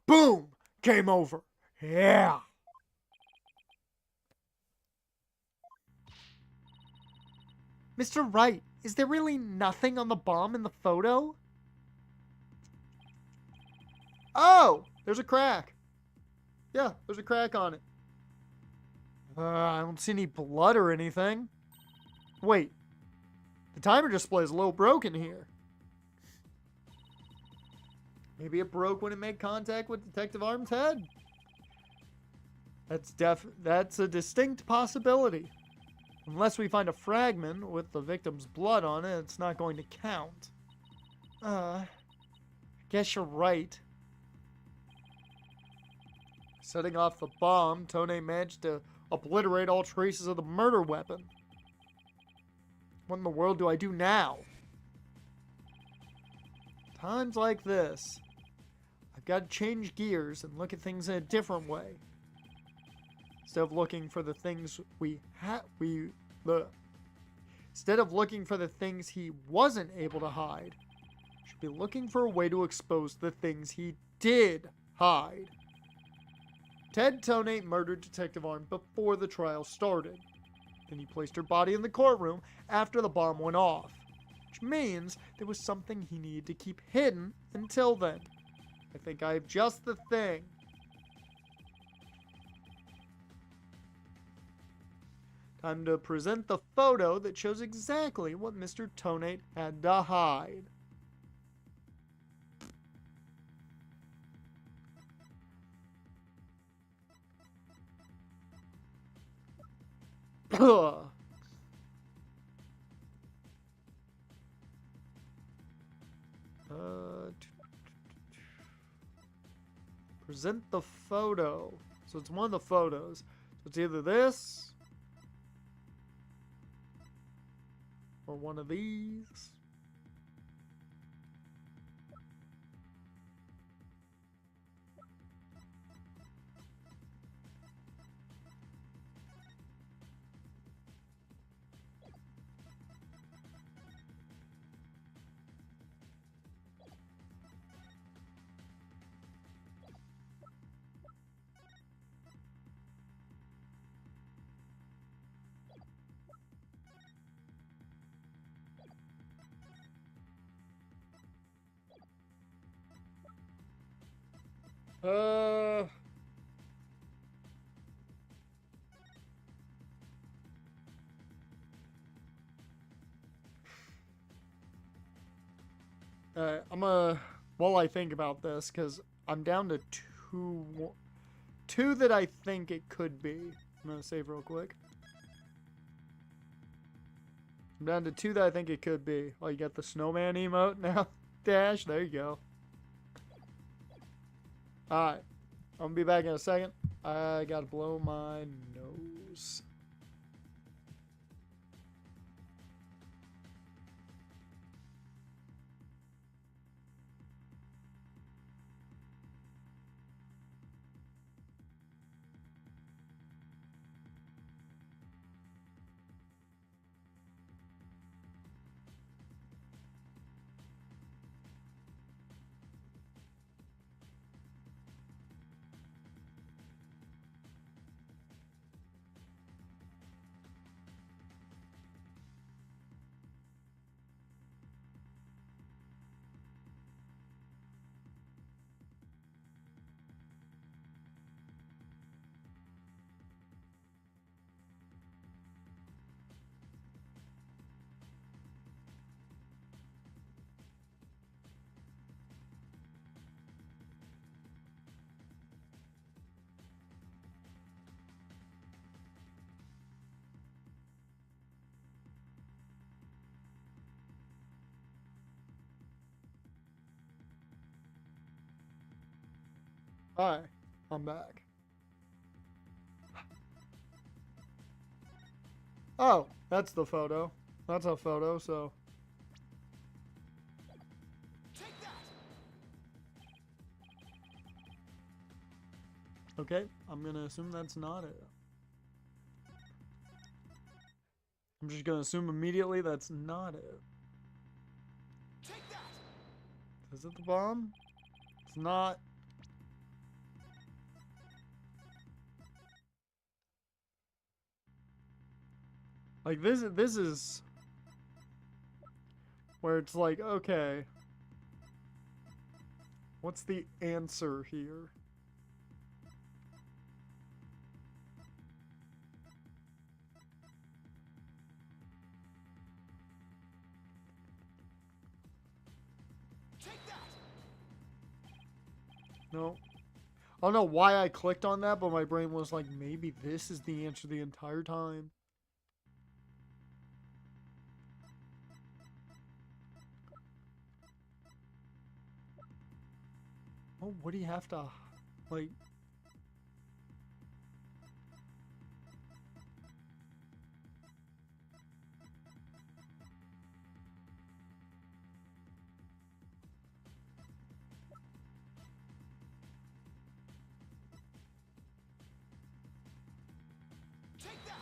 [SPEAKER 1] Boom! Game over. Yeah.
[SPEAKER 2] Mr. Wright, is there really nothing on the bomb in the photo?
[SPEAKER 1] Oh! There's a crack. Yeah, there's a crack on it. I don't see any blood or anything. Wait. The timer display is a little broken here. Maybe it broke when it made contact with Detective Arm's head. That's a distinct possibility. Unless we find a fragment with the victim's blood on it, it's not going to count. I guess you're right. Setting off the bomb, Tone managed to obliterate all traces of the murder weapon. What in the world do I do now? Times like this, I've got to change gears and look at things in a different way. Instead of looking for the things instead of looking for the things he wasn't able to hide, should be looking for a way to expose the things he did hide. Ted Tonate murdered Detective Arm before the trial started. Then he placed her body in the courtroom after the bomb went off, which means there was something he needed to keep hidden until then. I think I have just the thing. Time to present the photo that shows exactly what Mr. Tonate had to hide. Present the photo. So it's one of the photos. So it's either this or one of these. While I think about this, because I'm down to two that I think it could be. I'm gonna save real quick. I'm down to two that I think it could be. Oh, you got the snowman emote now? Dash, there you go. Alright. I'm gonna be back in a second. I gotta blow my nose. Hi, I'm back. Oh, that's the photo. That's a photo, so. Okay, I'm gonna assume that's not it. I'm just gonna assume immediately that's not it.
[SPEAKER 3] Take that!
[SPEAKER 1] Is it the bomb? It's not. Like, this is where it's like, okay, what's the answer here?
[SPEAKER 3] Take that!
[SPEAKER 1] No. I don't know why I clicked on that, but my brain was like, maybe this is the answer the entire time. Oh, what do you have to, like...
[SPEAKER 3] Take that!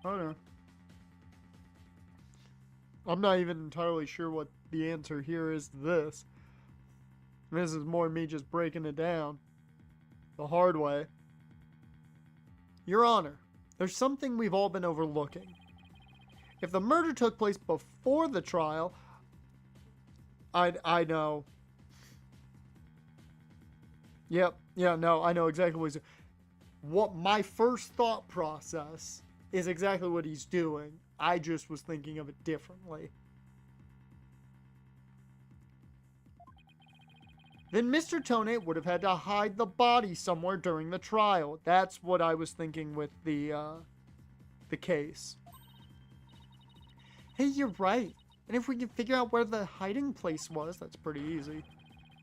[SPEAKER 1] I don't know. I'm not even entirely sure what the answer here is to this. This is more me just breaking it down the hard way. Your Honor, there's something we've all been overlooking. If the murder took place before the trial, I know. Yep, yeah, no, I know exactly what he's doing. What my first thought process is exactly what he's doing. I just was thinking of it differently. Then Mr. Tonate would have had to hide the body somewhere during the trial. That's what I was thinking with the case. Hey, you're right. And if we can figure out where the hiding place was, that's pretty easy.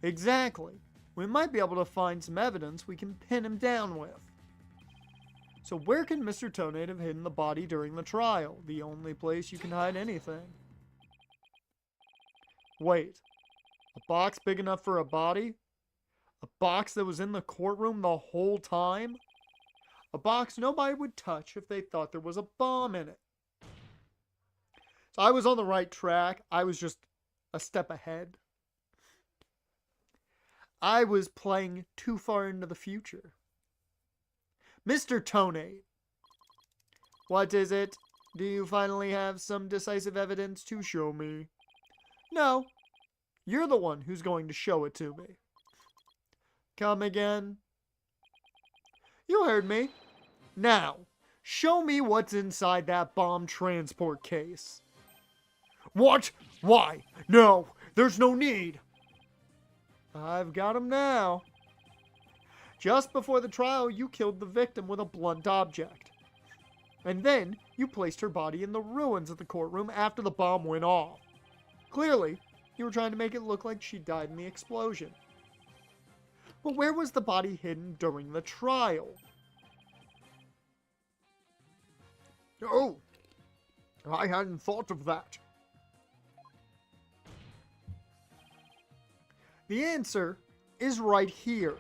[SPEAKER 1] Exactly. We might be able to find some evidence we can pin him down with. So where can Mr. Tonate have hidden the body during the trial? The only place you can hide anything. Wait. A box big enough for a body? A box that was in the courtroom the whole time? A box nobody would touch if they thought there was a bomb in it. So I was on the right track. I was just a step ahead. I was playing too far into the future. Mr. Tonate, what is it? Do you finally have some decisive evidence to show me? No, you're the one who's going to show it to me. Come again? You heard me. Now, show me what's inside that bomb transport case. What? Why? No, there's no need. I've got him now. Just before the trial, you killed the victim with a blunt object. And then, you placed her body in the ruins of the courtroom after the bomb went off. Clearly, you were trying to make it look like she died in the explosion. But where was the body hidden during the trial? Oh, I hadn't thought of that. The answer is right here.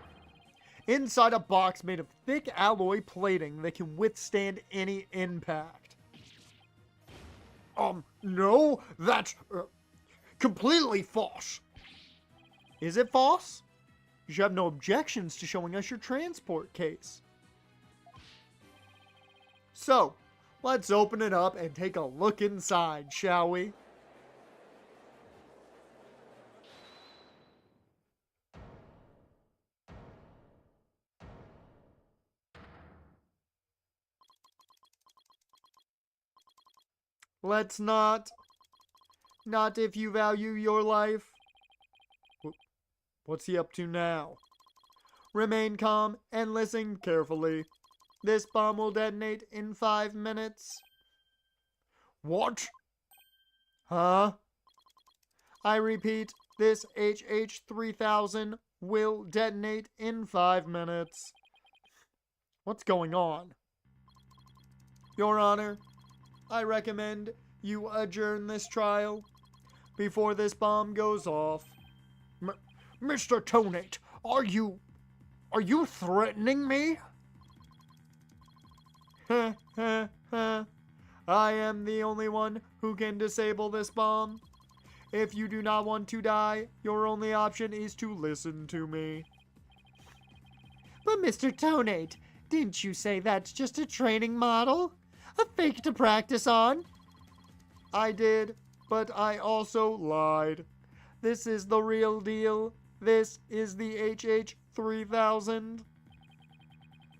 [SPEAKER 1] Inside a box made of thick alloy plating that can withstand any impact. No, that's completely false. Is it false? You should have no objections to showing us your transport case. So, let's open it up and take a look inside, shall we? Let's not. Not if you value your life. What's he up to now? Remain calm and listen carefully. This bomb will detonate in 5 minutes. What? Huh? I repeat, this HH-3000 will detonate in 5 minutes. What's going on? Your Honor, I recommend you adjourn this trial before this bomb goes off. Mr. Tonate, are you threatening me? Heh heh heh. I am the only one who can disable this bomb. If you do not want to die, your only option is to listen to me.
[SPEAKER 2] But Mr. Tonate, didn't you say that's just a training model? A fake to practice on?
[SPEAKER 1] I did, but I also lied. This is the real deal. This is the HH-3000.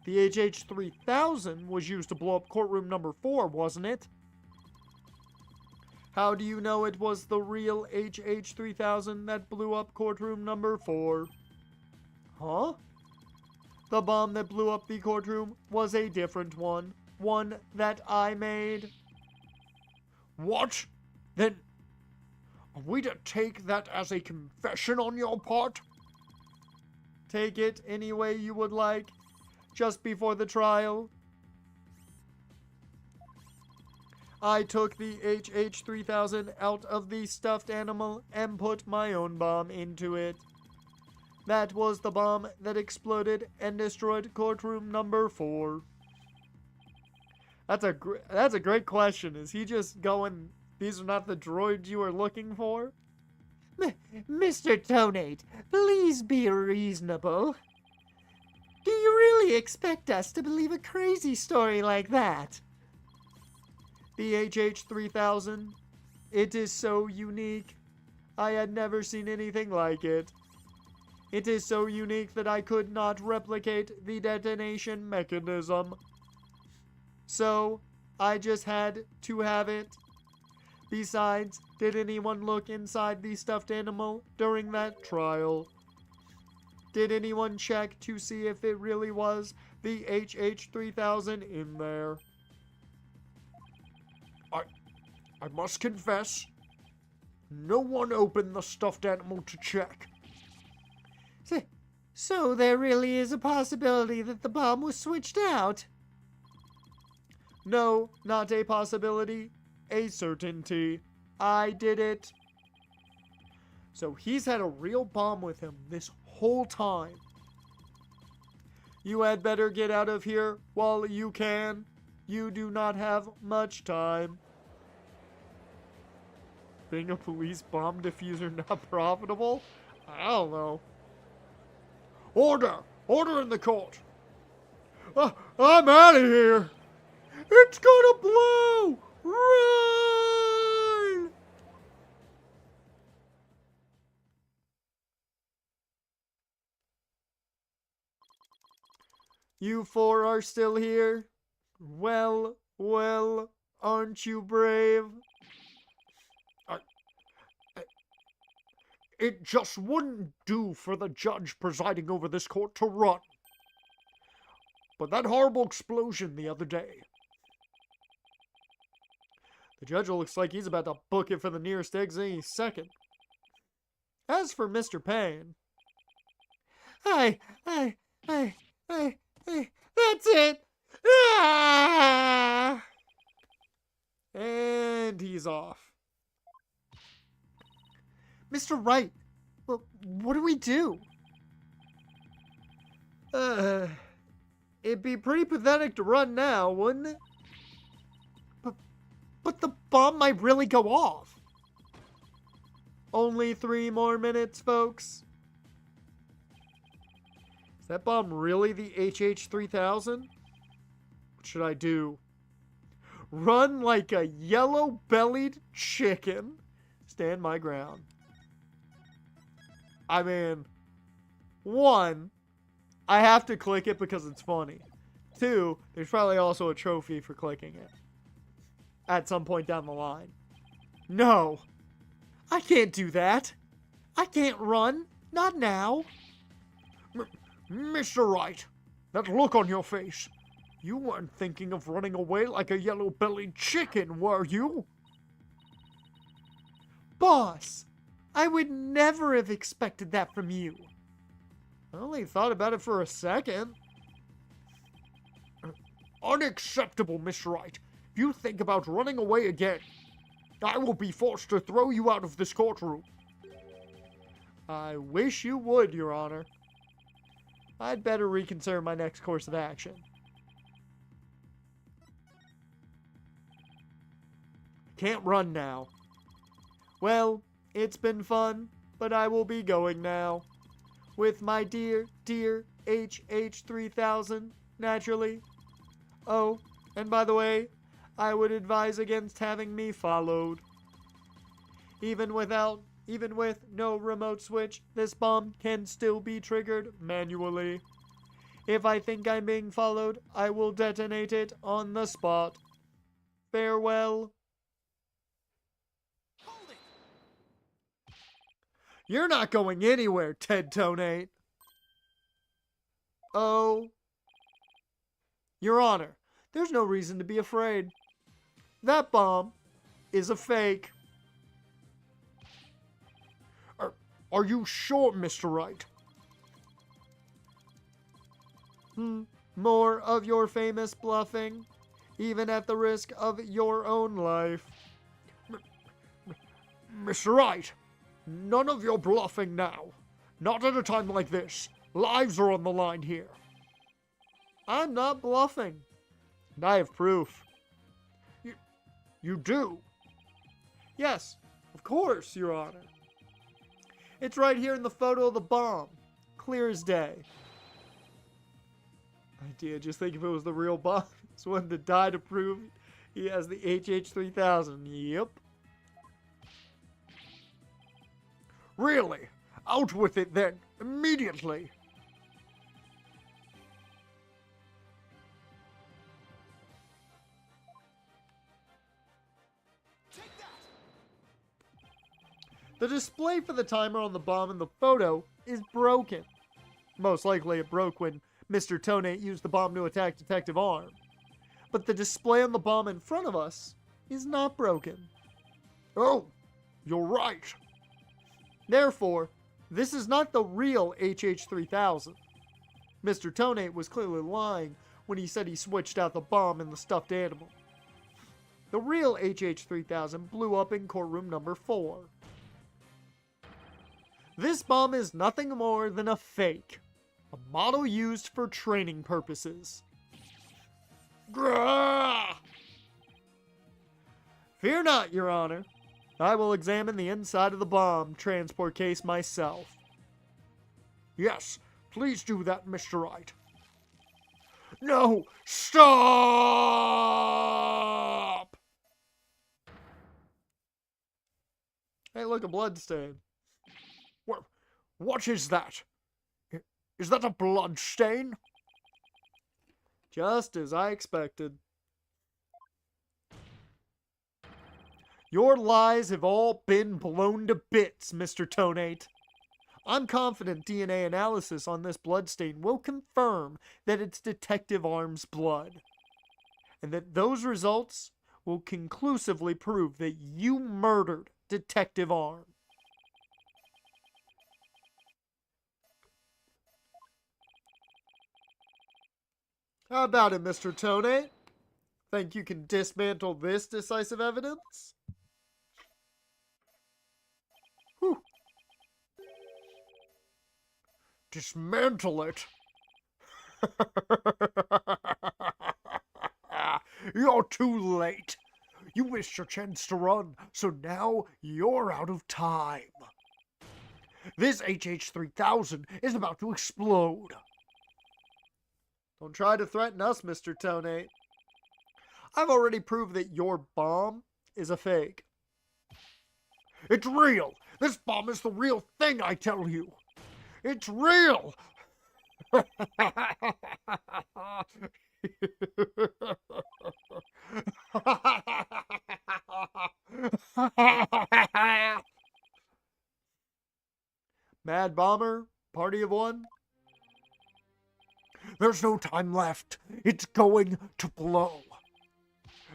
[SPEAKER 1] The HH-3000 was used to blow up courtroom number 4, wasn't it? How do you know it was the real HH-3000 that blew up courtroom number 4? Huh? The bomb that blew up the courtroom was a different one. One that I made. What? Then, are we to take that as a confession on your part? Take it any way you would like. Just before the trial, I took the HH-3000 out of the stuffed animal and put my own bomb into it. That was the bomb that exploded and destroyed courtroom number 4. That's a great question. Is he just going, these are not the droids you are looking for?
[SPEAKER 2] Mr. Tonate, please be reasonable. Do you really expect us to believe a crazy story like that?
[SPEAKER 1] The HH-3000, it is so unique. I had never seen anything like it. It is so unique that I could not replicate the detonation mechanism. So, I just had to have it. Besides, did anyone look inside the stuffed animal during that trial? Did anyone check to see if it really was the HH-3000 in there? I must confess, no one opened the stuffed animal to check.
[SPEAKER 2] So there really is a possibility that the bomb was switched out?
[SPEAKER 1] No, not a possibility, a certainty. I did it. So he's had a real bomb with him this whole time. You had better get out of here while you can. You do not have much time. Being a police bomb diffuser not profitable? I don't know. Order! Order in the court! I'm out of here! It's gonna blow! Run! You 4 are still here? Well, aren't you brave? It just wouldn't do for the judge presiding over this court to run. But that horrible explosion the other day. The judge looks like he's about to book it for the nearest exit any second. As for Mr. Payne...
[SPEAKER 2] That's it! Ah!
[SPEAKER 1] And he's off.
[SPEAKER 2] Mr. Wright, well, what do we do?
[SPEAKER 1] It'd be pretty pathetic to run now, wouldn't it?
[SPEAKER 2] But the bomb might really go off.
[SPEAKER 1] Only 3 more minutes, folks. Is that bomb really the HH-3000? What should I do? Run like a yellow-bellied chicken. Stand my ground. I mean, 1, I have to click it because it's funny. 2, there's probably also a trophy for clicking it. At some point down the line. No! I can't do that! I can't run! Not now! Mr. Wright, that look on your face. You weren't thinking of running away like a yellow-bellied chicken, were you?
[SPEAKER 2] Boss, I would never have expected that from you.
[SPEAKER 1] I only thought about it for a second. Unacceptable, Mr. Wright. If you think about running away again, I will be forced to throw you out of this courtroom. I wish you would, Your Honor. I'd better reconsider my next course of action. can't run now. Well, it's been fun, but I will be going now. With my dear, dear HH3000, naturally. Oh, and by the way, I would advise against having me followed. Even with no remote switch, this bomb can still be triggered manually. If I think I'm being followed, I will detonate it on the spot. Farewell.
[SPEAKER 3] Hold it!
[SPEAKER 1] You're not going anywhere, Ted Tonate. Oh. Your Honor, there's no reason to be afraid. That bomb is a fake. Are you sure, Mr. Wright? More of your famous bluffing, even at the risk of your own life. Mr. Wright, none of your bluffing now. Not at a time like this. Lives are on the line here. I'm not bluffing. And I have proof. You do? Yes, of course, Your Honor. It's right here in the photo of the bomb. Clear as day. Idea, just think if it was the real bomb. It's one to die to prove he has the HH3000. Yep. Really? Out with it then. Immediately.
[SPEAKER 3] Take that!
[SPEAKER 1] The display for the timer on the bomb in the photo is broken. Most likely it broke when Mr. Tonate used the bomb to attack Detective Arm. But the display on the bomb in front of us is not broken. Oh, you're right. Therefore, this is not the real HH3000. Mr. Tonate was clearly lying when he said he switched out the bomb and the stuffed animal. The real HH3000 blew up in courtroom number 4. This bomb is nothing more than a fake. A model used for training purposes. Grah! Fear not, Your Honor. I will examine the inside of the bomb transport case myself. Yes, please do that, Mr. Wright. No, stop! Hey, look, a blood stain. What is that? Is that a blood stain? Just as I expected. Your lies have all been blown to bits, Mr. Tonate. I'm confident DNA analysis on this bloodstain will confirm that it's Detective Arm's blood, and that those results will conclusively prove that you murdered Detective Arm. How about it, Mr. Tonate? Think you can dismantle this decisive evidence? Whew. Dismantle it? You're too late. You missed your chance to run, so now you're out of time. This HH3000 is about to explode. Don't try to threaten us, Mr. Tonate. I've already proved that your bomb is a fake. It's real. This bomb is the real thing, I tell you. It's real. Mad Bomber, party of one. There's no time left. It's going to blow.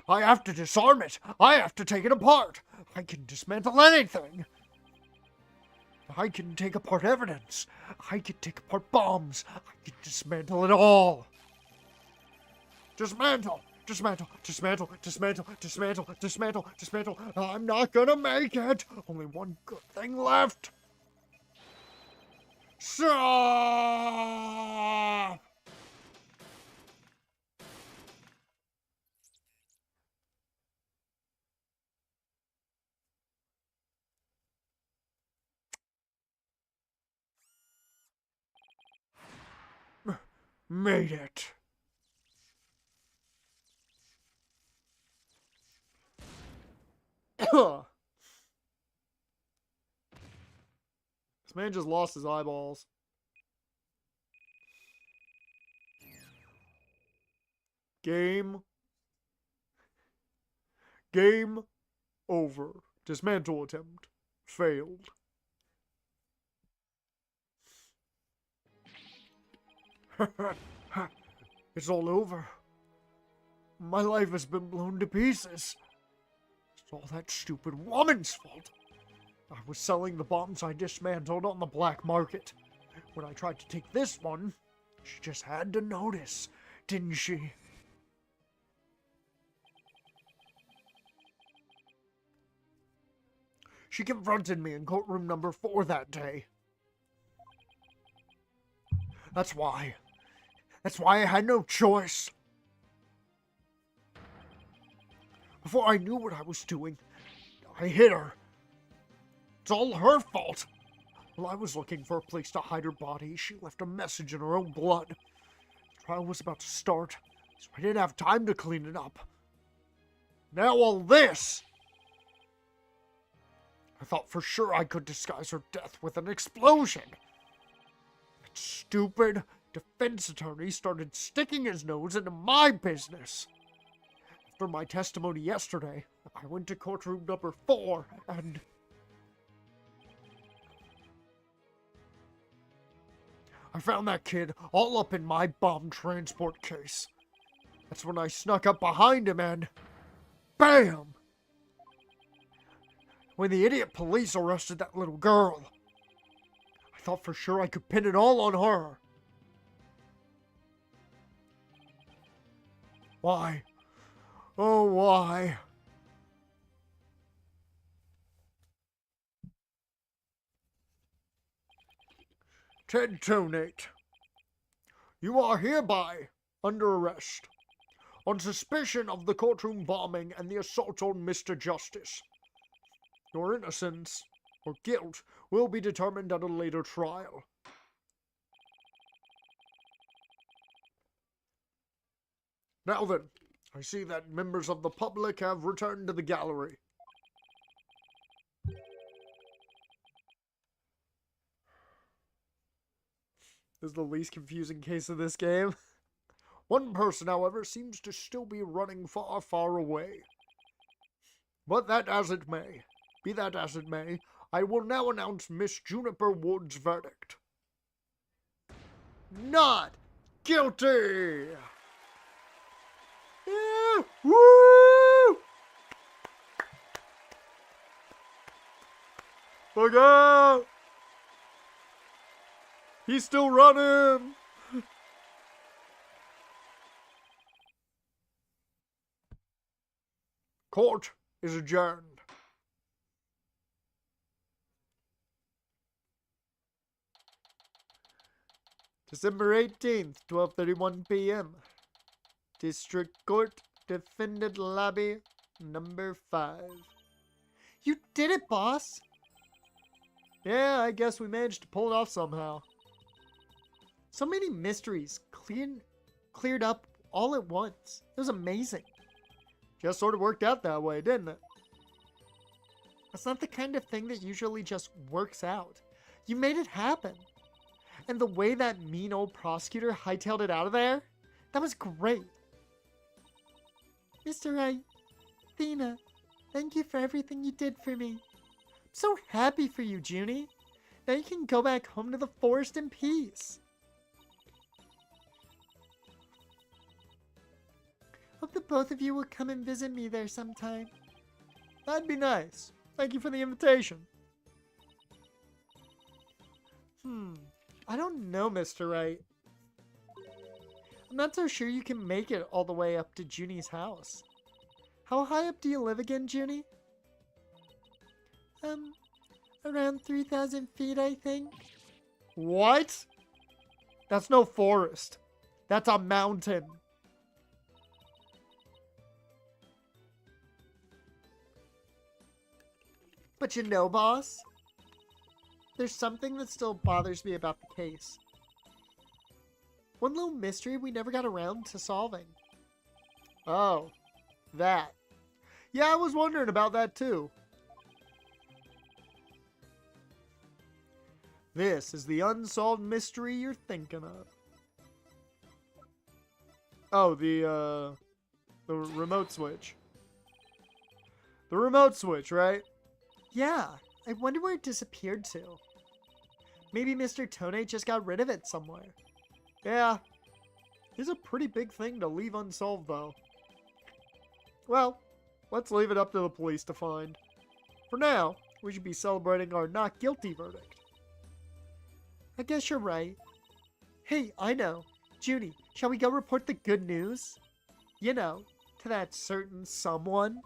[SPEAKER 1] I have to disarm it. I have to take it apart. I can dismantle anything. I can take apart evidence. I can take apart bombs. I can dismantle it all. Dismantle. Dismantle. Dismantle. Dismantle. Dismantle. Dismantle. Dismantle. I'm not gonna make it. Only one good thing left. Stop! made it. This man just lost his eyeballs. Game over. Dismantle attempt. Failed. It's all over. My life has been blown to pieces. It's all that stupid woman's fault. I was selling the bombs I dismantled on the black market. When I tried to take this one, she just had to notice, didn't she? She confronted me in courtroom number 4 that day. That's why I had no choice. Before I knew what I was doing, I hit her. It's all her fault. While I was looking for a place to hide her body, she left a message in her own blood. The trial was about to start, so I didn't have time to clean it up. Now all this! I thought for sure I could disguise her death with an explosion. That stupid defense attorney started sticking his nose into my business. After my testimony yesterday, I went to courtroom number 4 and... I found that kid all up in my bomb transport case. That's when I snuck up behind him and... BAM! When the idiot police arrested that little girl, I thought for sure I could pin it all on her. Why? Oh, why? Ted Tonate, you are hereby under arrest on suspicion of the courtroom bombing and the assault on Mr. Justice. Your innocence or guilt will be determined at a later trial. Now then, I see that members of the public have returned to the gallery. This is the least confusing case of this game. One person, however, seems to still be running far, far away. But that as it may, be that as it may, I will now announce Miss Juniper Wood's verdict. Not guilty! Yeah, woo! Look out! He's still running! Court is adjourned. December 18th, 12:31 p.m. District Court, Defendant Lobby, number 5.
[SPEAKER 2] You did it, boss!
[SPEAKER 1] Yeah, I guess we managed to pull it off somehow.
[SPEAKER 2] So many mysteries cleared up all at once. It was amazing.
[SPEAKER 1] Just sort of worked out that way, didn't it?
[SPEAKER 2] It's not the kind of thing that usually just works out. You made it happen. And the way that mean old prosecutor hightailed it out of there, that was great. Mr. Wright, Thena, thank you for everything you did for me. I'm so happy for you, Junie. Now you can go back home to the forest in peace. Hope that both of you will come and visit me there sometime.
[SPEAKER 1] That'd be nice. Thank you for the invitation.
[SPEAKER 2] I don't know, Mr. Wright. I'm not so sure you can make it all the way up to Junie's house. How high up do you live again, Junie? Around 3,000 feet, I think.
[SPEAKER 1] What? That's no forest. That's a mountain.
[SPEAKER 2] But you know, boss, there's something that still bothers me about the case. One little mystery we never got around to solving.
[SPEAKER 1] Oh, that. Yeah, I was wondering about that too. This is the unsolved mystery you're thinking of. Oh, the remote switch. The remote switch, right?
[SPEAKER 2] Yeah, I wonder where it disappeared to. Maybe Mr. Tone just got rid of it somewhere.
[SPEAKER 1] Yeah. It's a pretty big thing to leave unsolved, though. Well, let's leave it up to the police to find. For now, we should be celebrating our not guilty verdict.
[SPEAKER 2] I guess you're right. Hey, I know. Junie, shall we go report the good news? You know, to that certain someone.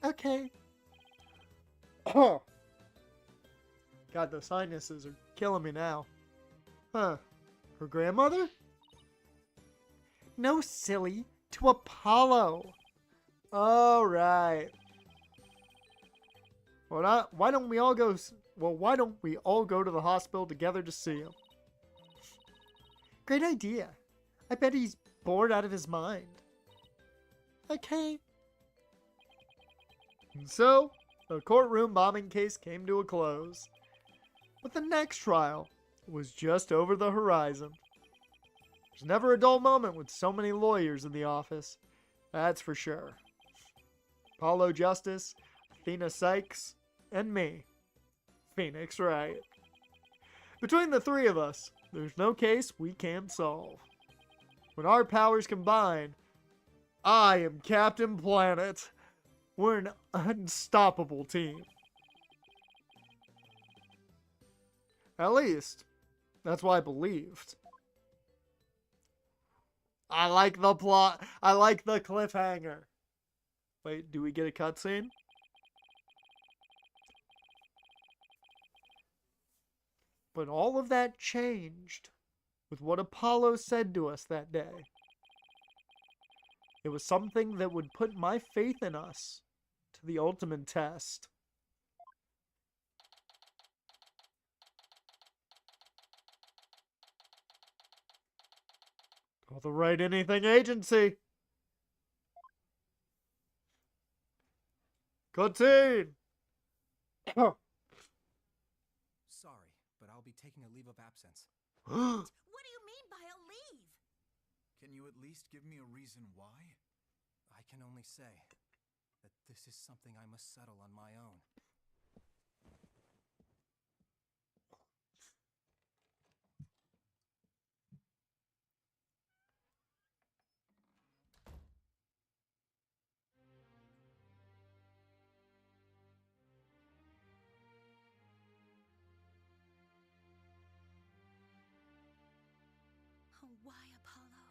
[SPEAKER 2] Okay.
[SPEAKER 1] God, the sinuses are killing me now. Huh. Her grandmother?
[SPEAKER 2] No, silly. To Apollo.
[SPEAKER 1] All right. Well, why don't we all go to the hospital together to see him?
[SPEAKER 2] Great idea. I bet he's bored out of his mind. Okay.
[SPEAKER 1] And so, the courtroom bombing case came to a close. But the next trial was just over the horizon. There's never a dull moment with so many lawyers in the office. That's for sure. Apollo Justice, Athena Sykes, and me, Phoenix Wright. Between the three of us, there's no case we can't solve. When our powers combine, I am Captain Planet. We're an unstoppable team. At least, that's what I believed. I like the plot. I like the cliffhanger. Wait, do we get a cutscene? But all of that changed with what Apollo said to us that day. It was something that would put my faith in us to the ultimate test. Call the Right Anything Agency. Cutscene.
[SPEAKER 4] Sorry, but I'll be taking a leave of absence.
[SPEAKER 5] What do you mean by a leave?
[SPEAKER 4] Can you at least give me a reason why? I can only say that this is something I must settle on my own.
[SPEAKER 5] Oh, why, Apollo?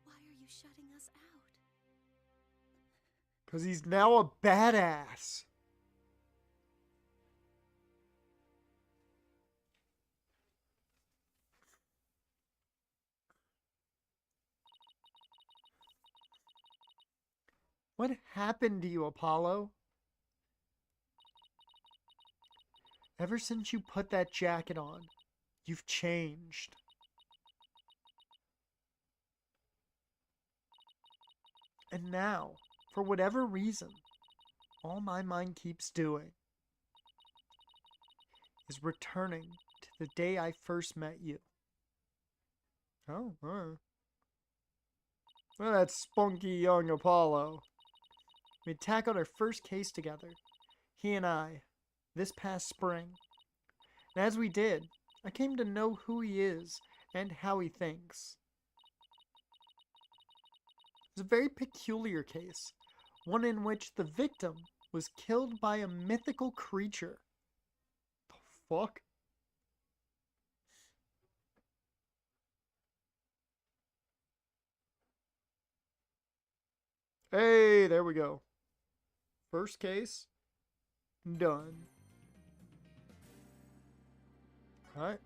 [SPEAKER 5] Why are you shutting us out?
[SPEAKER 1] Because he's now a badass. What happened to you, Apollo? Ever since you put that jacket on, you've changed. And now, for whatever reason, all my mind keeps doing is returning to the day I first met you. Oh, alright. Well, that spunky young Apollo. We tackled our first case together, he and I, this past spring. And as we did, I came to know who he is and how he thinks. It was a very peculiar case, one in which the victim was killed by a mythical creature. The fuck? Hey, there we go. First case, done. Alright.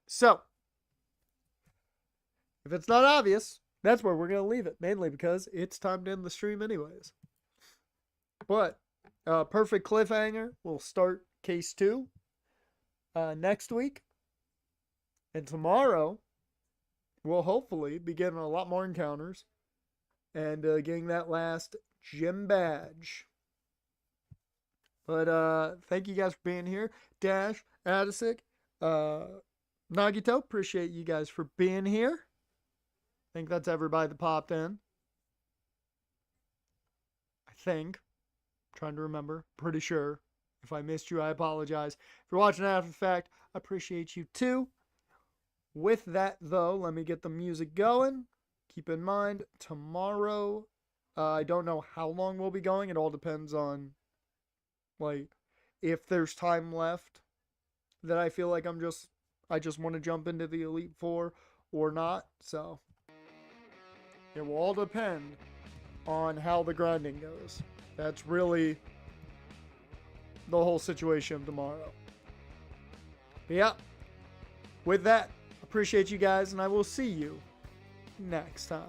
[SPEAKER 1] So, If it's not obvious, that's where we're going to leave it. Mainly because it's time to end the stream anyways. But, perfect cliffhanger. We'll start case 2 next week. And tomorrow, we'll hopefully be getting a lot more encounters. And getting that last gym badge. But thank you guys for being here. Dash, Adisic, Nagito, appreciate you guys for being here. I think that's everybody that popped in. I think. I'm trying to remember. Pretty sure. If I missed you, I apologize. If you're watching after the fact, I appreciate you too. With that, though, let me get the music going. Keep in mind, tomorrow, I don't know how long we'll be going. It all depends on, like, if there's time left that I feel like I just want to jump into the Elite Four or not. So, it will all depend on how the grinding goes. That's really the whole situation tomorrow. But yeah, with that, appreciate you guys, and I will see you next time.